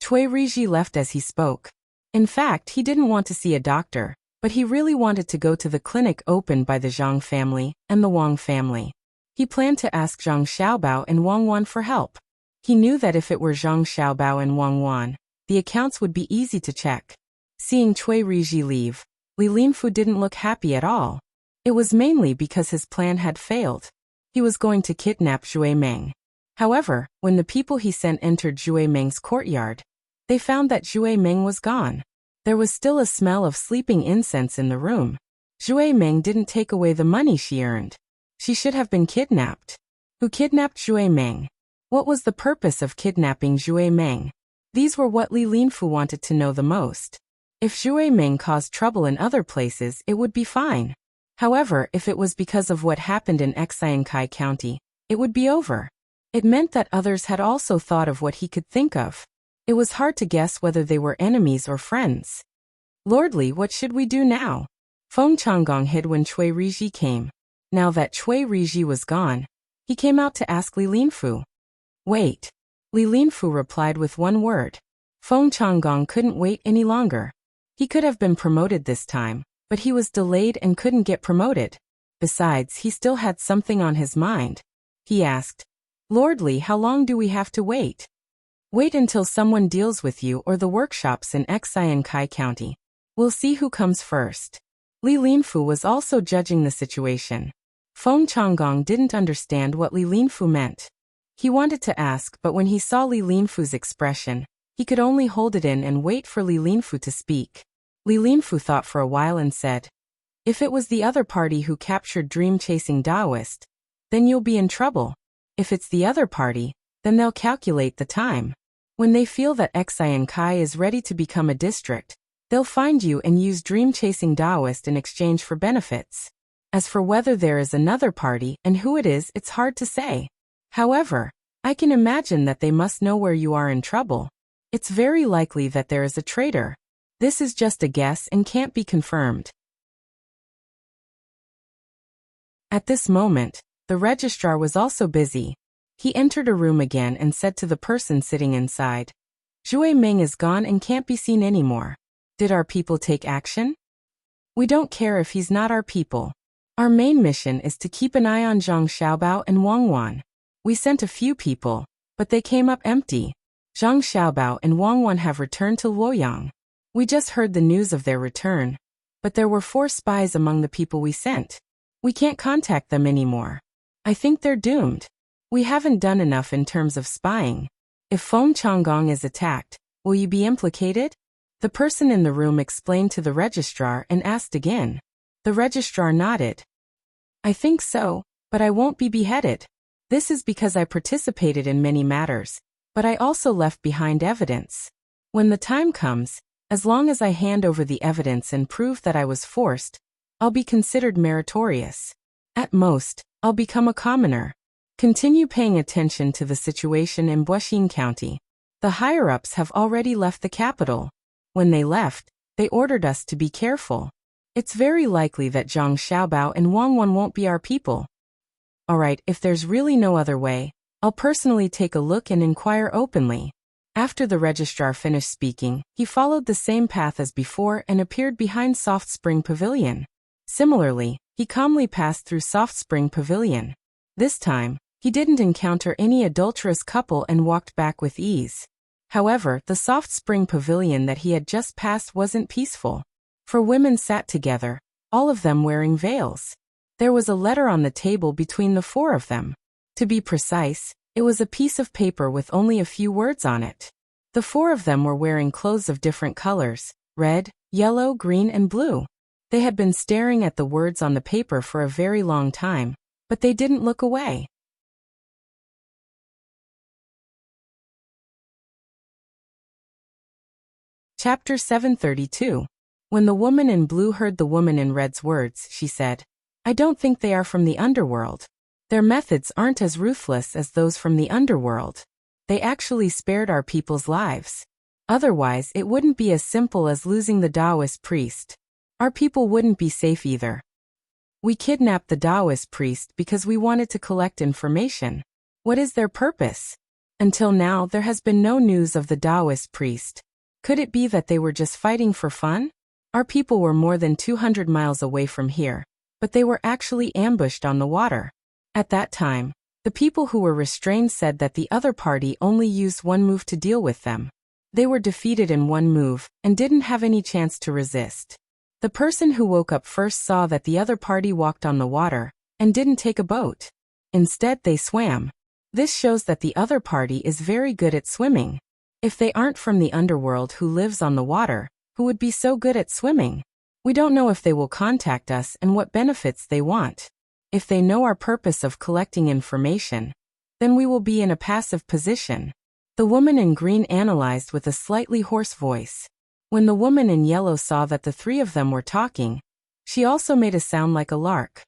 Chui Riji left as he spoke. In fact, he didn't want to see a doctor, but he really wanted to go to the clinic opened by the Zhang family and the Wang family. He planned to ask Zhang Xiaobao and Wang Wan for help. He knew that if it were Zhang Xiaobao and Wang Wan, the accounts would be easy to check. Seeing Chui Riji leave, Li Linfu didn't look happy at all. It was mainly because his plan had failed. He was going to kidnap Zhui Meng. However, when the people he sent entered Zhui Meng's courtyard, they found that Zhui Meng was gone. There was still a smell of sleeping incense in the room. Zhui Meng didn't take away the money she earned. She should have been kidnapped. Who kidnapped Zhui Meng? What was the purpose of kidnapping Zhui Meng? These were what Li Linfu wanted to know the most. If Zhui Meng caused trouble in other places, it would be fine. However, if it was because of what happened in Xiankai County, it would be over. It meant that others had also thought of what he could think of. It was hard to guess whether they were enemies or friends. "Lord Li, what should we do now?" Feng Changgong hid when Chui Riji came. Now that Chui Riji was gone, he came out to ask Li Linfu. "Wait." Li Linfu replied with one word. Feng Changgong couldn't wait any longer. He could have been promoted this time, but he was delayed and couldn't get promoted. Besides, he still had something on his mind. He asked, "Lord Li, how long do we have to wait?" "Wait until someone deals with you or the workshops in Xiankai County. We'll see who comes first." Li Linfu was also judging the situation. Feng Changgong didn't understand what Li Linfu meant. He wanted to ask, but when he saw Li Linfu's expression, he could only hold it in and wait for Li Linfu to speak. Li Linfu thought for a while and said, "If it was the other party who captured dream-chasing Taoist, then you'll be in trouble. If it's the other party, then they'll calculate the time. When they feel that Xian Kai is ready to become a district, they'll find you and use dream-chasing Taoist in exchange for benefits. As for whether there is another party and who it is, it's hard to say. However, I can imagine that they must know where you are in trouble. It's very likely that there is a traitor. This is just a guess and can't be confirmed." At this moment, the registrar was also busy. He entered a room again and said to the person sitting inside, "Zhui Ming is gone and can't be seen anymore. Did our people take action? We don't care if he's not our people. Our main mission is to keep an eye on Zhang Xiaobao and Wang Wan. We sent a few people, but they came up empty. Zhang Xiaobao and Wang Wan have returned to Luoyang. We just heard the news of their return, but there were 4 spies among the people we sent. We can't contact them anymore. I think they're doomed. We haven't done enough in terms of spying. If Feng Changgong is attacked, will you be implicated?" The person in the room explained to the registrar and asked again. The registrar nodded. "I think so, but I won't be beheaded. This is because I participated in many matters, but I also left behind evidence. When the time comes, as long as I hand over the evidence and prove that I was forced, I'll be considered meritorious. At most, I'll become a commoner." Continue paying attention to the situation in Buixin County. The higher-ups have already left the capital. When they left, they ordered us to be careful. It's very likely that Zhang Xiaobao and Wang Wan won't be our people. Alright, if there's really no other way, I'll personally take a look and inquire openly. After the registrar finished speaking, he followed the same path as before and appeared behind Soft Spring Pavilion. Similarly, he calmly passed through Soft Spring Pavilion. This time, he didn't encounter any adulterous couple and walked back with ease. However, the Soft Spring Pavilion that he had just passed wasn't peaceful. 4 women sat together, all of them wearing veils. There was a letter on the table between the 4 of them. To be precise, it was a piece of paper with only a few words on it. The 4 of them were wearing clothes of different colors, red, yellow, green, and blue. They had been staring at the words on the paper for a very long time, but they didn't look away. Chapter 732. When the woman in blue heard the woman in red's words, she said, "I don't think they are from the underworld. Their methods aren't as ruthless as those from the underworld. They actually spared our people's lives. Otherwise, it wouldn't be as simple as losing the Taoist priest. Our people wouldn't be safe either. We kidnapped the Taoist priest because we wanted to collect information. What is their purpose? Until now, there has been no news of the Taoist priest. Could it be that they were just fighting for fun? Our people were more than 200 miles away from here, but they were actually ambushed on the water. At that time, the people who were restrained said that the other party only used one move to deal with them. They were defeated in one move and didn't have any chance to resist. The person who woke up first saw that the other party walked on the water and didn't take a boat. Instead, they swam. This shows that the other party is very good at swimming. If they aren't from the underworld who lives on the water, who would be so good at swimming? We don't know if they will contact us and what benefits they want. If they know our purpose of collecting information, then we will be in a passive position." The woman in green analyzed with a slightly hoarse voice. When the woman in yellow saw that the 3 of them were talking, she also made a sound like a lark.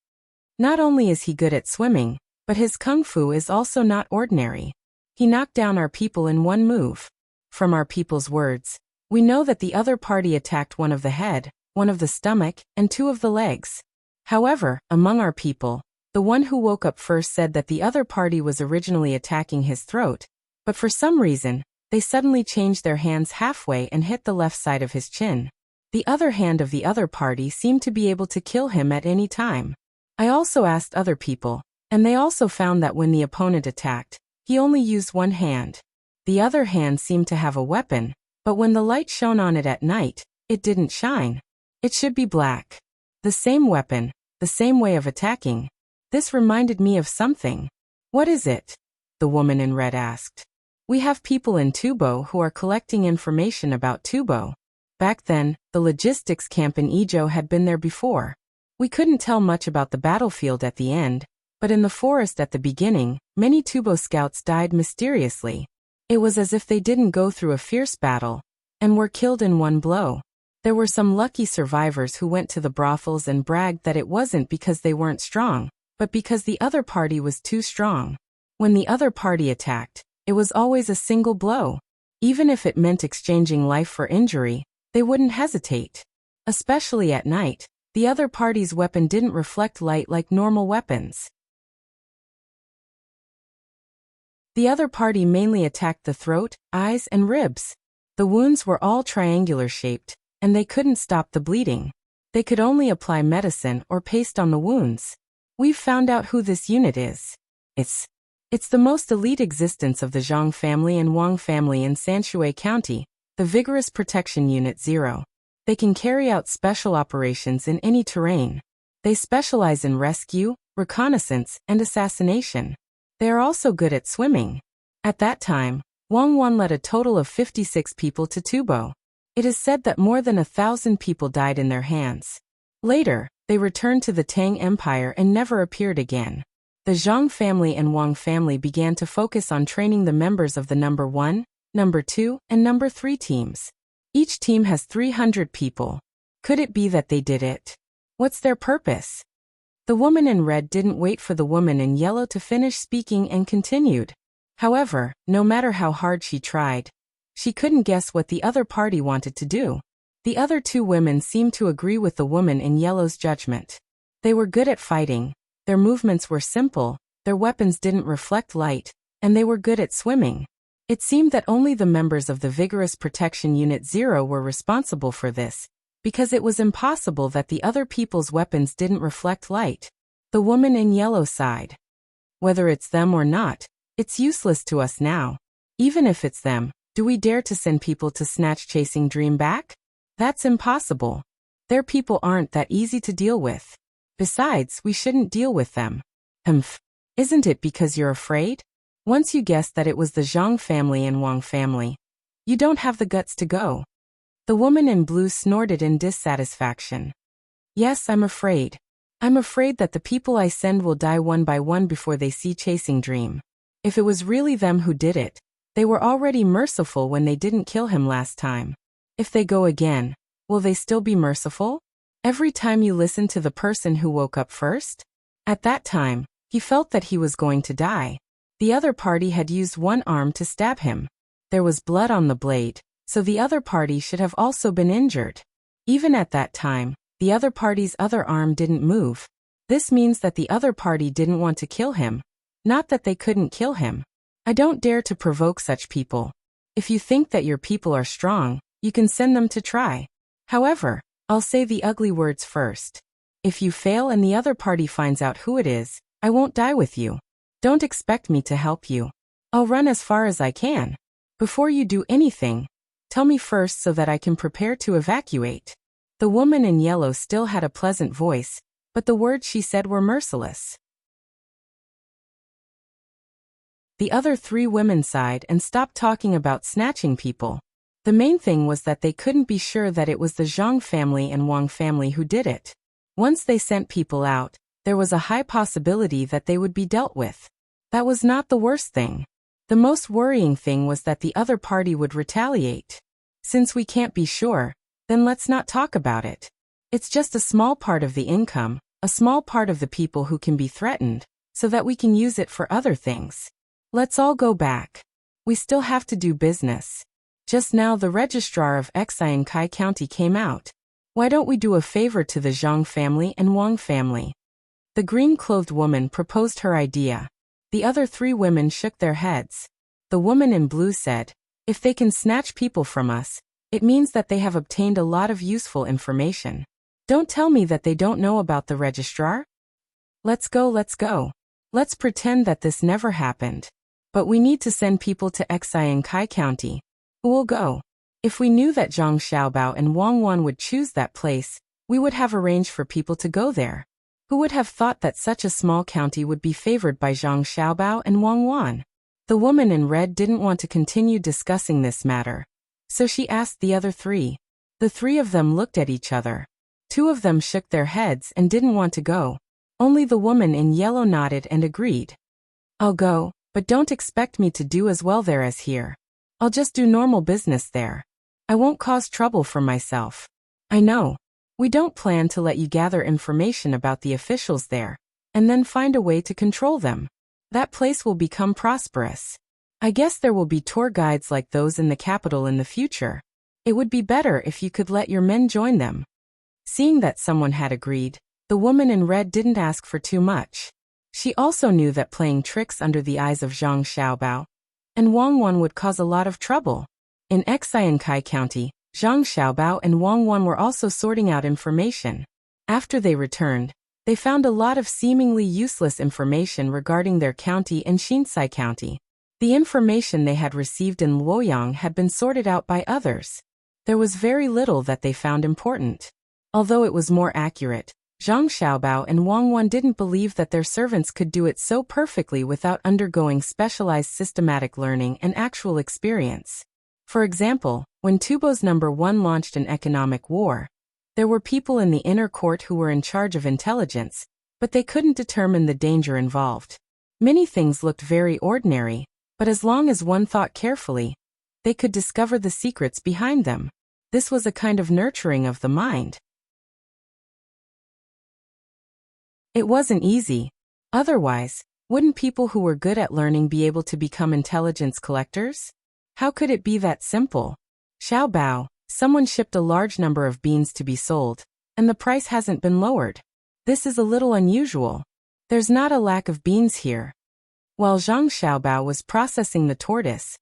Not only is he good at swimming, but his kung fu is also not ordinary. He knocked down our people in one move. From our people's words, we know that the other party attacked one of the head, one of the stomach, and 2 of the legs. However, among our people, the one who woke up first said that the other party was originally attacking his throat, but for some reason, they suddenly changed their hands halfway and hit the left side of his chin. The other hand of the other party seemed to be able to kill him at any time. I also asked other people, and they also found that when the opponent attacked, he only used one hand. The other hand seemed to have a weapon, but when the light shone on it at night, it didn't shine. It should be black. The same weapon, the same way of attacking. This reminded me of something. What is it? The woman in red asked. We have people in Tubo who are collecting information about Tubo. Back then, the logistics camp in Ijo had been there before. We couldn't tell much about the battlefield at the end, but in the forest at the beginning, many Tubo scouts died mysteriously. It was as if they didn't go through a fierce battle, and were killed in one blow. There were some lucky survivors who went to the brothels and bragged that it wasn't because they weren't strong, but because the other party was too strong. When the other party attacked, it was always a single blow. Even if it meant exchanging life for injury, they wouldn't hesitate. Especially at night, the other party's weapon didn't reflect light like normal weapons. The other party mainly attacked the throat, eyes, and ribs. The wounds were all triangular-shaped, and they couldn't stop the bleeding. They could only apply medicine or paste on the wounds. We've found out who this unit is. It's the most elite existence of the Zhang family and Wang family in Sanshui County, the Vigorous Protection Unit 0. They can carry out special operations in any terrain. They specialize in rescue, reconnaissance, and assassination. They are also good at swimming. At that time, Wang Wan led a total of 56 people to Tubo. It is said that more than 1,000 people died in their hands. Later, they returned to the Tang Empire and never appeared again. The Zhang family and Wang family began to focus on training the members of the number 1, number 2, and number 3 teams. Each team has 300 people. Could it be that they did it? What's their purpose? The woman in red didn't wait for the woman in yellow to finish speaking and continued. However, no matter how hard she tried, she couldn't guess what the other party wanted to do. The other two women seemed to agree with the woman in yellow's judgment. They were good at fighting, their movements were simple, their weapons didn't reflect light, and they were good at swimming. It seemed that only the members of the Vigorous Protection Unit 0 were responsible for this, because it was impossible that the other people's weapons didn't reflect light. The woman in yellow sighed. Whether it's them or not, it's useless to us now. Even if it's them, do we dare to send people to snatch Chasing Dream back? That's impossible. Their people aren't that easy to deal with. Besides, we shouldn't deal with them. Isn't it because you're afraid? Once you guessed that it was the Zhang family and Wang family, you don't have the guts to go. The woman in blue snorted in dissatisfaction. Yes, I'm afraid. I'm afraid that the people I send will die one by one before they see Chasing Dream. If it was really them who did it, they were already merciful when they didn't kill him last time. If they go again, will they still be merciful? Every time you listen to the person who woke up first? At that time, he felt that he was going to die. The other party had used one arm to stab him. There was blood on the blade, so the other party should have also been injured. Even at that time, the other party's other arm didn't move. This means that the other party didn't want to kill him. Not that they couldn't kill him. I don't dare to provoke such people. If you think that your people are strong, you can send them to try. However, I'll say the ugly words first. If you fail and the other party finds out who it is, I won't die with you. Don't expect me to help you. I'll run as far as I can. Before you do anything, tell me first so that I can prepare to evacuate. The woman in yellow still had a pleasant voice, but the words she said were merciless. The other three women sighed and stopped talking about snatching people. The main thing was that they couldn't be sure that it was the Zhang family and Wang family who did it. Once they sent people out, there was a high possibility that they would be dealt with. That was not the worst thing. The most worrying thing was that the other party would retaliate. Since we can't be sure, then let's not talk about it. It's just a small part of the income, a small part of the people who can be threatened, so that we can use it for other things. Let's all go back. We still have to do business. Just now the registrar of Xian Kai County came out. Why don't we do a favor to the Zhang family and Wang family? The green-clothed woman proposed her idea. The other three women shook their heads. The woman in blue said, if they can snatch people from us, it means that they have obtained a lot of useful information. Don't tell me that they don't know about the registrar. Let's go. Let's pretend that this never happened. But we need to send people to Xian Kai County. Who will go? If we knew that Zhang Xiaobao and Wang Wan would choose that place, We would have arranged for people to go there. Who would have thought that such a small county would be favored by Zhang Xiaobao and Wang Wan? The woman in red didn't want to continue discussing this matter, so she asked the other three. The three of them looked at each other. Two of them shook their heads and didn't want to go. Only the woman in yellow nodded and agreed. I'll go, but don't expect me to do as well there as here. I'll just do normal business there. I won't cause trouble for myself. I know. We don't plan to let you gather information about the officials there, and then find a way to control them. That place will become prosperous. I guess there will be tour guides like those in the capital in the future. It would be better if you could let your men join them. Seeing that someone had agreed, the woman in red didn't ask for too much. She also knew that playing tricks under the eyes of Zhang Xiaobao and Wang Wan would cause a lot of trouble. In Xiankai County, Zhang Xiaobao and Wang Wan were also sorting out information. After they returned, they found a lot of seemingly useless information regarding their county and Xinsai County. The information they had received in Luoyang had been sorted out by others. There was very little that they found important. Although it was more accurate, Zhang Xiaobao and Wang Wan didn't believe that their servants could do it so perfectly without undergoing specialized systematic learning and actual experience. For example, when Tubo's No. 1 launched an economic war, there were people in the inner court who were in charge of intelligence, but they couldn't determine the danger involved. Many things looked very ordinary, but as long as one thought carefully, they could discover the secrets behind them. This was a kind of nurturing of the mind. It wasn't easy. Otherwise, wouldn't people who were good at learning be able to become intelligence collectors? How could it be that simple? Xiaobao, someone shipped a large number of beans to be sold, and the price hasn't been lowered. This is a little unusual. There's not a lack of beans here. While Zhang Xiaobao was processing the tortoise,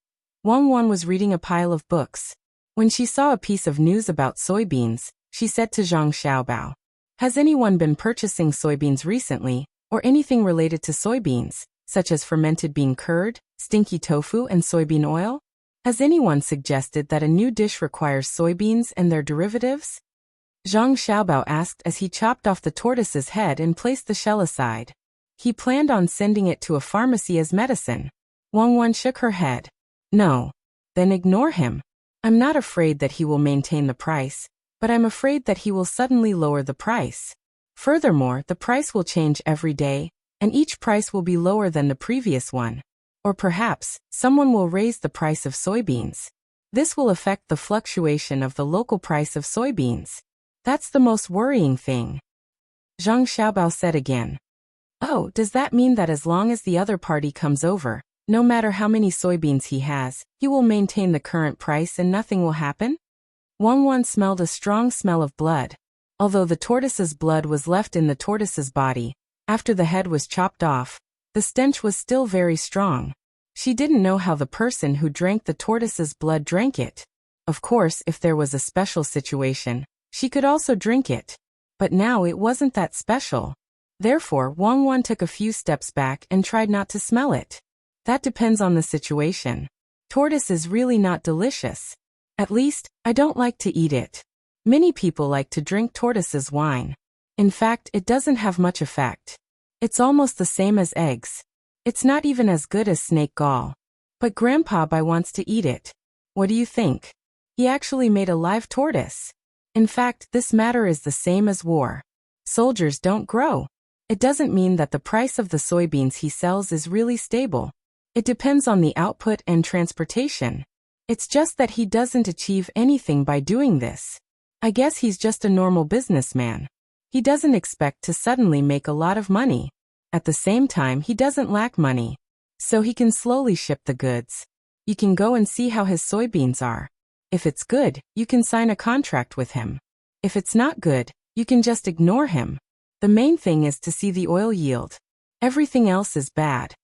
Wang Wan was reading a pile of books. When she saw a piece of news about soybeans, she said to Zhang Xiaobao, "Has anyone been purchasing soybeans recently, or anything related to soybeans, such as fermented bean curd, stinky tofu and soybean oil? Has anyone suggested that a new dish requires soybeans and their derivatives?" Zhang Xiaobao asked as he chopped off the tortoise's head and placed the shell aside. He planned on sending it to a pharmacy as medicine. Wang Wan shook her head. "No. Then ignore him. I'm not afraid that he will maintain the price, but I'm afraid that he will suddenly lower the price. Furthermore, the price will change every day, and each price will be lower than the previous one. Or perhaps, someone will raise the price of soybeans. This will affect the fluctuation of the local price of soybeans. That's the most worrying thing." Zhang Xiaobao said again. "Oh, does that mean that as long as the other party comes over, no matter how many soybeans he has, he will maintain the current price and nothing will happen?" Wang Wan smelled a strong smell of blood. Although the tortoise's blood was left in the tortoise's body, after the head was chopped off, the stench was still very strong. She didn't know how the person who drank the tortoise's blood drank it. Of course, if there was a special situation, she could also drink it. But now it wasn't that special. Therefore, Wang Wan took a few steps back and tried not to smell it. That depends on the situation. Tortoise is really not delicious. At least, I don't like to eat it. Many people like to drink tortoise's wine. In fact, it doesn't have much effect. It's almost the same as eggs. It's not even as good as snake gall. But Grandpa Bai wants to eat it. What do you think? He actually made a live tortoise. In fact, this matter is the same as war. Soldiers don't grow. It doesn't mean that the price of the soybeans he sells is really stable. It depends on the output and transportation. It's just that he doesn't achieve anything by doing this. I guess he's just a normal businessman. He doesn't expect to suddenly make a lot of money. At the same time, he doesn't lack money. So he can slowly ship the goods. You can go and see how his soybeans are. If it's good, you can sign a contract with him. If it's not good, you can just ignore him. The main thing is to see the oil yield. Everything else is bad."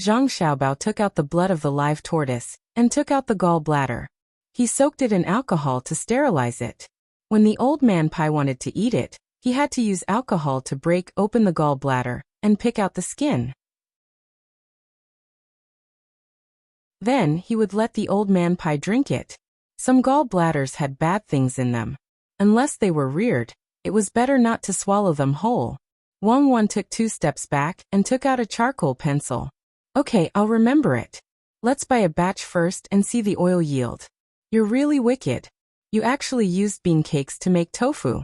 Zhang Xiaobao took out the blood of the live tortoise and took out the gallbladder. He soaked it in alcohol to sterilize it. When the old man Pai wanted to eat it, he had to use alcohol to break open the gallbladder and pick out the skin. Then he would let the old man Pai drink it. Some gallbladders had bad things in them. Unless they were reared, It was better not to swallow them whole. Wang took 2 steps back and took out a charcoal pencil. Okay, I'll remember it. Let's buy a batch first and see the oil yield. You're really wicked. You actually used bean cakes to make tofu.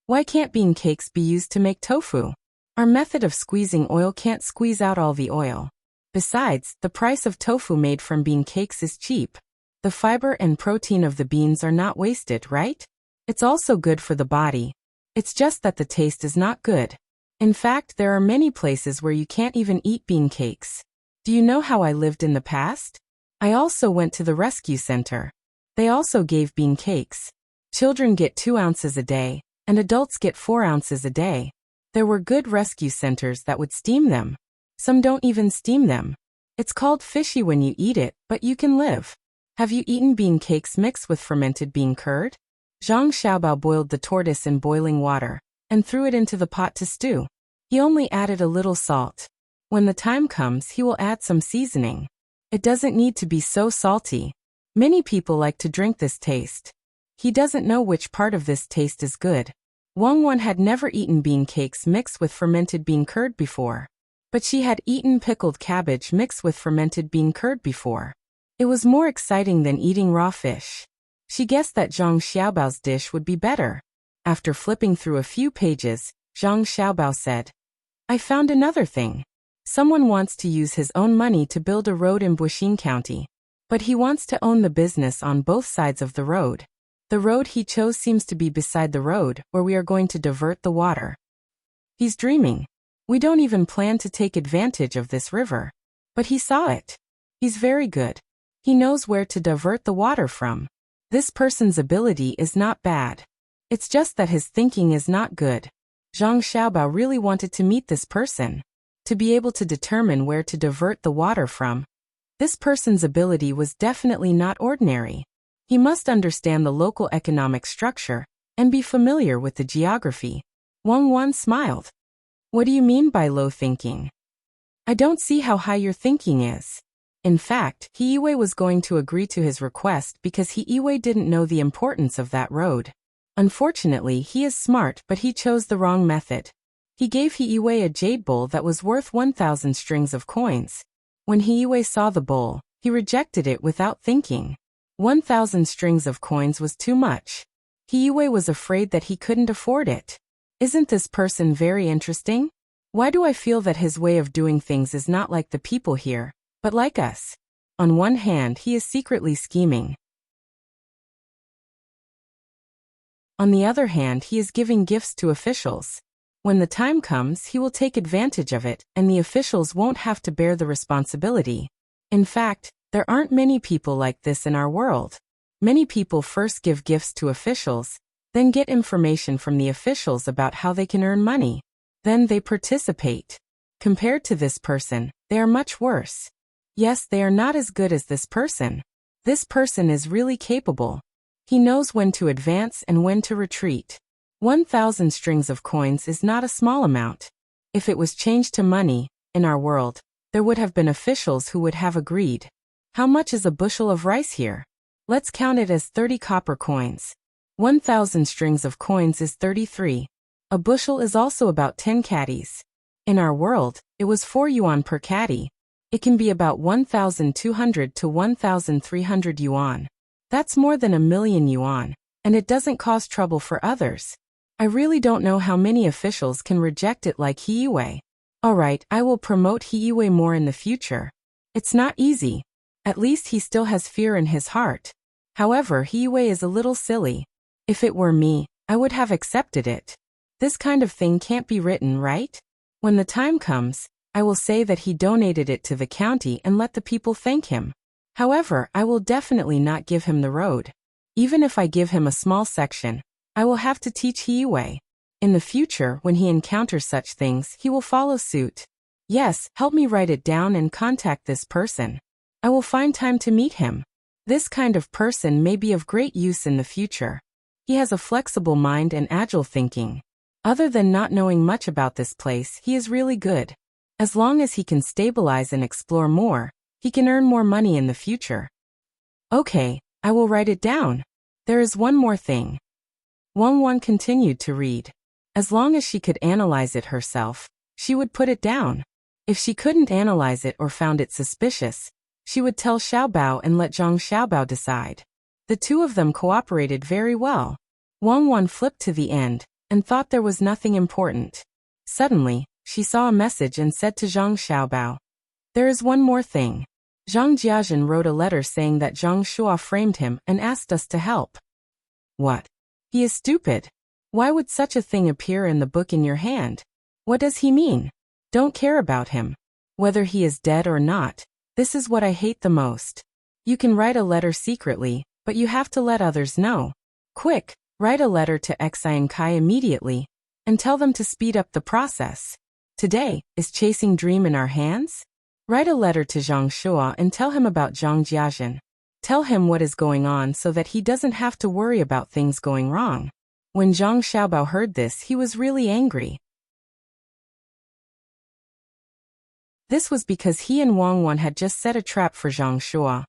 Why can't bean cakes be used to make tofu? Our method of squeezing oil can't squeeze out all the oil. Besides, the price of tofu made from bean cakes is cheap. The fiber and protein of the beans are not wasted, right? It's also good for the body. It's just that the taste is not good. In fact, there are many places where you can't even eat bean cakes. Do you know how I lived in the past? I also went to the rescue center. They also gave bean cakes. Children get 2 ounces a day, and adults get 4 ounces a day. There were good rescue centers that would steam them. Some don't even steam them. It's called fishy when you eat it, but you can live. Have you eaten bean cakes mixed with fermented bean curd? Zhang Xiaobao boiled the tortoise in boiling water, and threw it into the pot to stew. He only added a little salt. When the time comes, he will add some seasoning. It doesn't need to be so salty. Many people like to drink this taste. He doesn't know which part of this taste is good. Wang had never eaten bean cakes mixed with fermented bean curd before. But she had eaten pickled cabbage mixed with fermented bean curd before. It was more exciting than eating raw fish. She guessed that Zhang Xiaobao's dish would be better. After flipping through a few pages, Zhang Xiaobao said, I found another thing. Someone wants to use his own money to build a road in Buxin County. But he wants to own the business on both sides of the road. The road he chose seems to be beside the road where we are going to divert the water. He's dreaming. We don't even plan to take advantage of this river. But he saw it. He's very good. He knows where to divert the water from. This person's ability is not bad. It's just that his thinking is not good. Zhang Xiaobao really wanted to meet this person. To be able to determine where to divert the water from. This person's ability was definitely not ordinary. He must understand the local economic structure and be familiar with the geography. Wang smiled. What do you mean by low thinking? I don't see how high your thinking is. In fact, He Yiwei was going to agree to his request because He Yiwei didn't know the importance of that road. Unfortunately, he is smart, but he chose the wrong method. He gave He Yiwei a jade bowl that was worth 1,000 strings of coins. When He Yiwei saw the bowl, he rejected it without thinking. 1,000 strings of coins was too much. He Yiwei was afraid that he couldn't afford it. Isn't this person very interesting? Why do I feel that his way of doing things is not like the people here, but like us? On one hand, he is secretly scheming. On the other hand, he is giving gifts to officials. When the time comes, he will take advantage of it, and the officials won't have to bear the responsibility. In fact, there aren't many people like this in our world. Many people first give gifts to officials, then get information from the officials about how they can earn money. Then they participate. Compared to this person, they are much worse. Yes, they are not as good as this person. This person is really capable. He knows when to advance and when to retreat. 1,000 strings of coins is not a small amount. If it was changed to money, in our world, there would have been officials who would have agreed. How much is a bushel of rice here? Let's count it as 30 copper coins. 1,000 strings of coins is 33. A bushel is also about 10 caddies. In our world, it was 4 yuan per caddy. It can be about 1,200 to 1,300 yuan. That's more than 1,000,000 yuan, and it doesn't cause trouble for others. I really don't know how many officials can reject it like He Yiwei. Alright, I will promote He Yiwei more in the future. It's not easy. At least he still has fear in his heart. However, He Yiwei is a little silly. If it were me, I would have accepted it. This kind of thing can't be written, right? When the time comes, I will say that he donated it to the county and let the people thank him. However, I will definitely not give him the road. Even if I give him a small section, I will have to teach He Yiwei. In the future, when he encounters such things, he will follow suit. Yes, help me write it down and contact this person. I will find time to meet him. This kind of person may be of great use in the future. He has a flexible mind and agile thinking. Other than not knowing much about this place, he is really good. As long as he can stabilize and explore more, he can earn more money in the future. Okay, I will write it down. There is one more thing. Wang Wan continued to read. As long as she could analyze it herself, she would put it down. If she couldn't analyze it or found it suspicious, she would tell Xiaobao and let Zhang Xiaobao decide. The two of them cooperated very well. Wang Wan flipped to the end and thought there was nothing important. Suddenly, she saw a message and said to Zhang Xiaobao, "There is one more thing. Zhang Jiazhen wrote a letter saying that Zhang Shuo framed him and asked us to help." "What? He is stupid. Why would such a thing appear in the book in your hand? What does he mean? Don't care about him. Whether he is dead or not, this is what I hate the most. You can write a letter secretly, but you have to let others know. Quick, write a letter to Xian Kai immediately, and tell them to speed up the process. Today, is chasing dream in our hands? Write a letter to Zhang Shuo and tell him about Zhang Jiazhen. Tell him what is going on so that he doesn't have to worry about things going wrong." When Zhang Xiaobao heard this, he was really angry. This was because he and Wang Wan had just set a trap for Zhang Shuo.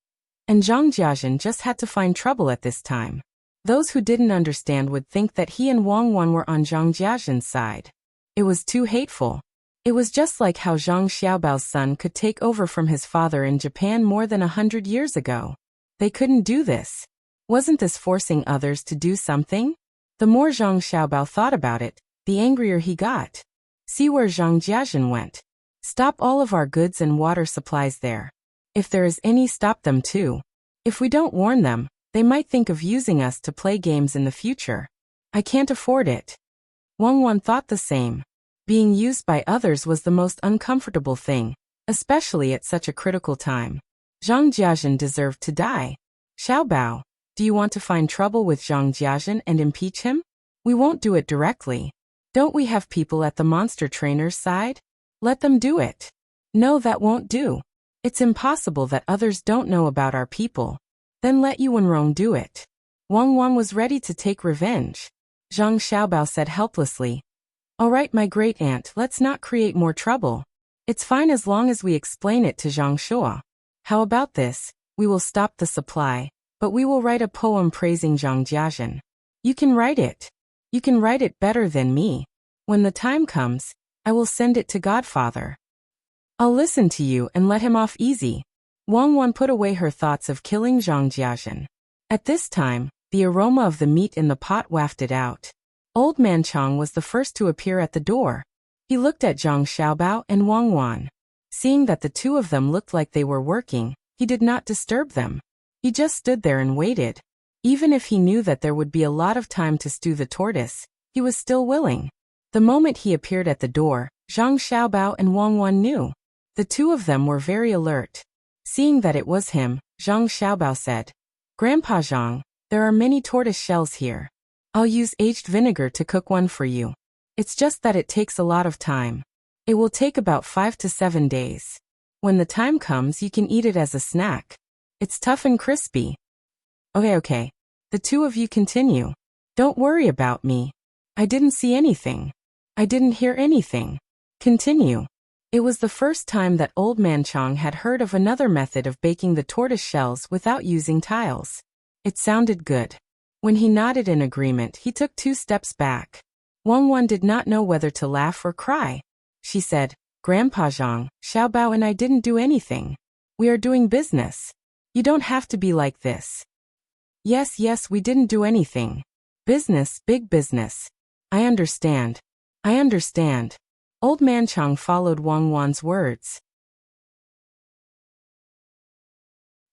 And Zhang Jiazhen just had to find trouble at this time. Those who didn't understand would think that he and Wang Wan were on Zhang Jiazhen's side. It was too hateful. It was just like how Zhang Xiaobao's son could take over from his father in Japan more than 100 years ago. They couldn't do this. Wasn't this forcing others to do something? The more Zhang Xiaobao thought about it, the angrier he got. See where Zhang Jiazhen went. Stop all of our goods and water supplies there. If there is any, stop them too. If we don't warn them, they might think of using us to play games in the future. I can't afford it. Wang Wan thought the same. Being used by others was the most uncomfortable thing, especially at such a critical time. Zhang Jiazhen deserved to die. Xiaobao, do you want to find trouble with Zhang Jiazhen and impeach him? We won't do it directly. Don't we have people at the monster trainer's side? Let them do it. No, that won't do. It's impossible that others don't know about our people. Then let Yuanrong do it. Wang Wan was ready to take revenge. Zhang Xiaobao said helplessly, "All right, my great aunt, let's not create more trouble. It's fine as long as we explain it to Zhang Shuo. How about this? We will stop the supply, but we will write a poem praising Zhang Jiazhen. You can write it. You can write it better than me. When the time comes, I will send it to Godfather. I'll listen to you and let him off easy." Wang Wan put away her thoughts of killing Zhang Jiazhen. At this time, the aroma of the meat in the pot wafted out. Old Man Chang was the first to appear at the door. He looked at Zhang Xiaobao and Wang Wan. Seeing that the two of them looked like they were working, he did not disturb them. He just stood there and waited. Even if he knew that there would be a lot of time to stew the tortoise, he was still willing. The moment he appeared at the door, Zhang Xiaobao and Wang Wan knew. The two of them were very alert. Seeing that it was him, Zhang Xiaobao said, "Grandpa Zhang, there are many tortoise shells here. I'll use aged vinegar to cook one for you. It's just that it takes a lot of time. It will take about 5 to 7 days. When the time comes, you can eat it as a snack. It's tough and crispy." Okay. The two of you continue. Don't worry about me. I didn't see anything. I didn't hear anything. Continue. It was the first time that Old Man Chang had heard of another method of baking the tortoise shells without using tiles. It sounded good. When he nodded in agreement, he took 2 steps back. Wang Wan did not know whether to laugh or cry. She said, "Grandpa Zhang, Xiaobao and I didn't do anything. We are doing business. You don't have to be like this." Yes, we didn't do anything. Business, big business. I understand. Old Man Chang followed Wang Wan's words.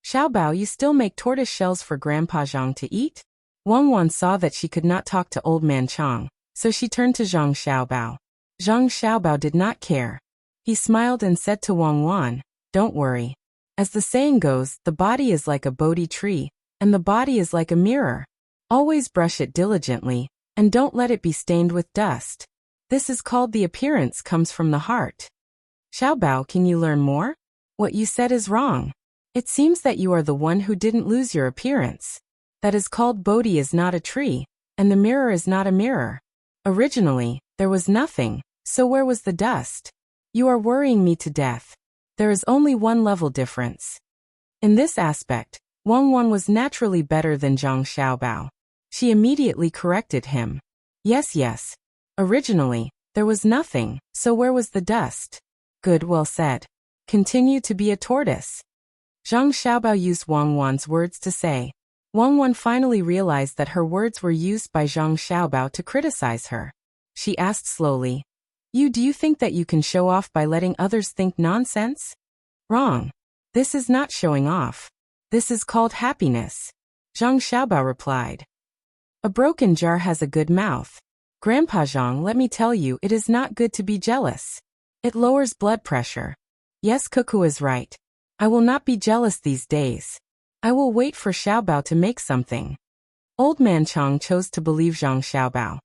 "Xiaobao, you still make tortoise shells for Grandpa Zhang to eat?" Wang Wan saw that she could not talk to Old Man Chang, so she turned to Zhang Xiaobao. Zhang Xiaobao did not care. He smiled and said to Wang Wan, "Don't worry. As the saying goes, the body is like a Bodhi tree, and the body is like a mirror. Always brush it diligently, and don't let it be stained with dust. This is called the appearance comes from the heart." "Xiaobao, can you learn more? What you said is wrong. It seems that you are the one who didn't lose your appearance. That is called Bodhi is not a tree, and the mirror is not a mirror. Originally, there was nothing, so where was the dust? You are worrying me to death. There is only one level difference." In this aspect, Wang Wan was naturally better than Zhang Xiaobao. She immediately corrected him. Yes, yes. Originally, there was nothing, so where was the dust? Good, well said. Continue to be a tortoise. Zhang Xiaobao used Wang Wan's words to say. Wang Wan finally realized that her words were used by Zhang Xiaobao to criticize her. She asked slowly, do you think that you can show off by letting others think nonsense? Wrong. This is not showing off. This is called happiness. Zhang Xiaobao replied. A broken jar has a good mouth. Grandpa Zhang, let me tell you, it is not good to be jealous. It lowers blood pressure. Yes, Cuckoo is right. I will not be jealous these days. I will wait for Xiaobao to make something. Old man Chang chose to believe Zhang Xiaobao.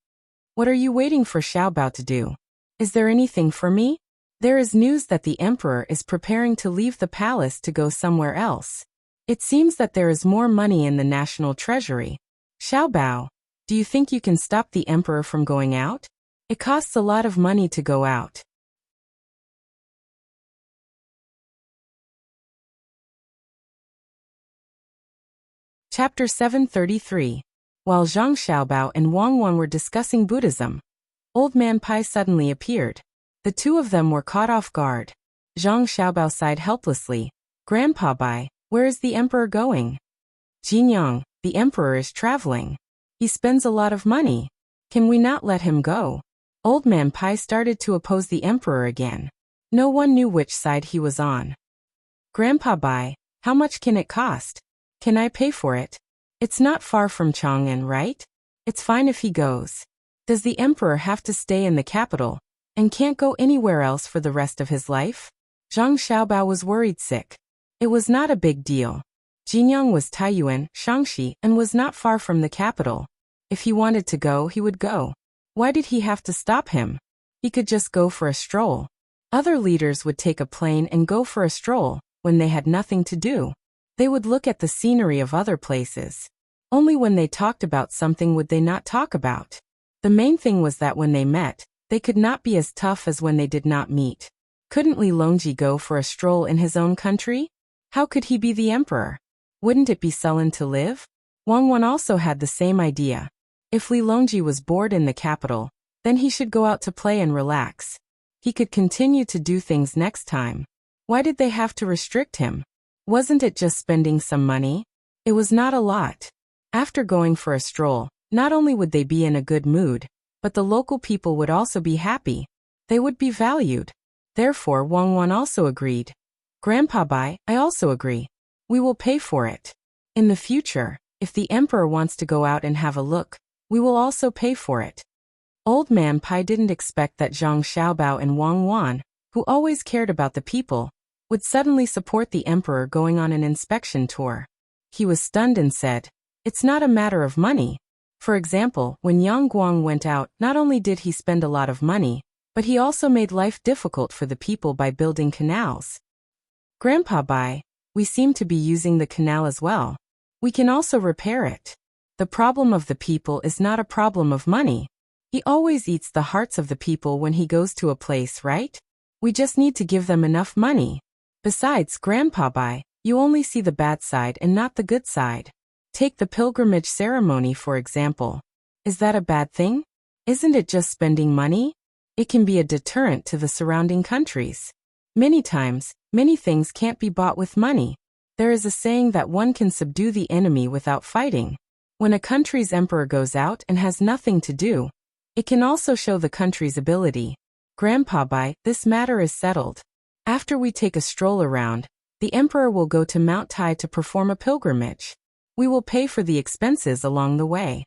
What are you waiting for Xiaobao to do? Is there anything for me? There is news that the emperor is preparing to leave the palace to go somewhere else. It seems that there is more money in the national treasury. Xiaobao, do you think you can stop the emperor from going out? It costs a lot of money to go out. Chapter 733. While Zhang Xiaobao and Wang Wan were discussing Buddhism, Old Man Pai suddenly appeared. The two of them were caught off guard. Zhang Xiaobao sighed helplessly. Grandpa Bai, where is the emperor going? Jinyang, the emperor is traveling. He spends a lot of money. Can we not let him go? Old Man Pai started to oppose the emperor again. No one knew which side he was on. Grandpa Bai, how much can it cost? Can I pay for it? It's not far from Chang'an, right? It's fine if he goes. Does the emperor have to stay in the capital and can't go anywhere else for the rest of his life? Zhang Xiaobao was worried sick. It was not a big deal. Jinyang was Taiyuan, Shangxi, and was not far from the capital. If he wanted to go, he would go. Why did he have to stop him? He could just go for a stroll. Other leaders would take a plane and go for a stroll when they had nothing to do. They would look at the scenery of other places. Only when they talked about something would they not talk about. The main thing was that when they met, they could not be as tough as when they did not meet. Couldn't Li Longji go for a stroll in his own country? How could he be the emperor? Wouldn't it be sullen to live? Wang Wan also had the same idea. If Li Longji was bored in the capital, then he should go out to play and relax. He could continue to do things next time. Why did they have to restrict him? Wasn't it just spending some money? It was not a lot. After going for a stroll, not only would they be in a good mood, but the local people would also be happy. They would be valued. Therefore, Wang Wan also agreed. Grandpa Bai, I also agree. We will pay for it. In the future, if the emperor wants to go out and have a look, we will also pay for it. Old Man Pai didn't expect that Zhang Xiaobao and Wang Wan, who always cared about the people, would suddenly support the emperor going on an inspection tour. He was stunned and said, it's not a matter of money. For example, when Yang Guang went out, not only did he spend a lot of money, but he also made life difficult for the people by building canals. Grandpa Bai, we seem to be using the canal as well. We can also repair it. The problem of the people is not a problem of money. He always eats the hearts of the people when he goes to a place, right? We just need to give them enough money. Besides, Grandpa Bai, you only see the bad side and not the good side. Take the pilgrimage ceremony, for example. Is that a bad thing? Isn't it just spending money? It can be a deterrent to the surrounding countries. Many times, many things can't be bought with money. There is a saying that one can subdue the enemy without fighting. When a country's emperor goes out and has nothing to do, it can also show the country's ability. Grandpa Bai, this matter is settled. After we take a stroll around, the emperor will go to Mount Tai to perform a pilgrimage. We will pay for the expenses along the way.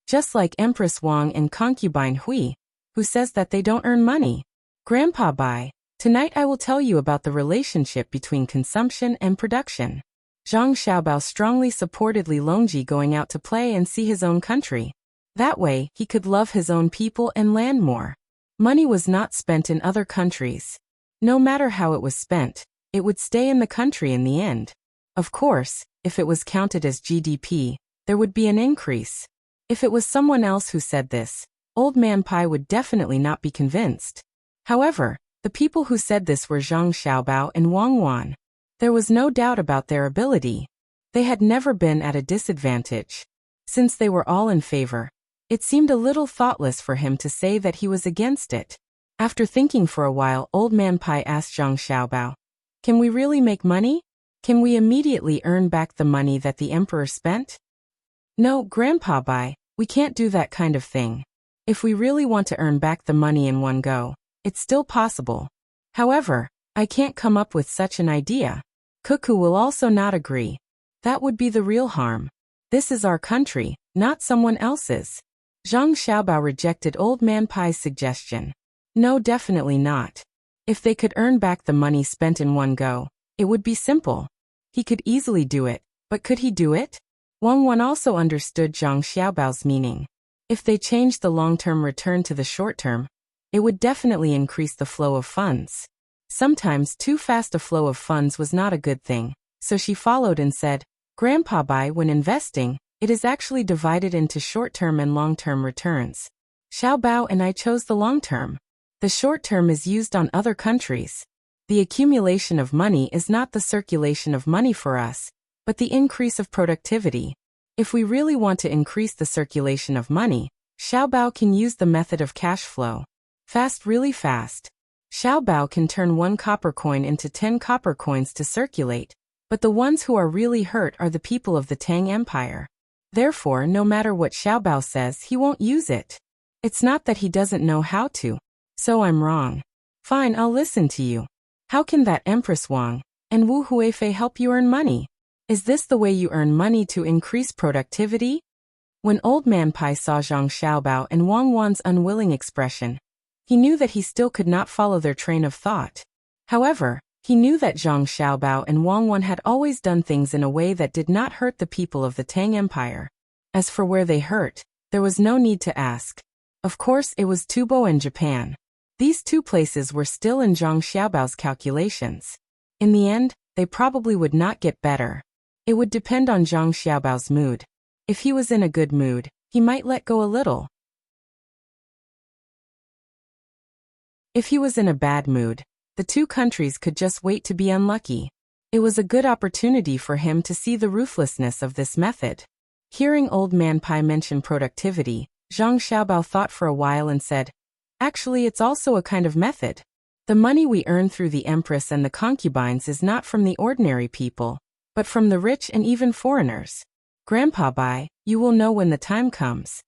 Just like Empress Wang and concubine Hui, who says that they don't earn money. Grandpa Bai, tonight I will tell you about the relationship between consumption and production. Zhang Xiaobao strongly supported Li Longji going out to play and see his own country. That way, he could love his own people and land more. Money was not spent in other countries. No matter how it was spent, it would stay in the country in the end. Of course, if it was counted as GDP, there would be an increase. If it was someone else who said this, Old Man Pai would definitely not be convinced. However, the people who said this were Zhang Xiaobao and Wang Wan. There was no doubt about their ability. They had never been at a disadvantage. Since they were all in favor, it seemed a little thoughtless for him to say that he was against it. After thinking for a while, Old Man Pai asked Zhang Xiaobao, "Can we really make money? Can we immediately earn back the money that the emperor spent?" "No, Grandpa Bai, we can't do that kind of thing. If we really want to earn back the money in one go, it's still possible. However, I can't come up with such an idea. Cuckoo will also not agree. That would be the real harm. This is our country, not someone else's." Zhang Xiaobao rejected Old Man Pai's suggestion. No, definitely not. If they could earn back the money spent in one go, it would be simple. He could easily do it, but could he do it? Wang Wan also understood Zhang Xiaobao's meaning. If they changed the long-term return to the short-term, it would definitely increase the flow of funds. Sometimes too fast a flow of funds was not a good thing, so she followed and said, "Grandpa Bai, when investing, it is actually divided into short-term and long-term returns. Xiaobao and I chose the long-term. The short-term is used on other countries. The accumulation of money is not the circulation of money for us, but the increase of productivity. If we really want to increase the circulation of money, Xiaobao can use the method of cash flow. Fast, really fast. Xiaobao can turn 1 copper coin into 10 copper coins to circulate, but the ones who are really hurt are the people of the Tang Empire. Therefore, no matter what Xiaobao says, he won't use it. It's not that he doesn't know how to. So I'm wrong. Fine, I'll listen to you. How can that Empress Wang and Wu Huifei help you earn money? Is this the way you earn money to increase productivity?" When Old Man Pai saw Zhang Xiaobao and Wang Wan's unwilling expression, he knew that he still could not follow their train of thought. However, he knew that Zhang Xiaobao and Wang Wan had always done things in a way that did not hurt the people of the Tang Empire. As for where they hurt, there was no need to ask. Of course, it was Tubo and Japan. These two places were still in Zhang Xiaobao's calculations. In the end, they probably would not get better. It would depend on Zhang Xiaobao's mood. If he was in a good mood, he might let go a little. If he was in a bad mood, the two countries could just wait to be unlucky. It was a good opportunity for him to see the ruthlessness of this method. Hearing Old Man Pai mention productivity, Zhang Xiaobao thought for a while and said, "Actually, it's also a kind of method. The money we earn through the Empress and the concubines is not from the ordinary people, but from the rich and even foreigners. Grandpa Bai, you will know when the time comes."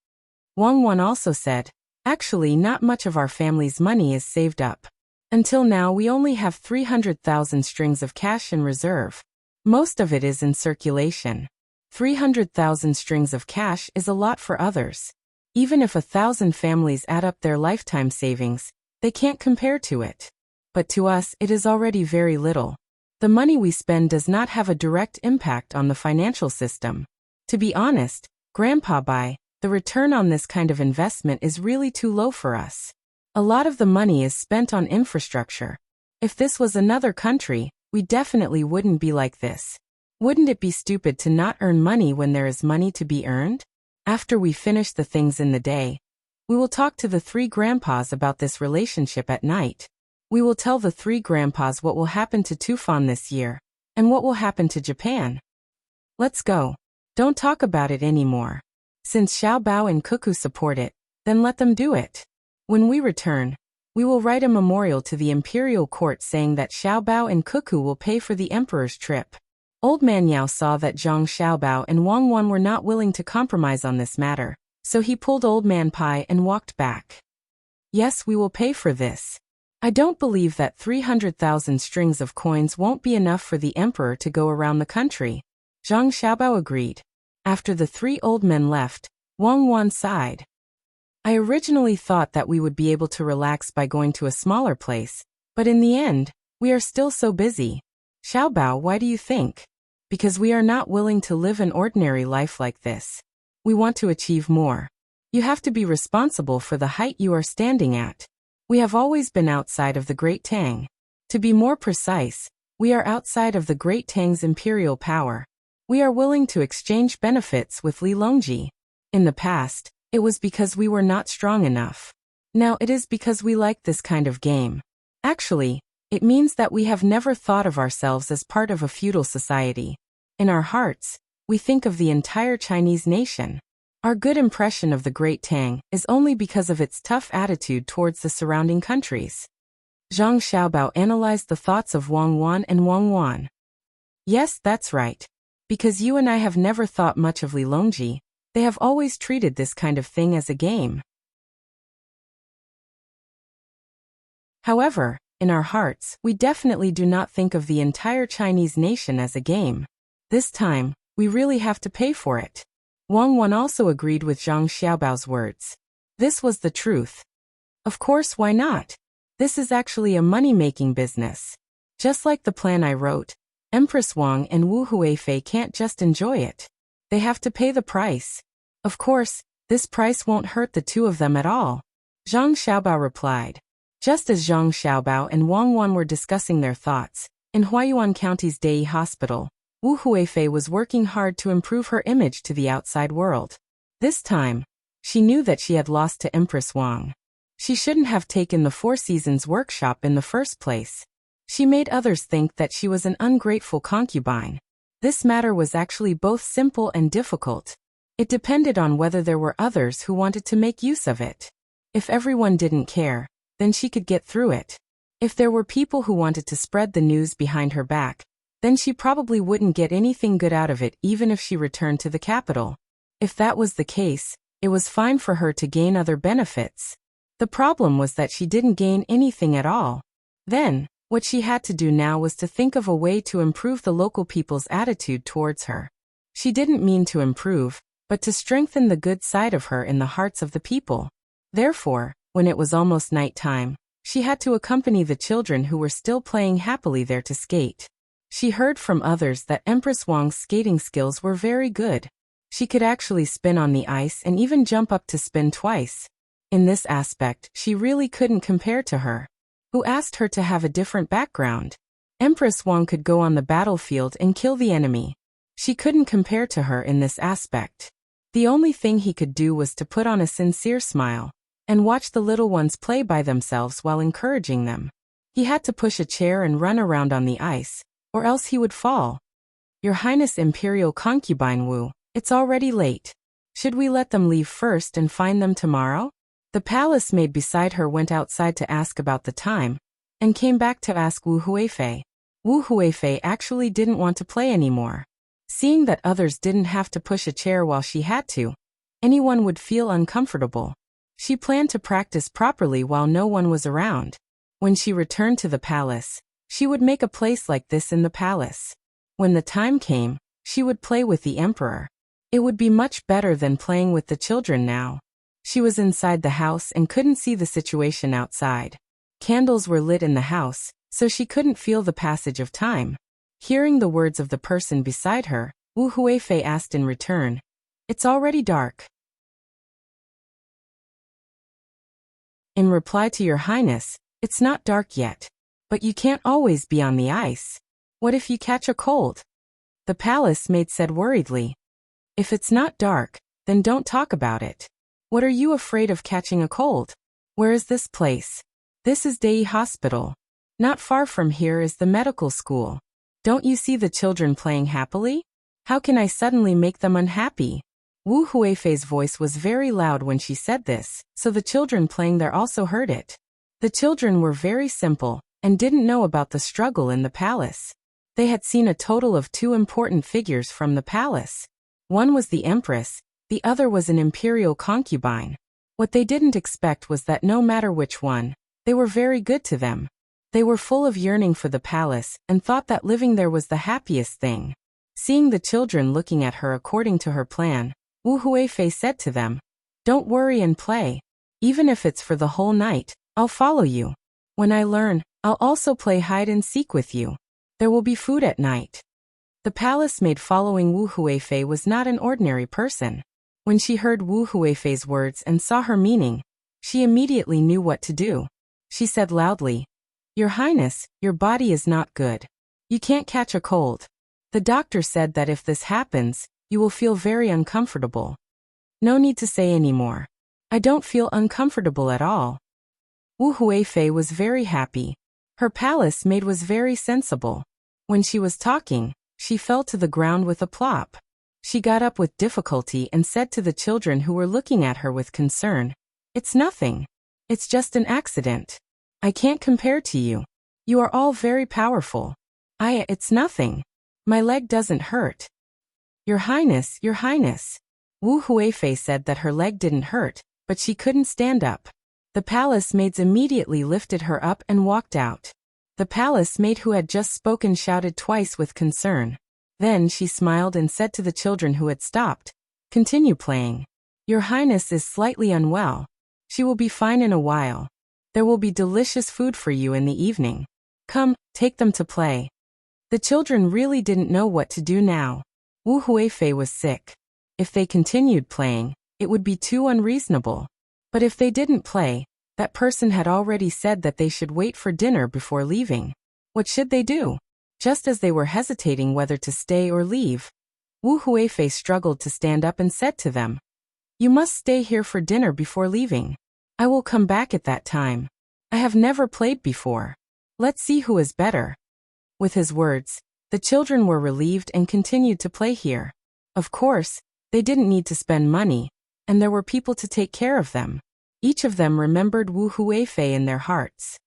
Wang Wan also said, "Actually, not much of our family's money is saved up. Until now, we only have 300,000 strings of cash in reserve. Most of it is in circulation. 300,000 strings of cash is a lot for others. Even if 1,000 families add up their lifetime savings, they can't compare to it. But to us, it is already very little. The money we spend does not have a direct impact on the financial system. To be honest, Grandpa Bai, the return on this kind of investment is really too low for us. A lot of the money is spent on infrastructure. If this was another country, we definitely wouldn't be like this. Wouldn't it be stupid to not earn money when there is money to be earned? After we finish the things in the day, we will talk to the 3 grandpas about this relationship at night. We will tell the 3 grandpas what will happen to Tufan this year, and what will happen to Japan. Let's go. Don't talk about it anymore. Since Xiaobao and Cuckoo support it, then let them do it. When we return, we will write a memorial to the imperial court saying that Xiaobao and Cuckoo will pay for the emperor's trip. Old Man Yao saw that Zhang Xiaobao and Wang Wan were not willing to compromise on this matter, so he pulled Old Man Pai and walked back. "Yes, we will pay for this. I don't believe that 300,000 strings of coins won't be enough for the emperor to go around the country." Zhang Xiaobao agreed. After the 3 old men left, Wang Wan sighed. "I originally thought that we would be able to relax by going to a smaller place, but in the end, we are still so busy. Xiaobao, why do you think?" "Because we are not willing to live an ordinary life like this. We want to achieve more. You have to be responsible for the height you are standing at. We have always been outside of the Great Tang. To be more precise, we are outside of the Great Tang's imperial power. We are willing to exchange benefits with Li Longji. In the past, it was because we were not strong enough. Now it is because we like this kind of game. Actually, it means that we have never thought of ourselves as part of a feudal society. In our hearts, we think of the entire Chinese nation. Our good impression of the great Tang is only because of its tough attitude towards the surrounding countries. Zhang Xiaobao analyzed the thoughts of Wang Wan and Wang Wan. Yes, that's right. Because you and I have never thought much of Li Longji, they have always treated this kind of thing as a game. However, in our hearts, we definitely do not think of the entire Chinese nation as a game. This time, we really have to pay for it. Wang Wan also agreed with Zhang Xiaobao's words. This was the truth. Of course, why not? This is actually a money-making business. Just like the plan I wrote, Empress Wang and Wu Huifei can't just enjoy it. They have to pay the price. Of course, this price won't hurt the two of them at all. Zhang Xiaobao replied. Just as Zhang Xiaobao and Wang Wan were discussing their thoughts, in Huayuan County's Dai Hospital, Wu Huifei was working hard to improve her image to the outside world. This time, she knew that she had lost to Empress Wang. She shouldn't have taken the Four Seasons workshop in the first place. She made others think that she was an ungrateful concubine. This matter was actually both simple and difficult. It depended on whether there were others who wanted to make use of it. If everyone didn't care, then she could get through it. If there were people who wanted to spread the news behind her back, then she probably wouldn't get anything good out of it even if she returned to the capital. If that was the case, it was fine for her to gain other benefits. The problem was that she didn't gain anything at all. Then, what she had to do now was to think of a way to improve the local people's attitude towards her. She didn't mean to improve, but to strengthen the good side of her in the hearts of the people. Therefore, when it was almost night time, she had to accompany the children who were still playing happily there to skate. She heard from others that Empress Wang's skating skills were very good. She could actually spin on the ice and even jump up to spin twice. In this aspect, she really couldn't compare to her. Who asked her to have a different background? Empress Wang could go on the battlefield and kill the enemy. She couldn't compare to her in this aspect. The only thing he could do was to put on a sincere smile and watch the little ones play by themselves while encouraging them. He had to push a chair and run around on the ice, or else he would fall. Your Highness Imperial Concubine Wu, it's already late. Should we let them leave first and find them tomorrow? The palace maid beside her went outside to ask about the time, and came back to ask Wu Huifei. Wu Huifei actually didn't want to play anymore. Seeing that others didn't have to push a chair while she had to, anyone would feel uncomfortable. She planned to practice properly while no one was around. When she returned to the palace, she would make a place like this in the palace. When the time came, she would play with the emperor. It would be much better than playing with the children now. She was inside the house and couldn't see the situation outside. Candles were lit in the house, so she couldn't feel the passage of time. Hearing the words of the person beside her, Wu Huifei asked in return, "It's already dark." In reply to Your Highness, "It's not dark yet. But you can't always be on the ice. What if you catch a cold?" The palace maid said worriedly. "If it's not dark, then don't talk about it. What are you afraid of catching a cold? Where is this place?" "This is Dai Hospital. Not far from here is the medical school. Don't you see the children playing happily? How can I suddenly make them unhappy?" Wu Huifei's voice was very loud when she said this, so the children playing there also heard it. The children were very simple, and didn't know about the struggle in the palace. They had seen a total of 2 important figures from the palace. One was the empress, the other was an imperial concubine. What they didn't expect was that no matter which one, they were very good to them. They were full of yearning for the palace and thought that living there was the happiest thing. Seeing the children looking at her according to her plan, Wu Huifei said to them, "Don't worry and play. Even if it's for the whole night, I'll follow you. When I learn, I'll also play hide and seek with you. There will be food at night." The palace maid following Wu Huifei was not an ordinary person. When she heard Wu Huifei's words and saw her meaning, she immediately knew what to do. She said loudly, "Your Highness, your body is not good. You can't catch a cold. The doctor said that if this happens, you will feel very uncomfortable." "No need to say any more. I don't feel uncomfortable at all." Wu Huifei was very happy. Her palace maid was very sensible. When she was talking, She fell to the ground with a plop. She got up with difficulty and said to the children who were looking at her with concern, "It's nothing. It's just an accident. I can't compare to you. You are all very powerful. It's nothing. My leg doesn't hurt." Your Highness, Your Highness." Wu Huifei said that her leg didn't hurt, but she couldn't stand up. The palace maids immediately lifted her up and walked out. The palace maid who had just spoken shouted twice with concern. Then she smiled and said to the children who had stopped, "Continue playing. Your Highness is slightly unwell. She will be fine in a while. There will be delicious food for you in the evening. Come, take them to play." The children really didn't know what to do now. Wu Huifei was sick. If they continued playing, it would be too unreasonable. But if they didn't play, that person had already said that they should wait for dinner before leaving. What should they do? Just as they were hesitating whether to stay or leave, Wu Huifei struggled to stand up and said to them, "You must stay here for dinner before leaving. I will come back at that time. I have never played before. Let's see who is better." With his words, the children were relieved and continued to play here. Of course, they didn't need to spend money, and there were people to take care of them. Each of them remembered Wu Huifei in their hearts.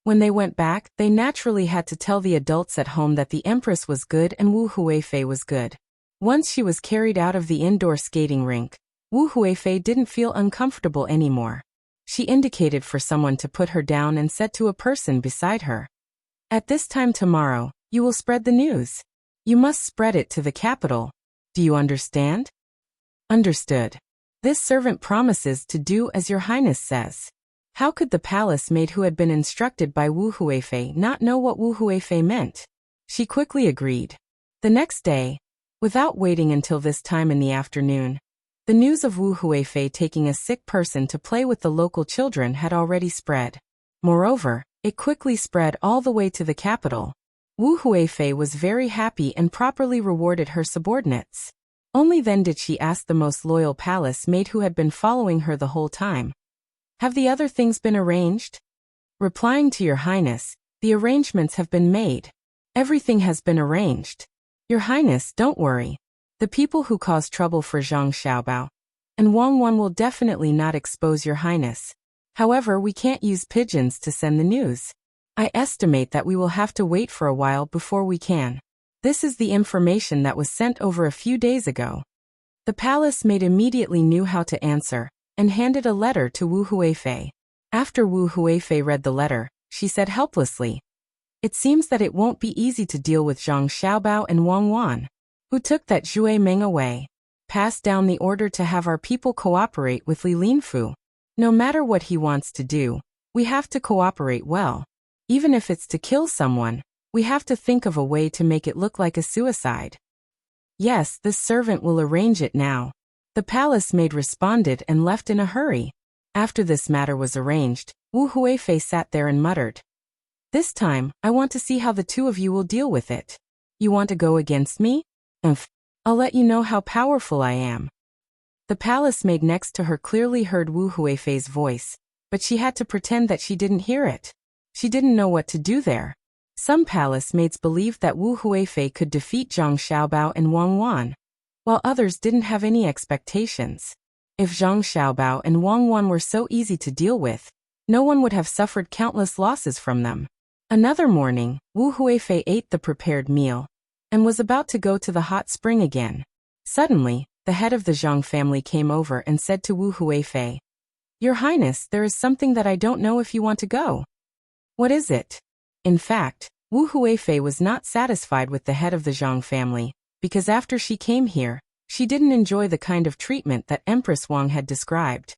When they went back, they naturally had to tell the adults at home that the Empress was good and Wu Huifei was good. Once she was carried out of the indoor skating rink, Wu Huifei didn't feel uncomfortable anymore. She indicated for someone to put her down and said to a person beside her, "At this time tomorrow, you will spread the news. You must spread it to the capital. Do you understand?" "Understood. This servant promises to do as Your Highness says." How could the palace maid who had been instructed by Wu Huifei not know what Wu Huifei meant? She quickly agreed. The next day, without waiting until this time in the afternoon, the news of Wu Huifei taking a sick person to play with the local children had already spread. Moreover, it quickly spread all the way to the capital. Wu Huifei was very happy and properly rewarded her subordinates. Only then did she ask the most loyal palace maid who had been following her the whole time, "Have the other things been arranged?" Replying to Your Highness, "The arrangements have been made. Everything has been arranged. Your Highness, don't worry. The people who cause trouble for Zhang Xiaobao and Wang Wan will definitely not expose Your Highness. However, we can't use pigeons to send the news. I estimate that we will have to wait for a while before we can. This is the information that was sent over a few days ago." The palace maid immediately knew how to answer and handed a letter to Wu Huifei. After Wu Huifei read the letter, she said helplessly, "It seems that it won't be easy to deal with Zhang Xiaobao and Wang Wan, who took that Zhui Meng away. Passed down the order to have our people cooperate with Li Linfu. No matter what he wants to do, we have to cooperate well. Even if it's to kill someone, we have to think of a way to make it look like a suicide." "Yes, this servant will arrange it now." The palace maid responded and left in a hurry. After this matter was arranged, Wu Huifei sat there and muttered, "This time, I want to see how the two of you will deal with it. You want to go against me? I'll let you know how powerful I am." The palace maid next to her clearly heard Wu Huifei's voice, but she had to pretend that she didn't hear it. She didn't know what to do there. Some palace maids believed that Wu Huifei could defeat Zhang Xiaobao and Wang Wan, while others didn't have any expectations. If Zhang Xiaobao and Wang Wan were so easy to deal with, no one would have suffered countless losses from them. Another morning, Wu Huifei ate the prepared meal and was about to go to the hot spring again. Suddenly, the head of the Zhang family came over and said to Wu Huifei, "Your Highness, there is something that I don't know if you want to go." "What is it?" In fact, Wu Huifei was not satisfied with the head of the Zhang family, because after she came here, she didn't enjoy the kind of treatment that Empress Wang had described.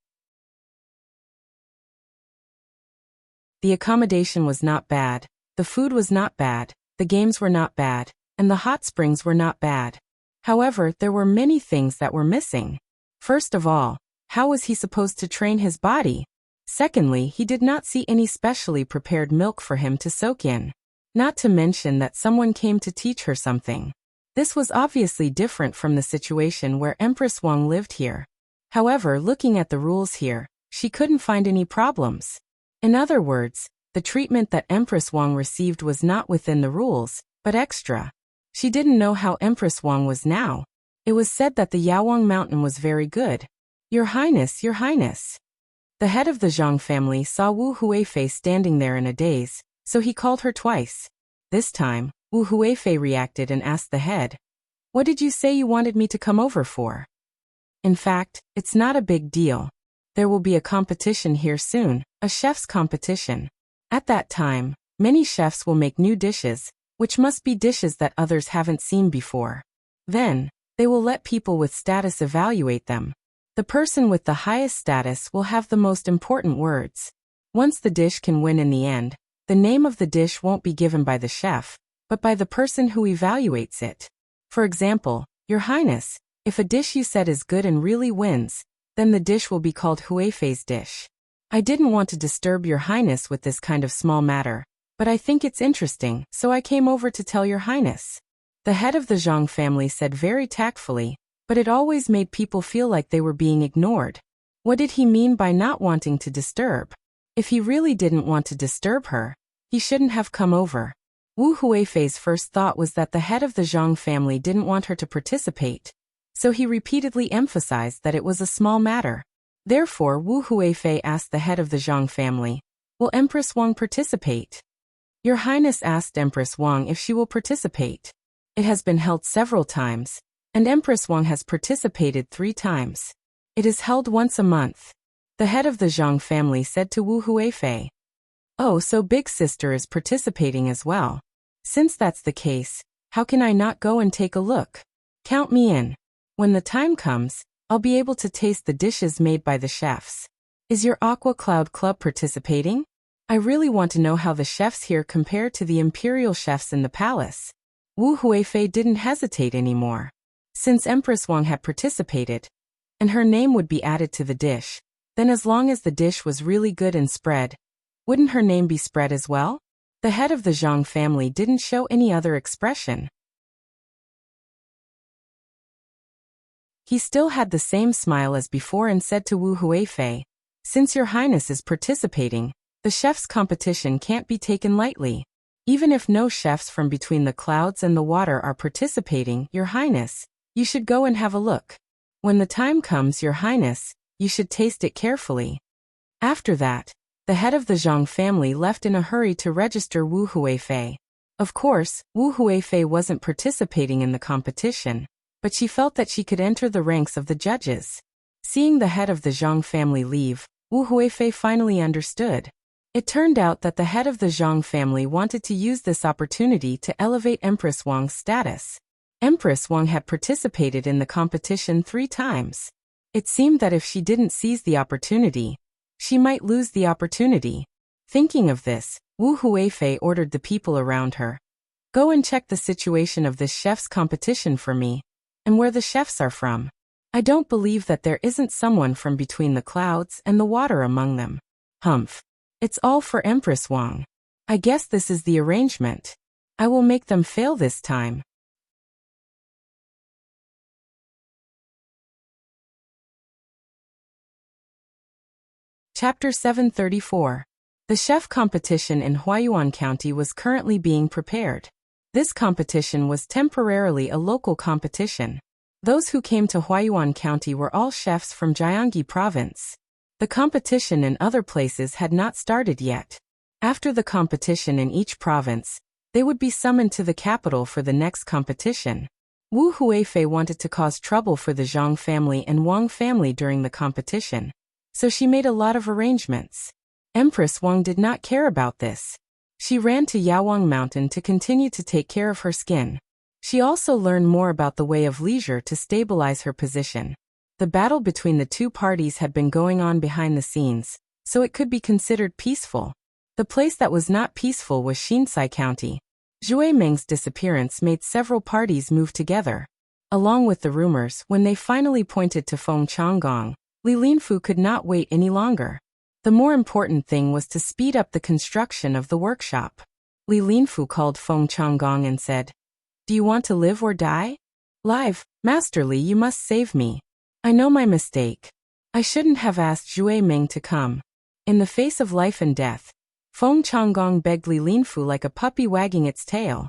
The accommodation was not bad, the food was not bad, the games were not bad, and the hot springs were not bad. However, there were many things that were missing. First of all, how was he supposed to train his body? Secondly, he did not see any specially prepared milk for him to soak in. Not to mention that someone came to teach her something. This was obviously different from the situation where Empress Wang lived here. However, looking at the rules here, she couldn't find any problems. In other words, The treatment that Empress Wang received was not within the rules, but extra. She didn't know how Empress Wang was now. It was said that the Yawang mountain was very good. Your Highness, Your Highness. The head of the Zhang family saw Wu Huifei standing there in a daze, so he called her twice. This time, Wu Huifei reacted and asked the head, "What did you say you wanted me to come over for?" "In fact, it's not a big deal. There will be a competition here soon, a chef's competition. At that time, many chefs will make new dishes, which must be dishes that others haven't seen before. Then, they will let people with status evaluate them. The person with the highest status will have the most important words. Once the dish can win in the end, the name of the dish won't be given by the chef, but by the person who evaluates it. For example, Your Highness, if a dish you said is good and really wins, then the dish will be called Huifei's dish. I didn't want to disturb Your Highness with this kind of small matter, but I think it's interesting, so I came over to tell Your Highness." The head of the Zhang family said very tactfully, but it always made people feel like they were being ignored. What did he mean by not wanting to disturb? If he really didn't want to disturb her, he shouldn't have come over. Wu Huifei's first thought was that the head of the Zhang family didn't want her to participate, so he repeatedly emphasized that it was a small matter. Therefore, Wu Huifei asked the head of the Zhang family, "Will Empress Wang participate?" Your Highness asked Empress Wang if she will participate. It has been held several times, and Empress Wang has participated 3 times. It is held once a month. The head of the Zhang family said to Wu Huifei, "Oh, so big sister is participating as well. Since that's the case, how can I not go and take a look? Count me in. When the time comes, I'll be able to taste the dishes made by the chefs. Is your Aqua Cloud Club participating? I really want to know how the chefs here compare to the imperial chefs in the palace." Wu Huifei didn't hesitate anymore. Since Empress Wang had participated, and her name would be added to the dish, then as long as the dish was really good and spread, wouldn't her name be spread as well? The head of the Zhang family didn't show any other expression. He still had the same smile as before and said to Wu Huifei, "Since Your Highness is participating, the chef's competition can't be taken lightly. Even if no chefs from between the clouds and the water are participating, Your Highness, you should go and have a look. When the time comes, Your Highness, you should taste it carefully." After that, the head of the Zhang family left in a hurry to register Wu Huifei. Of course, Wu Huifei wasn't participating in the competition, but she felt that she could enter the ranks of the judges. Seeing the head of the Zhang family leave, Wu Huifei finally understood. It turned out that the head of the Zhang family wanted to use this opportunity to elevate Empress Wang's status. Empress Wang had participated in the competition 3 times. It seemed that if she didn't seize the opportunity, she might lose the opportunity. Thinking of this, Wu Huifei ordered the people around her, "Go and check the situation of this chef's competition for me, and where the chefs are from. I don't believe that there isn't someone from between the clouds and the water among them. Humph. It's all for Empress Wang. I guess this is the arrangement. I will make them fail this time." Chapter 734. The chef competition in Huaiyuan County was currently being prepared. This competition was temporarily a local competition. Those who came to Huaiyuan County were all chefs from Jiangxi Province. The competition in other places had not started yet. After the competition in each province, they would be summoned to the capital for the next competition. Wu Huifei wanted to cause trouble for the Zhang family and Wang family during the competition, so she made a lot of arrangements. Empress Wang did not care about this. She ran to Yawang Mountain to continue to take care of her skin. She also learned more about the way of leisure to stabilize her position. The battle between the 2 parties had been going on behind the scenes, so it could be considered peaceful. The place that was not peaceful was Xinsai County. Zhui Meng's disappearance made several parties move together. Along with the rumors, when they finally pointed to Feng Changgong, Li Linfu could not wait any longer. The more important thing was to speed up the construction of the workshop. Li Linfu called Feng Changgong and said, "Do you want to live or die?" "Live, Master Li, you must save me. I know my mistake. I shouldn't have asked Zhui Meng to come. In the face of life and death, Feng Changgong begged Li Linfu like a puppy wagging its tail.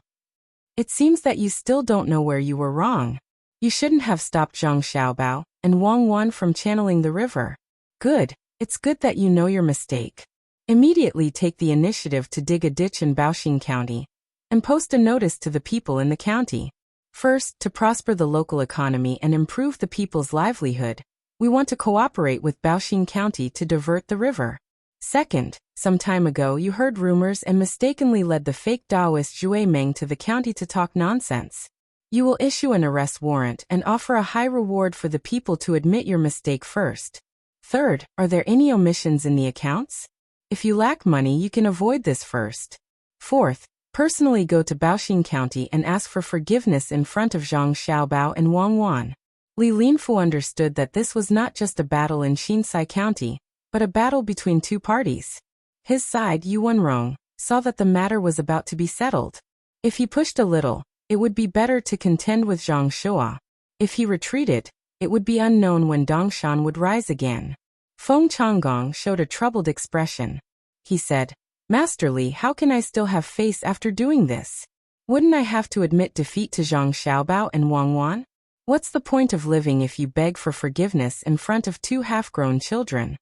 It seems that you still don't know where you were wrong. You shouldn't have stopped Zhang Xiaobao and Wang Wan from channeling the river. Good, it's good that you know your mistake. Immediately take the initiative to dig a ditch in Baoxing County and post a notice to the people in the county. First, to prosper the local economy and improve the people's livelihood, we want to cooperate with Baoxing County to divert the river. Second, some time ago you heard rumors and mistakenly led the fake Taoist Zhui Meng to the county to talk nonsense. You will issue an arrest warrant and offer a high reward for the people to admit your mistake first. Third, are there any omissions in the accounts? If you lack money, you can avoid this first. Fourth, personally go to Baoxing County and ask for forgiveness in front of Zhang Xiaobao and Wang Wan. Li Linfu understood that this was not just a battle in Xinsai County, but a battle between two parties. His side, Yuan Rong, saw that the matter was about to be settled. If he pushed a little, it would be better to contend with Zhang Shua. If he retreated, it would be unknown when Dongshan would rise again. Feng Changgong showed a troubled expression. He said, Master Li, how can I still have face after doing this? Wouldn't I have to admit defeat to Zhang Xiaobao and Wang Wan? What's the point of living if you beg for forgiveness in front of two half-grown children?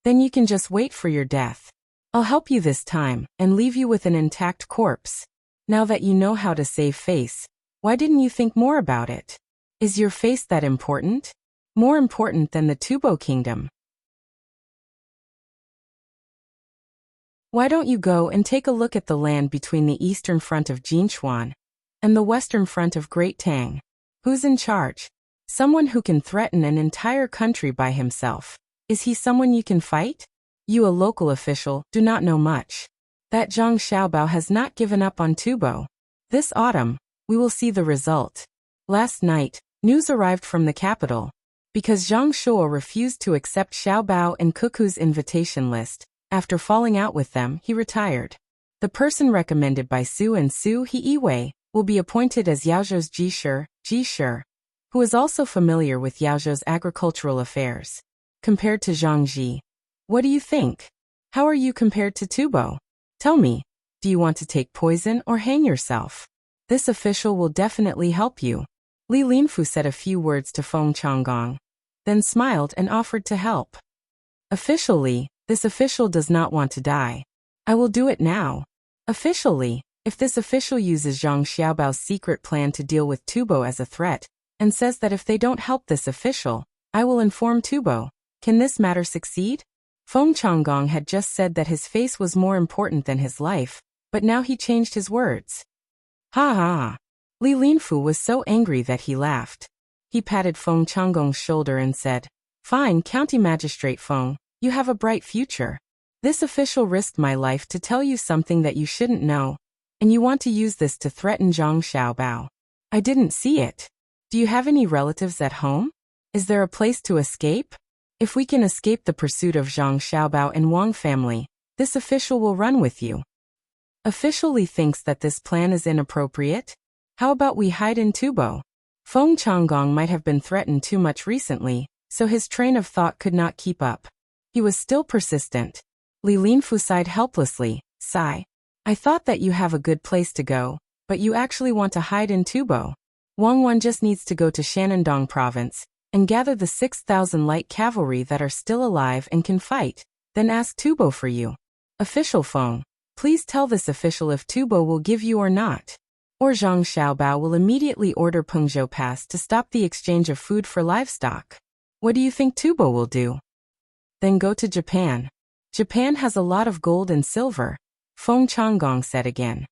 Then you can just wait for your death. I'll help you this time and leave you with an intact corpse. Now that you know how to save face, why didn't you think more about it? Is your face that important? More important than the Tubo Kingdom? Why don't you go and take a look at the land between the eastern front of Jinchuan and the western front of Great Tang? Who's in charge? Someone who can threaten an entire country by himself. Is he someone you can fight? You, a local official, do not know much. That Zhang Xiaobao has not given up on Tubo. This autumn, we will see the result. Last night, news arrived from the capital. Because Zhang Shua refused to accept Xiaobao and Cuckoo's invitation list, after falling out with them, he retired. The person recommended by Su and Su He-Wei will be appointed as Yaozhou's Ji-Shi, who is also familiar with Yaozhou's agricultural affairs. Compared to Zhang Ji, what do you think? How are you compared to Tubo? Tell me, do you want to take poison or hang yourself? This official will definitely help you. Li Linfu said a few words to Feng Changgong, then smiled and offered to help. Officially, this official does not want to die. I will do it now. Officially, if this official uses Zhang Xiaobao's secret plan to deal with Tubo as a threat, and says that if they don't help this official, I will inform Tubo, can this matter succeed? Feng Changgong had just said that his face was more important than his life, but now he changed his words. Ha ha ha. Li Linfu was so angry that he laughed. He patted Feng Changgong's shoulder and said, Fine, County Magistrate Feng, you have a bright future. This official risked my life to tell you something that you shouldn't know, and you want to use this to threaten Zhang Xiaobao. I didn't see it. Do you have any relatives at home? Is there a place to escape? If we can escape the pursuit of Zhang Xiaobao and Wang family, this official will run with you. Officially thinks that this plan is inappropriate? How about we hide in Tubo? Feng Changgong might have been threatened too much recently, so his train of thought could not keep up. He was still persistent. Li Linfu sighed helplessly. Sigh. I thought that you have a good place to go, but you actually want to hide in Tubo. Wang Wan just needs to go to Shenandong province and gather the 6,000 light cavalry that are still alive and can fight, then ask Tubo for you. Official Feng, please tell this official if Tubo will give you or not. Or Zhang Xiaobao will immediately order Pengzhou Pass to stop the exchange of food for livestock. What do you think Tubo will do? Then go to Japan. Japan has a lot of gold and silver, Feng Changgong said again.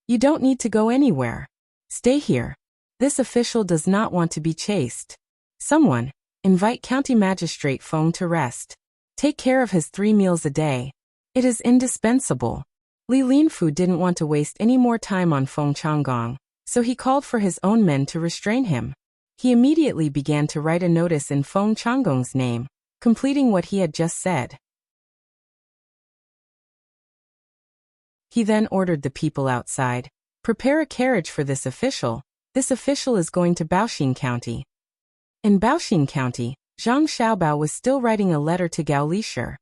You don't need to go anywhere. Stay here. This official does not want to be chased. Someone, invite County Magistrate Feng to rest. Take care of his 3 meals a day. It is indispensable. Li Linfu didn't want to waste any more time on Feng Changgong, so he called for his own men to restrain him. He immediately began to write a notice in Feng Changgong's name, completing what he had just said. He then ordered the people outside, prepare a carriage for this official. This official is going to Baoxing County. In Baoxing County, Zhang Xiaobao was still writing a letter to Gao Lishir.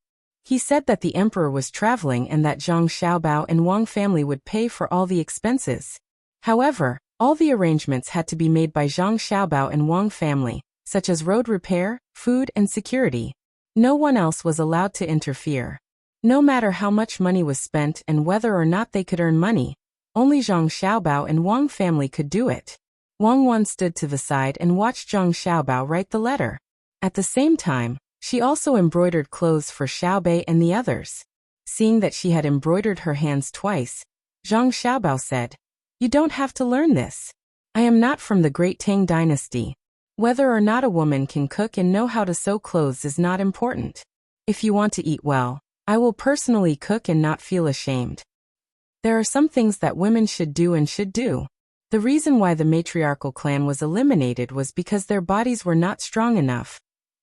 He said that the emperor was traveling and that Zhang Xiaobao and Wang family would pay for all the expenses. However, all the arrangements had to be made by Zhang Xiaobao and Wang family, such as road repair, food and security. No one else was allowed to interfere. No matter how much money was spent and whether or not they could earn money, only Zhang Xiaobao and Wang family could do it. Wang Wan stood to the side and watched Zhang Xiaobao write the letter. At the same time, she also embroidered clothes for Xiaobei and the others. Seeing that she had embroidered her hands twice, Zhang Xiaobao said, "You don't have to learn this. I am not from the great Tang Dynasty. Whether or not a woman can cook and know how to sew clothes is not important. If you want to eat well, I will personally cook and not feel ashamed. There are some things that women should do and should do." The reason why the matriarchal clan was eliminated was because their bodies were not strong enough,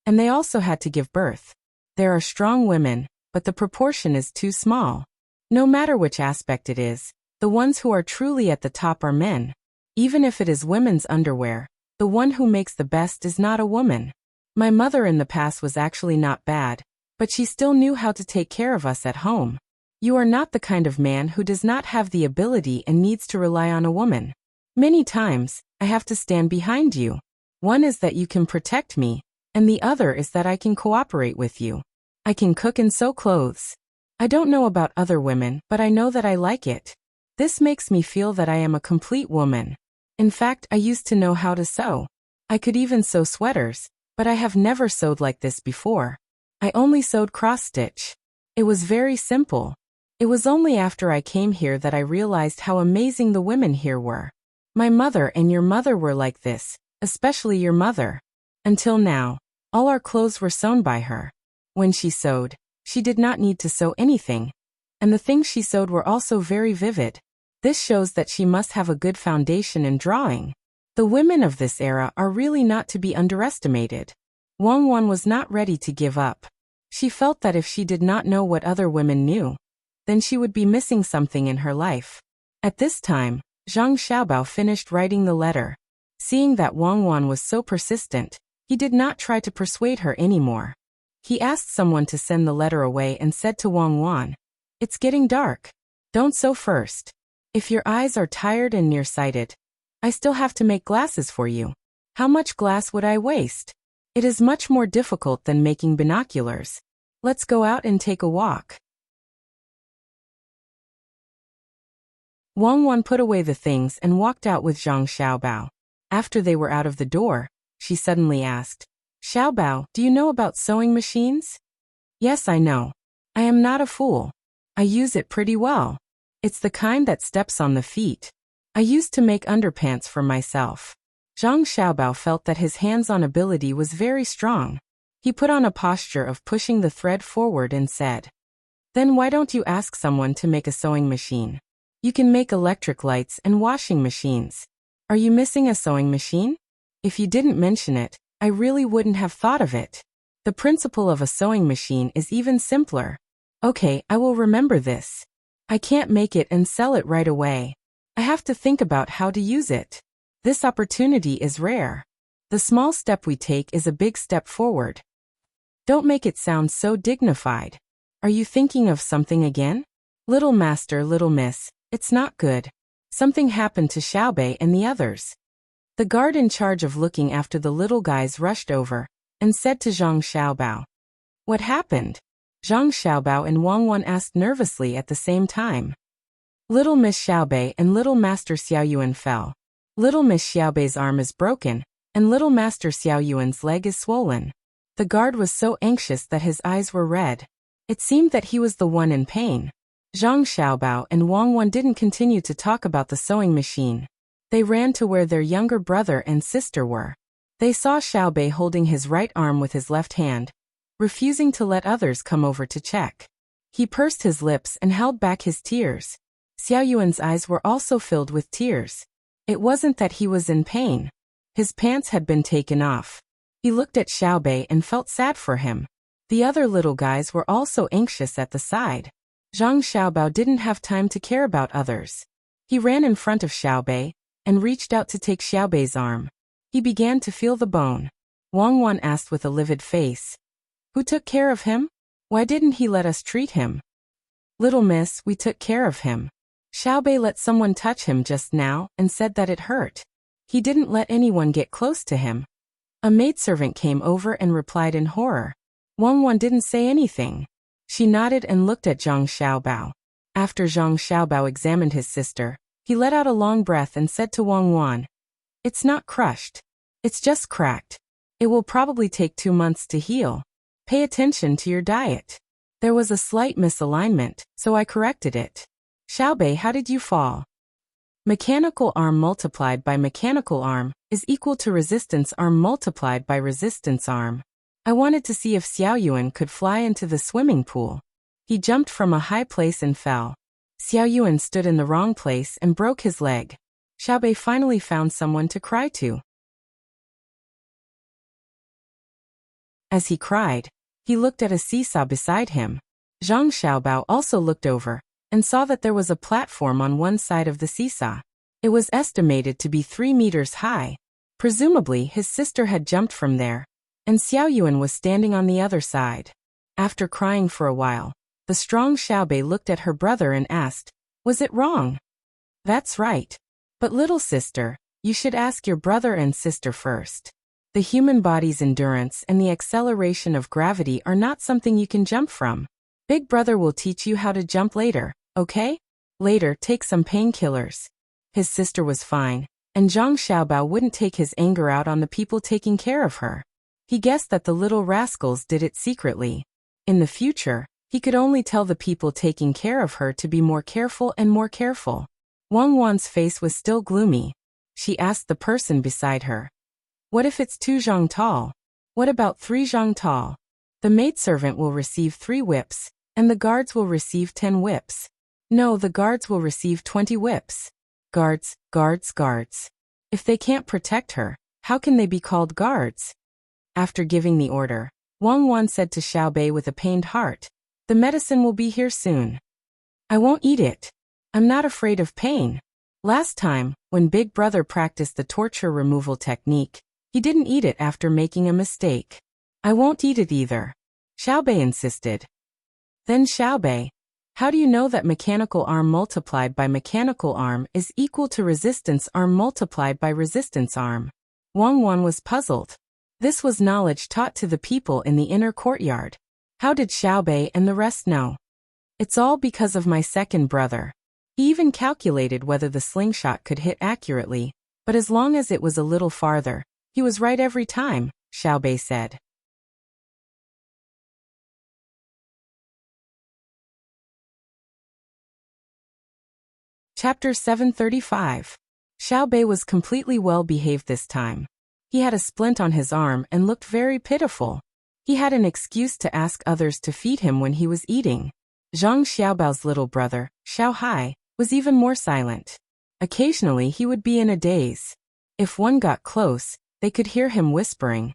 and they also had to give birth. There are strong women, but the proportion is too small. No matter which aspect it is, the ones who are truly at the top are men. Even if it is women's underwear, the one who makes the best is not a woman. My mother in the past was actually not bad, but she still knew how to take care of us at home. You are not the kind of man who does not have the ability and needs to rely on a woman. Many times, I have to stand behind you. One is that you can protect me, and the other is that I can cooperate with you. I can cook and sew clothes. I don't know about other women, but I know that I like it. This makes me feel that I am a complete woman. In fact, I used to know how to sew. I could even sew sweaters, but I have never sewed like this before. I only sewed cross-stitch. It was very simple. It was only after I came here that I realized how amazing the women here were. My mother and your mother were like this, especially your mother. Until now, all our clothes were sewn by her. When she sewed, she did not need to sew anything, and the things she sewed were also very vivid. This shows that she must have a good foundation in drawing. The women of this era are really not to be underestimated. Wang Wan was not ready to give up. She felt that if she did not know what other women knew, then she would be missing something in her life. At this time, Zhang Xiaobao finished writing the letter. Seeing that Wang Wan was so persistent, he did not try to persuade her anymore. He asked someone to send the letter away and said to Wang Wan, "It's getting dark. Don't sew first. If your eyes are tired and nearsighted, I still have to make glasses for you. How much glass would I waste? It is much more difficult than making binoculars. Let's go out and take a walk." Wang Wan put away the things and walked out with Zhang Xiaobao. After they were out of the door, she suddenly asked, "Xiaobao, do you know about sewing machines?" "Yes, I know. I am not a fool. I use it pretty well. It's the kind that steps on the feet. I used to make underpants for myself." Zhang Xiaobao felt that his hands-on ability was very strong. He put on a posture of pushing the thread forward and said, "Then why don't you ask someone to make a sewing machine? You can make electric lights and washing machines. Are you missing a sewing machine? If you didn't mention it, I really wouldn't have thought of it. The principle of a sewing machine is even simpler." "Okay, I will remember this. I can't make it and sell it right away. I have to think about how to use it. This opportunity is rare. The small step we take is a big step forward." Don't make it sound so dignified. Are you thinking of something again? "Little master, little miss, it's not good. Something happened to Xiaobei and the others." The guard in charge of looking after the little guys rushed over and said to Zhang Xiaobao, "What happened?" Zhang Xiaobao and Wang Wan asked nervously at the same time. "Little Miss Xiaobei and Little Master Xiaoyuan fell. Little Miss Xiaobei's arm is broken, and Little Master Xiaoyuan's leg is swollen." The guard was so anxious that his eyes were red. It seemed that he was the one in pain. Zhang Xiaobao and Wang Wan didn't continue to talk about the sewing machine. They ran to where their younger brother and sister were. They saw Xiaobei holding his right arm with his left hand, refusing to let others come over to check. He pursed his lips and held back his tears. Xiaoyuan's eyes were also filled with tears. It wasn't that he was in pain. His pants had been taken off. He looked at Xiaobei and felt sad for him. The other little guys were also anxious at the side. Zhang Xiaobao didn't have time to care about others. He ran in front of Xiaobei and reached out to take Xiaobei's arm. He began to feel the bone. Wang Wan asked with a livid face, "Who took care of him?" Why didn't he let us treat him? Little miss, we took care of him. Xiaobei let someone touch him just now and said that it hurt. He didn't let anyone get close to him. A maidservant came over and replied in horror. Wang didn't say anything. She nodded and looked at Zhang Xiaobao. After Zhang Xiaobao examined his sister, he let out a long breath and said to Wang, "It's not crushed. It's just cracked. It will probably take 2 months to heal. Pay attention to your diet." There was a slight misalignment, so I corrected it. Xiaobei, how did you fall? Mechanical arm multiplied by mechanical arm is equal to resistance arm multiplied by resistance arm. I wanted to see if Xiaoyuan could fly into the swimming pool. He jumped from a high place and fell. Xiaoyuan stood in the wrong place and broke his leg. Xiaobei finally found someone to cry to. As he cried, he looked at a seesaw beside him. Zhang Xiaobao also looked over and saw that there was a platform on one side of the seesaw. It was estimated to be 3 meters high. Presumably his sister had jumped from there, and Xiaoyuan was standing on the other side. After crying for a while, the strong Xiaobei looked at her brother and asked, "Was it wrong?" "That's right. But little sister, you should ask your brother and sister first. The human body's endurance and the acceleration of gravity are not something you can jump from. Big brother will teach you how to jump later, okay? Later, take some painkillers." His sister was fine, and Zhang Xiaobao wouldn't take his anger out on the people taking care of her. He guessed that the little rascals did it secretly. In the future, he could only tell the people taking care of her to be more careful and more careful. Wang's face was still gloomy. She asked the person beside her, "What if it's 2 zhang tall? What about 3 zhang tall? The maidservant will receive 3 whips, and the guards will receive 10 whips. No, the guards will receive 20 whips. Guards, guards, guards. If they can't protect her, how can they be called guards?" After giving the order, Wang said to Xiaobei with a pained heart, "The medicine will be here soon." "I won't eat it. I'm not afraid of pain. Last time, when Big Brother practiced the torture removal technique, he didn't eat it after making a mistake. I won't eat it either," Xiaobei insisted. Then Xiaobei, how do you know that mechanical arm multiplied by mechanical arm is equal to resistance arm multiplied by resistance arm? Wang was puzzled. This was knowledge taught to the people in the inner courtyard. How did Xiaobei and the rest know? "It's all because of my second brother. He even calculated whether the slingshot could hit accurately, but as long as it was a little farther, he was right every time," Xiaobei said. Chapter 735. Xiaobei was completely well-behaved this time. He had a splint on his arm and looked very pitiful. He had an excuse to ask others to feed him when he was eating. Zhang Xiaobao's little brother, Xiao Hai, was even more silent. Occasionally he would be in a daze. If one got close, they could hear him whispering,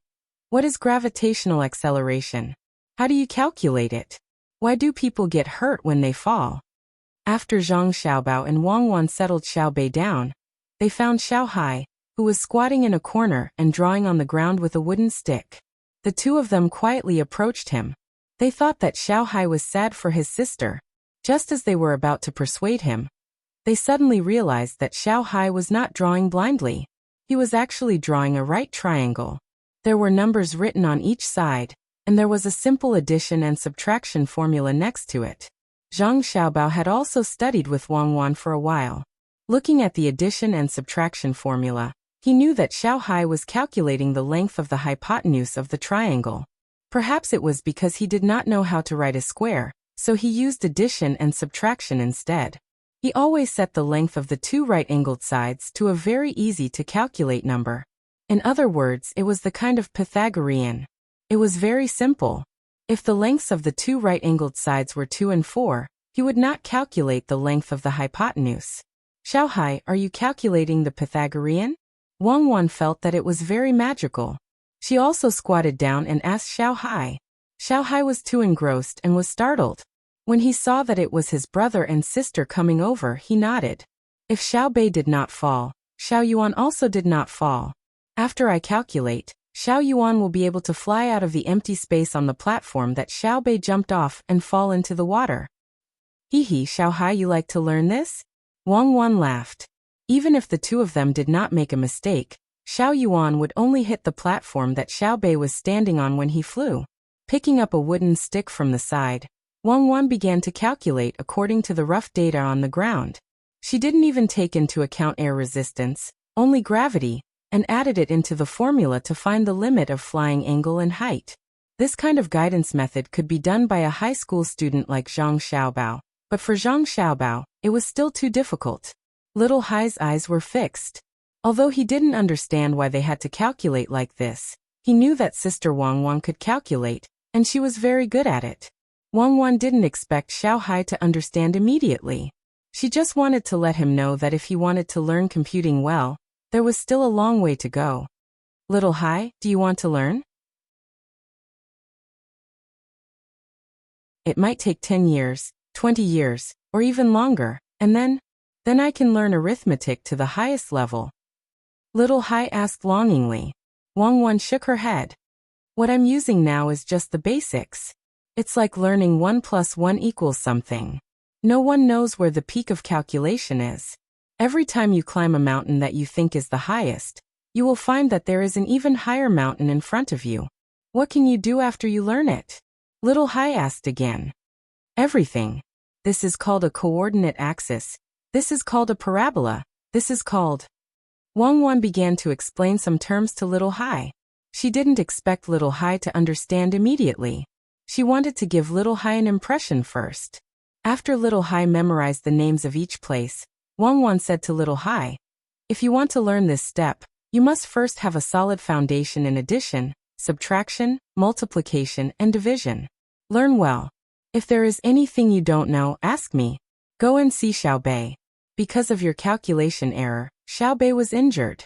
"What is gravitational acceleration? How do you calculate it? Why do people get hurt when they fall?" After Zhang Xiaobao and Wang settled Xiaobei down, they found Xiao Hai, who was squatting in a corner and drawing on the ground with a wooden stick. The two of them quietly approached him. They thought that Xiao Hai was sad for his sister. Just as they were about to persuade him, they suddenly realized that Xiao Hai was not drawing blindly. He was actually drawing a right triangle. There were numbers written on each side, and there was a simple addition and subtraction formula next to it. Zhang Xiaobao had also studied with Wang for a while. Looking at the addition and subtraction formula, he knew that Xiao Hai was calculating the length of the hypotenuse of the triangle. Perhaps it was because he did not know how to write a square, so he used addition and subtraction instead. He always set the length of the 2 right-angled sides to a very easy-to-calculate number. In other words, it was the kind of Pythagorean. It was very simple. If the lengths of the 2 right-angled sides were 2 and 4, he would not calculate the length of the hypotenuse. "Xiao Hai, are you calculating the Pythagorean?" Wang felt that it was very magical. She also squatted down and asked Xiao Hai. Xiao Hai was too engrossed and was startled. When he saw that it was his brother and sister coming over, he nodded. If Xiaobei did not fall, Xiaoyuan also did not fall. "After I calculate, Xiao Yuan will be able to fly out of the empty space on the platform that Xiao Bei jumped off and fall into the water. Hee hee, Xiao Hai, you like to learn this? Wang Wan laughed. Even if the two of them did not make a mistake, Xiao Yuan would only hit the platform that Xiao Bei was standing on when he flew. Picking up a wooden stick from the side, Wang Wan began to calculate according to the rough data on the ground. She didn't even take into account air resistance, only gravity, and added it into the formula to find the limit of flying angle and height. This kind of guidance method could be done by a high school student like Zhang Xiaobao, but for Zhang Xiaobao, it was still too difficult. Little Hai's eyes were fixed. Although he didn't understand why they had to calculate like this, he knew that Sister Wang Wan could calculate, and she was very good at it. Wang Wan didn't expect Xiao Hai to understand immediately. She just wanted to let him know that if he wanted to learn computing well, there was still a long way to go. Little Hai, do you want to learn? It might take 10 years, 20 years, or even longer, and then I can learn arithmetic to the highest level. Little Hai asked longingly. Wang Wan shook her head. What I'm using now is just the basics. It's like learning 1 + 1 = something. No one knows where the peak of calculation is. Every time you climb a mountain that you think is the highest, you will find that there is an even higher mountain in front of you. What can you do after you learn it? Little Hai asked again. Everything. This is called a coordinate axis. This is called a parabola. This is called... Wang Wan began to explain some terms to Little Hai. She didn't expect Little Hai to understand immediately. She wanted to give Little Hai an impression first. After Little Hai memorized the names of each place, Wang Wan said to Little Hai, if you want to learn this step, you must first have a solid foundation in addition, subtraction, multiplication, and division. Learn well. If there is anything you don't know, ask me. Go and see Xiao Bei. Because of your calculation error, Xiao Bei was injured.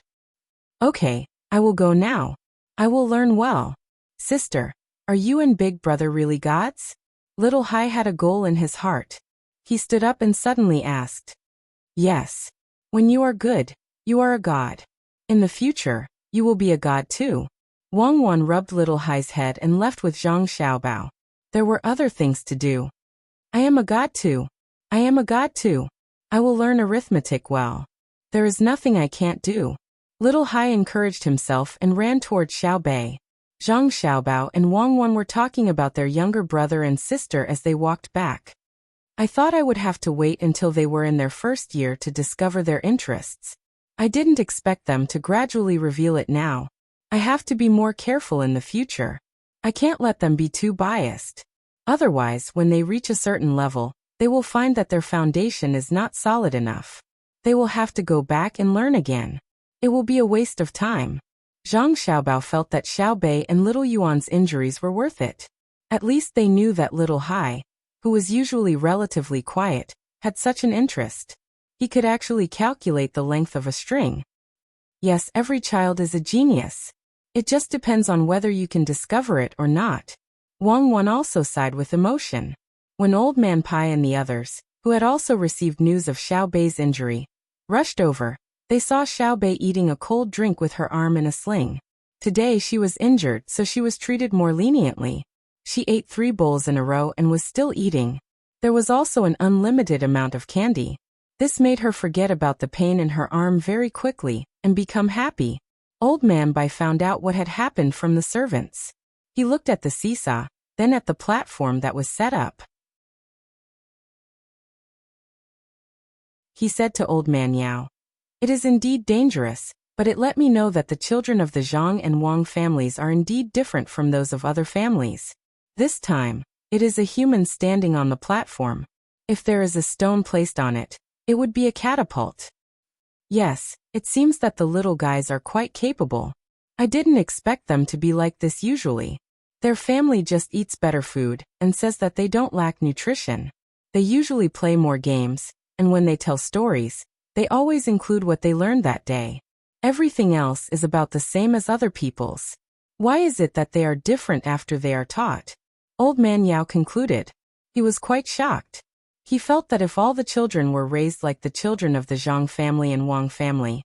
Okay, I will go now. I will learn well. Sister, are you and Big Brother really gods? Little Hai had a goal in his heart. He stood up and suddenly asked. Yes. When you are good, you are a god. In the future, you will be a god too. Wang Wan rubbed Little Hai's head and left with Zhang Xiaobao. There were other things to do. I am a god too. I am a god too. I will learn arithmetic well. There is nothing I can't do. Little Hai encouraged himself and ran toward Xiao Bei. Zhang Xiaobao and Wang Wan were talking about their younger brother and sister as they walked back. I thought I would have to wait until they were in their first year to discover their interests. I didn't expect them to gradually reveal it now. I have to be more careful in the future. I can't let them be too biased. Otherwise, when they reach a certain level, they will find that their foundation is not solid enough. They will have to go back and learn again. It will be a waste of time. Zhang Xiaobao felt that Xiao Bei and Little Yuan's injuries were worth it. At least they knew that Little Hai, who was usually relatively quiet, had such an interest. He could actually calculate the length of a string. Yes, every child is a genius. It just depends on whether you can discover it or not. Wang Wan also sighed with emotion. When Old Man Pai and the others, who had also received news of Xiao Bei's injury, rushed over, they saw Xiao Bei eating a cold drink with her arm in a sling. Today she was injured, so she was treated more leniently. She ate 3 bowls in a row and was still eating. There was also an unlimited amount of candy. This made her forget about the pain in her arm very quickly and become happy. Old Man Bai found out what had happened from the servants. He looked at the seesaw, then at the platform that was set up. He said to Old Man Yao, "It is indeed dangerous, but it let me know that the children of the Zhang and Wang families are indeed different from those of other families. This time, it is a human standing on the platform. If there is a stone placed on it, it would be a catapult. Yes, it seems that the little guys are quite capable. I didn't expect them to be like this usually. Their family just eats better food and says that they don't lack nutrition. They usually play more games, and when they tell stories, they always include what they learned that day. Everything else is about the same as other people's. Why is it that they are different after they are taught?" Old Man Yao concluded. He was quite shocked. He felt that if all the children were raised like the children of the Zhang family and Wang family,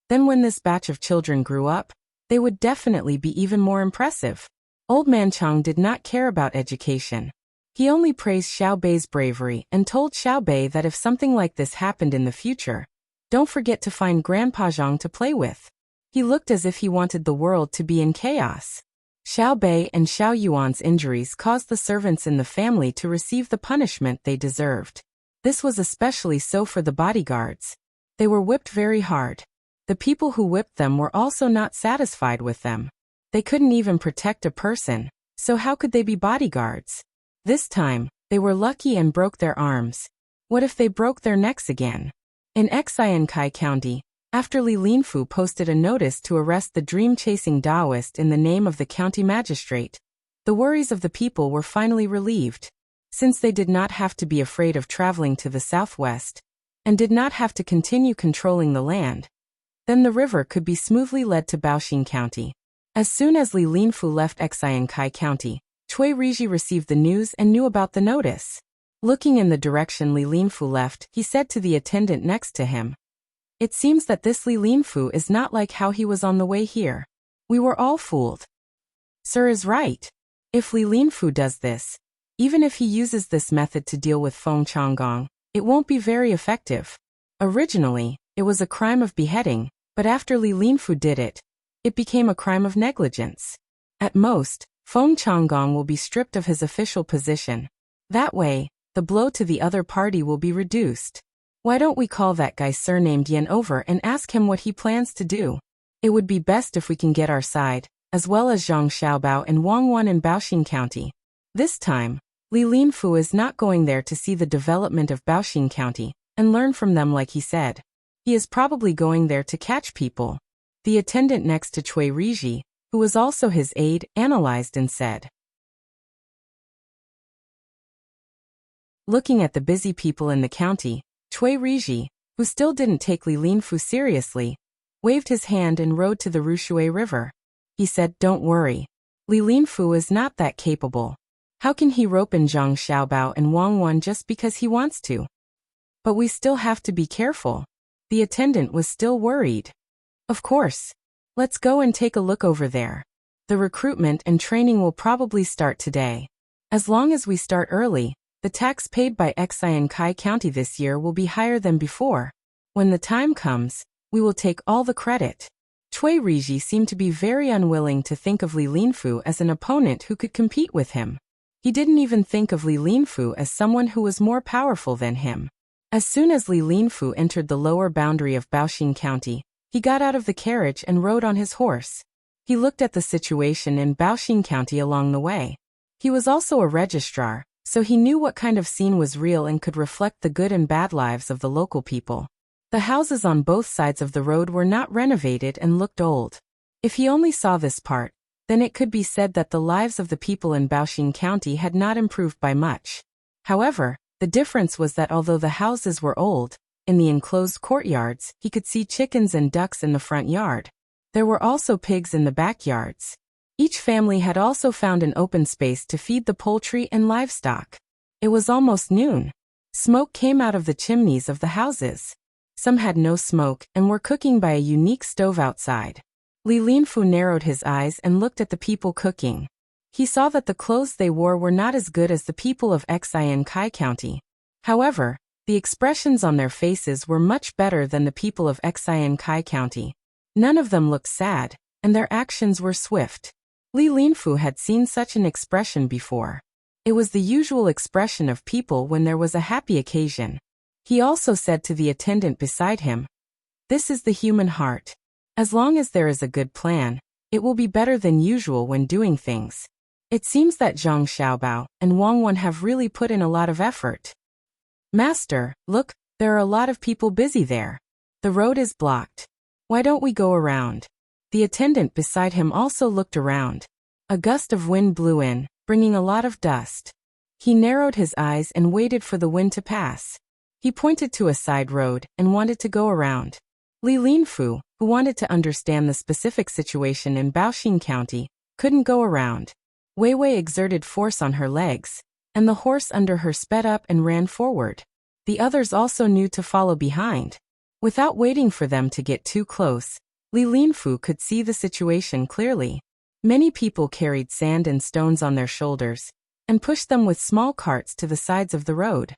then when this batch of children grew up, they would definitely be even more impressive. Old man Chang did not care about education. He only praised Xiao Bei's bravery and told Xiao Bei that if something like this happened in the future, don't forget to find Grandpa Zhang to play with. He looked as if he wanted the world to be in chaos. Xiao Bei and Xiao Yuan's injuries caused the servants in the family to receive the punishment they deserved. This was especially so for the bodyguards. They were whipped very hard. The people who whipped them were also not satisfied with them. They couldn't even protect a person, so how could they be bodyguards? This time, they were lucky and broke their arms. What if they broke their necks again? In Xiankai County, after Li Linfu posted a notice to arrest the dream-chasing Taoist in the name of the county magistrate, the worries of the people were finally relieved. Since they did not have to be afraid of traveling to the southwest, and did not have to continue controlling the land, then the river could be smoothly led to Baoxing County. As soon as Li Linfu left Xiankai County, Cui Riji received the news and knew about the notice. Looking in the direction Li Linfu left, he said to the attendant next to him, "It seems that this Li Linfu is not like how he was on the way here. We were all fooled." Sir is right. If Li Linfu does this, even if he uses this method to deal with Feng Changgong, it won't be very effective. Originally, it was a crime of beheading, but after Li Linfu did it, it became a crime of negligence. At most, Feng Changgong will be stripped of his official position. That way, the blow to the other party will be reduced. Why don't we call that guy surnamed Yan over and ask him what he plans to do? It would be best if we can get our side, as well as Zhang Xiaobao and Wang Wan in Baoxing County. This time, Li Linfu is not going there to see the development of Baoxing County and learn from them like he said. He is probably going there to catch people. The attendant next to Cui Riji, who was also his aide, analyzed and said. Looking at the busy people in the county, Cui Riji, who still didn't take Li Linfu seriously, waved his hand and rode to the Rushui River. He said, "Don't worry. Li Linfu is not that capable. How can he rope in Zhang Xiaobao and Wang Wan just because he wants to? But we still have to be careful." The attendant was still worried. "Of course. Let's go and take a look over there. The recruitment and training will probably start today. As long as we start early, the tax paid by Xiankai County this year will be higher than before. When the time comes, we will take all the credit." Cui Riji seemed to be very unwilling to think of Li Linfu as an opponent who could compete with him. He didn't even think of Li Linfu as someone who was more powerful than him. As soon as Li Linfu entered the lower boundary of Baoxing County, he got out of the carriage and rode on his horse. He looked at the situation in Baoxing County along the way. He was also a registrar, so he knew what kind of scene was real and could reflect the good and bad lives of the local people. The houses on both sides of the road were not renovated and looked old. If he only saw this part, then it could be said that the lives of the people in Baoxing County had not improved by much. However, the difference was that although the houses were old, in the enclosed courtyards, he could see chickens and ducks in the front yard. There were also pigs in the backyards. Each family had also found an open space to feed the poultry and livestock. It was almost noon. Smoke came out of the chimneys of the houses. Some had no smoke and were cooking by a unique stove outside. Li Linfu narrowed his eyes and looked at the people cooking. He saw that the clothes they wore were not as good as the people of Xiankai County. However, the expressions on their faces were much better than the people of Xiankai County. None of them looked sad, and their actions were swift. Li Linfu had seen such an expression before. It was the usual expression of people when there was a happy occasion. He also said to the attendant beside him, "This is the human heart. As long as there is a good plan, it will be better than usual when doing things." It seems that Zhang Xiaobao and Wang Wan have really put in a lot of effort. "Master, look, there are a lot of people busy there. The road is blocked. Why don't we go around?" The attendant beside him also looked around. A gust of wind blew in, bringing a lot of dust. He narrowed his eyes and waited for the wind to pass. He pointed to a side road and wanted to go around. Li Linfu, who wanted to understand the specific situation in Baoxing County, couldn't go around. Wei Wei exerted force on her legs, and the horse under her sped up and ran forward. The others also knew to follow behind. Without waiting for them to get too close, Li Linfu could see the situation clearly. Many people carried sand and stones on their shoulders and pushed them with small carts to the sides of the road.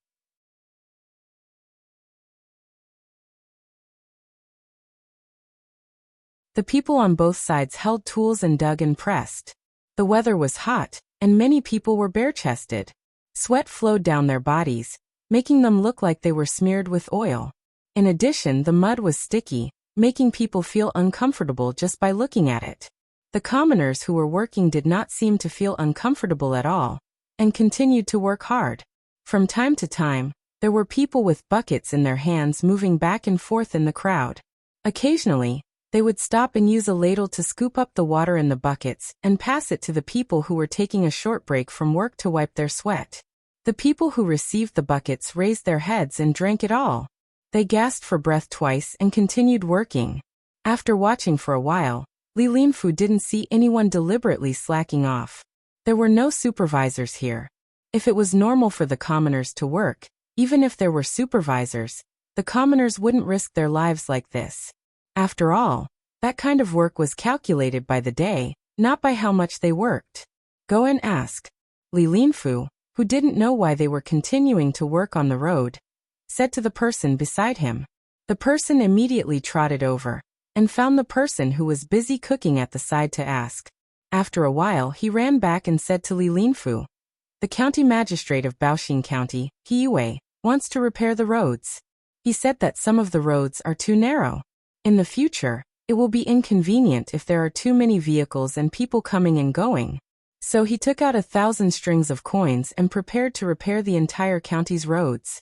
The people on both sides held tools and dug and pressed. The weather was hot, and many people were bare-chested. Sweat flowed down their bodies, making them look like they were smeared with oil. In addition, the mud was sticky, making people feel uncomfortable just by looking at it. The commoners who were working did not seem to feel uncomfortable at all, and continued to work hard. From time to time, there were people with buckets in their hands moving back and forth in the crowd. Occasionally, they would stop and use a ladle to scoop up the water in the buckets and pass it to the people who were taking a short break from work to wipe their sweat. The people who received the buckets raised their heads and drank it all. They gasped for breath twice and continued working. After watching for a while, Li Linfu didn't see anyone deliberately slacking off. There were no supervisors here. If it was normal for the commoners to work, even if there were supervisors, the commoners wouldn't risk their lives like this. After all, that kind of work was calculated by the day, not by how much they worked. Go and ask. Li Linfu, who didn't know why they were continuing to work on the road, said to the person beside him. The person immediately trotted over and found the person who was busy cooking at the side to ask. After a while, he ran back and said to Li Linfu, "The county magistrate of Baoxing County, He Yue, wants to repair the roads. He said that some of the roads are too narrow. In the future, it will be inconvenient if there are too many vehicles and people coming and going." So he took out 1,000 strings of coins and prepared to repair the entire county's roads.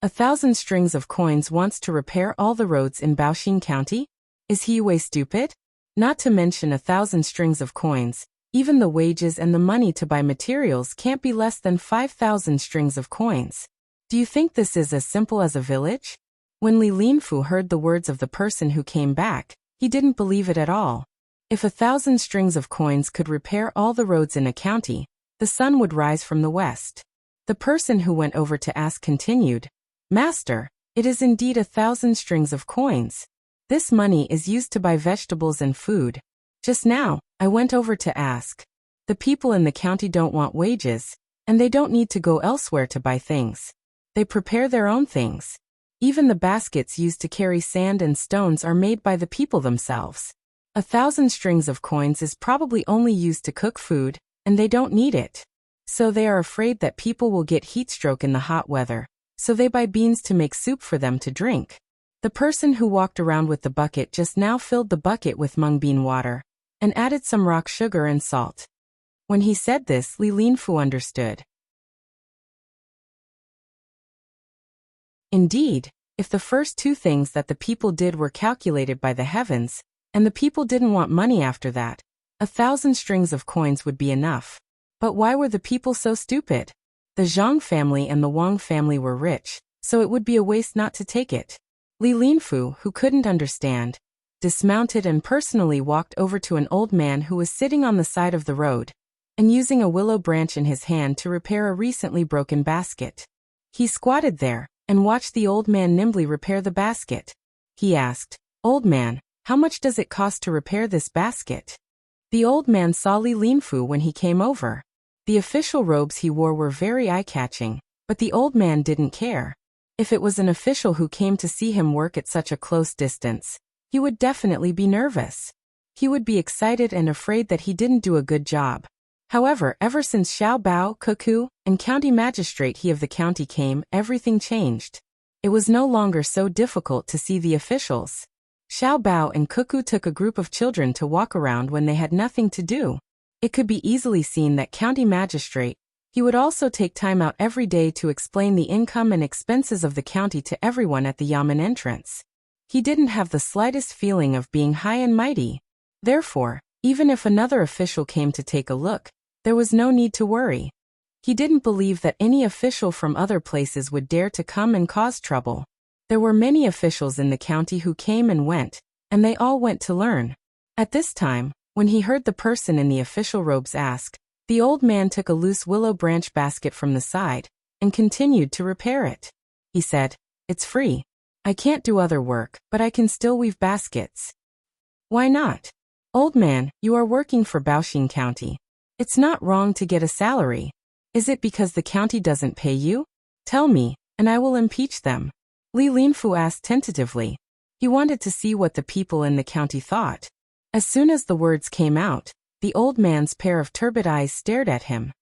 1,000 strings of coins wants to repair all the roads in Baoxing County? Is He Yue stupid? Not to mention 1,000 strings of coins, even the wages and the money to buy materials can't be less than 5,000 strings of coins. Do you think this is as simple as a village? When Li Linfu heard the words of the person who came back, he didn't believe it at all. If 1,000 strings of coins could repair all the roads in a county, the sun would rise from the west. The person who went over to ask continued, "Master, it is indeed 1,000 strings of coins. This money is used to buy vegetables and food. Just now, I went over to ask. The people in the county don't want wages, and they don't need to go elsewhere to buy things. They prepare their own things. Even the baskets used to carry sand and stones are made by the people themselves. 1,000 strings of coins is probably only used to cook food, and they don't need it. So they are afraid that people will get heat stroke in the hot weather, so they buy beans to make soup for them to drink." The person who walked around with the bucket just now filled the bucket with mung bean water and added some rock sugar and salt. When he said this, Li Linfu understood. Indeed, if the first two things that the people did were calculated by the heavens, and the people didn't want money after that, 1,000 strings of coins would be enough. But why were the people so stupid? The Zhang family and the Wang family were rich, so it would be a waste not to take it. Li Linfu, who couldn't understand, dismounted and personally walked over to an old man who was sitting on the side of the road, and using a willow branch in his hand to repair a recently broken basket. He squatted there and watched the old man nimbly repair the basket. He asked, "Old man, how much does it cost to repair this basket?" The old man saw Li Linfu when he came over. The official robes he wore were very eye-catching, but the old man didn't care. If it was an official who came to see him work at such a close distance, he would definitely be nervous. He would be excited and afraid that he didn't do a good job. However, ever since Xiao Bao, Cuckoo, and county magistrate he of the county came, everything changed. It was no longer so difficult to see the officials. Xiao Bao and Cuckoo took a group of children to walk around when they had nothing to do. It could be easily seen that county magistrate, he would also take time out every day to explain the income and expenses of the county to everyone at the Yamen entrance. He didn't have the slightest feeling of being high and mighty. Therefore, even if another official came to take a look, there was no need to worry. He didn't believe that any official from other places would dare to come and cause trouble. There were many officials in the county who came and went, and they all went to learn. At this time, when he heard the person in the official robes ask, the old man took a loose willow branch basket from the side and continued to repair it. He said, "It's free. I can't do other work, but I can still weave baskets." Why not? Old man, you are working for Baoxing County. It's not wrong to get a salary. Is it because the county doesn't pay you? Tell me, and I will impeach them. Li Linfu asked tentatively. He wanted to see what the people in the county thought. As soon as the words came out, the old man's pair of turbid eyes stared at him.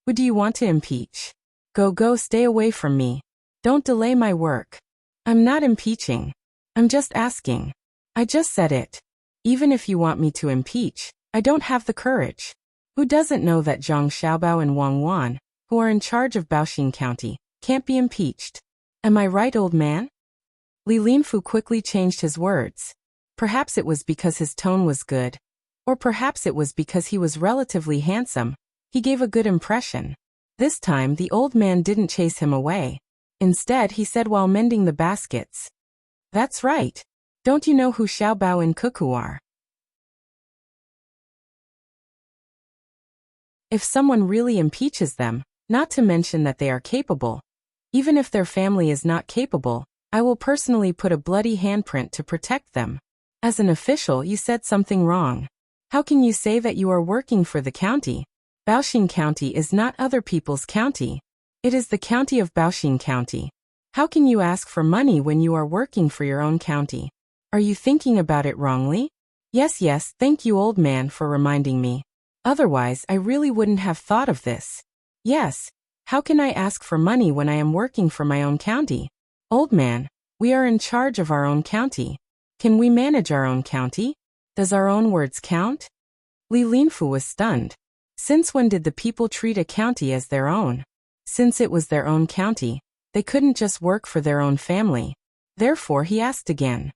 Who do you want to impeach? Go, stay away from me. Don't delay my work. I'm not impeaching. I'm just asking. I just said it. Even if you want me to impeach, I don't have the courage. Who doesn't know that Zhang Xiaobao and Wang Wan, who are in charge of Baoxing County, can't be impeached? Am I right, old man? Li Linfu quickly changed his words. Perhaps it was because his tone was good. Or perhaps it was because he was relatively handsome. He gave a good impression. This time the old man didn't chase him away. Instead he said while mending the baskets. That's right. Don't you know who Xiaobao and Cuckoo are? If someone really impeaches them, not to mention that they are capable, even if their family is not capable, I will personally put a bloody handprint to protect them. As an official, you said something wrong. How can you say that you are working for the county? Baoxing County is not other people's county. It is the county of Baoxing County. How can you ask for money when you are working for your own county? Are you thinking about it wrongly? Yes, thank you, old man, for reminding me. Otherwise, I really wouldn't have thought of this. Yes. How can I ask for money when I am working for my own county? Old man, we are in charge of our own county. Can we manage our own county? Does our own words count? Li Linfu was stunned. Since when did the people treat a county as their own? Since it was their own county, they couldn't just work for their own family. Therefore he asked again.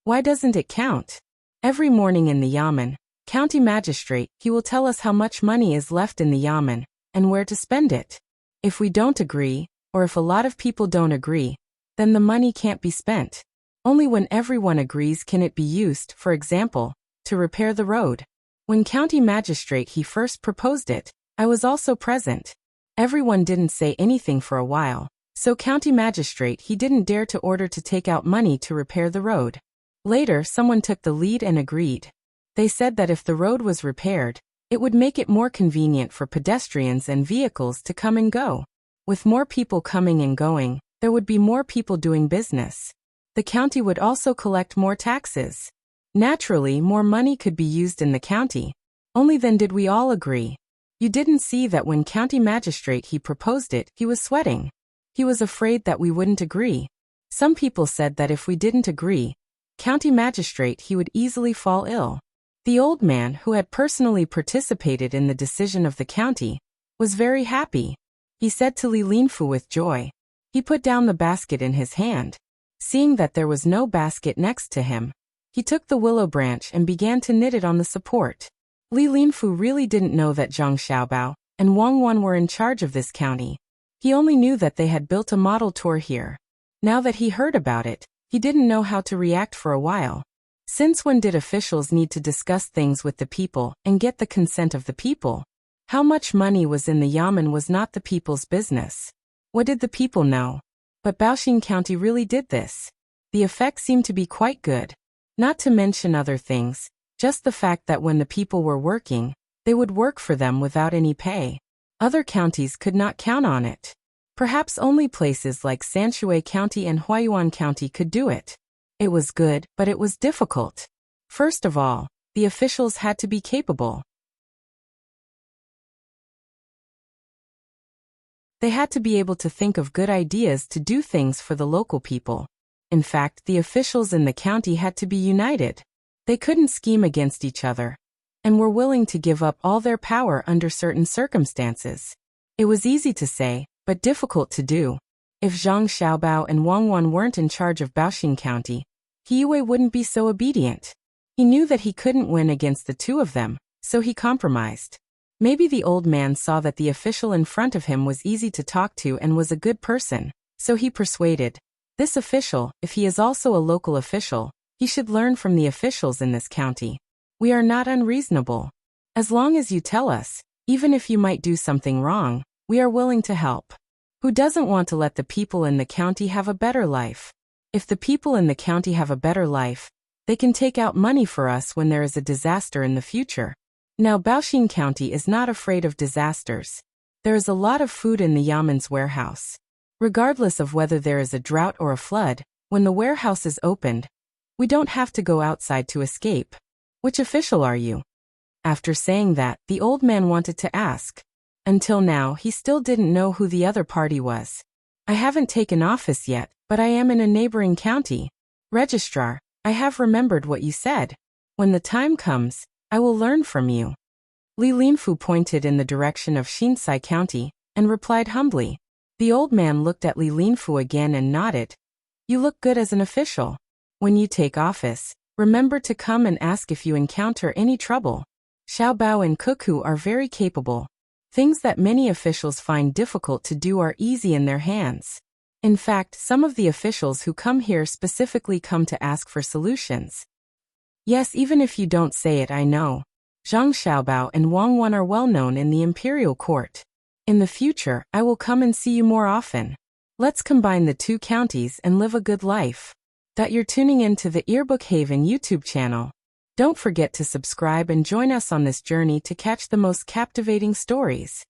Why doesn't it count? Every morning in the yamen, county magistrate, he will tell us how much money is left in the yamen, and where to spend it. If we don't agree, or if a lot of people don't agree, then the money can't be spent. Only when everyone agrees can it be used, for example, to repair the road. When county magistrate he first proposed it, I was also present. Everyone didn't say anything for a while, so county magistrate he didn't dare to order to take out money to repair the road. Later someone took the lead and agreed. They said that if the road was repaired, it would make it more convenient for pedestrians and vehicles to come and go. With more people coming and going, there would be more people doing business. The county would also collect more taxes. Naturally, more money could be used in the county. Only then did we all agree. You didn't see that when county magistrate he proposed it, he was sweating. He was afraid that we wouldn't agree. Some people said that if we didn't agree, county magistrate he would easily fall ill. The old man, who had personally participated in the decision of the county, was very happy. He said to Li Linfu with joy. He put down the basket in his hand. Seeing that there was no basket next to him, he took the willow branch and began to knit it on the support. Li Linfu really didn't know that Zhang Xiaobao and Wang Wan were in charge of this county. He only knew that they had built a model tour here. Now that he heard about it, he didn't know how to react for a while. Since when did officials need to discuss things with the people and get the consent of the people? How much money was in the yamen was not the people's business. What did the people know? But Baoxing County really did this. The effect seemed to be quite good. Not to mention other things, just the fact that when the people were working, they would work for them without any pay. Other counties could not count on it. Perhaps only places like Sanshui County and Huayuan County could do it. It was good, but it was difficult. First of all, the officials had to be capable. They had to be able to think of good ideas to do things for the local people. In fact, the officials in the county had to be united. They couldn't scheme against each other, and were willing to give up all their power under certain circumstances. It was easy to say, but difficult to do. If Zhang Xiaobao and Wang Wan weren't in charge of Baoxing County, Yue wouldn't be so obedient. He knew that he couldn't win against the two of them, so he compromised. Maybe the old man saw that the official in front of him was easy to talk to and was a good person, so he persuaded. This official, if he is also a local official, he should learn from the officials in this county. We are not unreasonable. As long as you tell us, even if you might do something wrong, we are willing to help. Who doesn't want to let the people in the county have a better life? If the people in the county have a better life, They can take out money for us when there is a disaster in the future. Now Baoxing County is not afraid of disasters. There is a lot of food in the Yaman's warehouse. Regardless of whether there is a drought or a flood, when the warehouse is opened, we don't have to go outside to escape. Which official are you? After saying that, the old man wanted to ask. Until now, he still didn't know who the other party was. I haven't taken office yet, but I am in a neighboring county. Registrar, I have remembered what you said. When the time comes, I will learn from you. Li Linfu pointed in the direction of Xinsai County and replied humbly. The old man looked at Li Linfu again and nodded. You look good as an official. When you take office, remember to come and ask if you encounter any trouble. Xiao Bao and Cuckoo are very capable. Things that many officials find difficult to do are easy in their hands. In fact, some of the officials who come here specifically come to ask for solutions. Yes, even if you don't say it, I know. Zhang Xiaobao and Wang Wan are well known in the imperial court. In the future, I will come and see you more often. Let's combine the two counties and live a good life. You're tuning in to the Earbook Haven YouTube channel. Don't forget to subscribe and join us on this journey to catch the most captivating stories.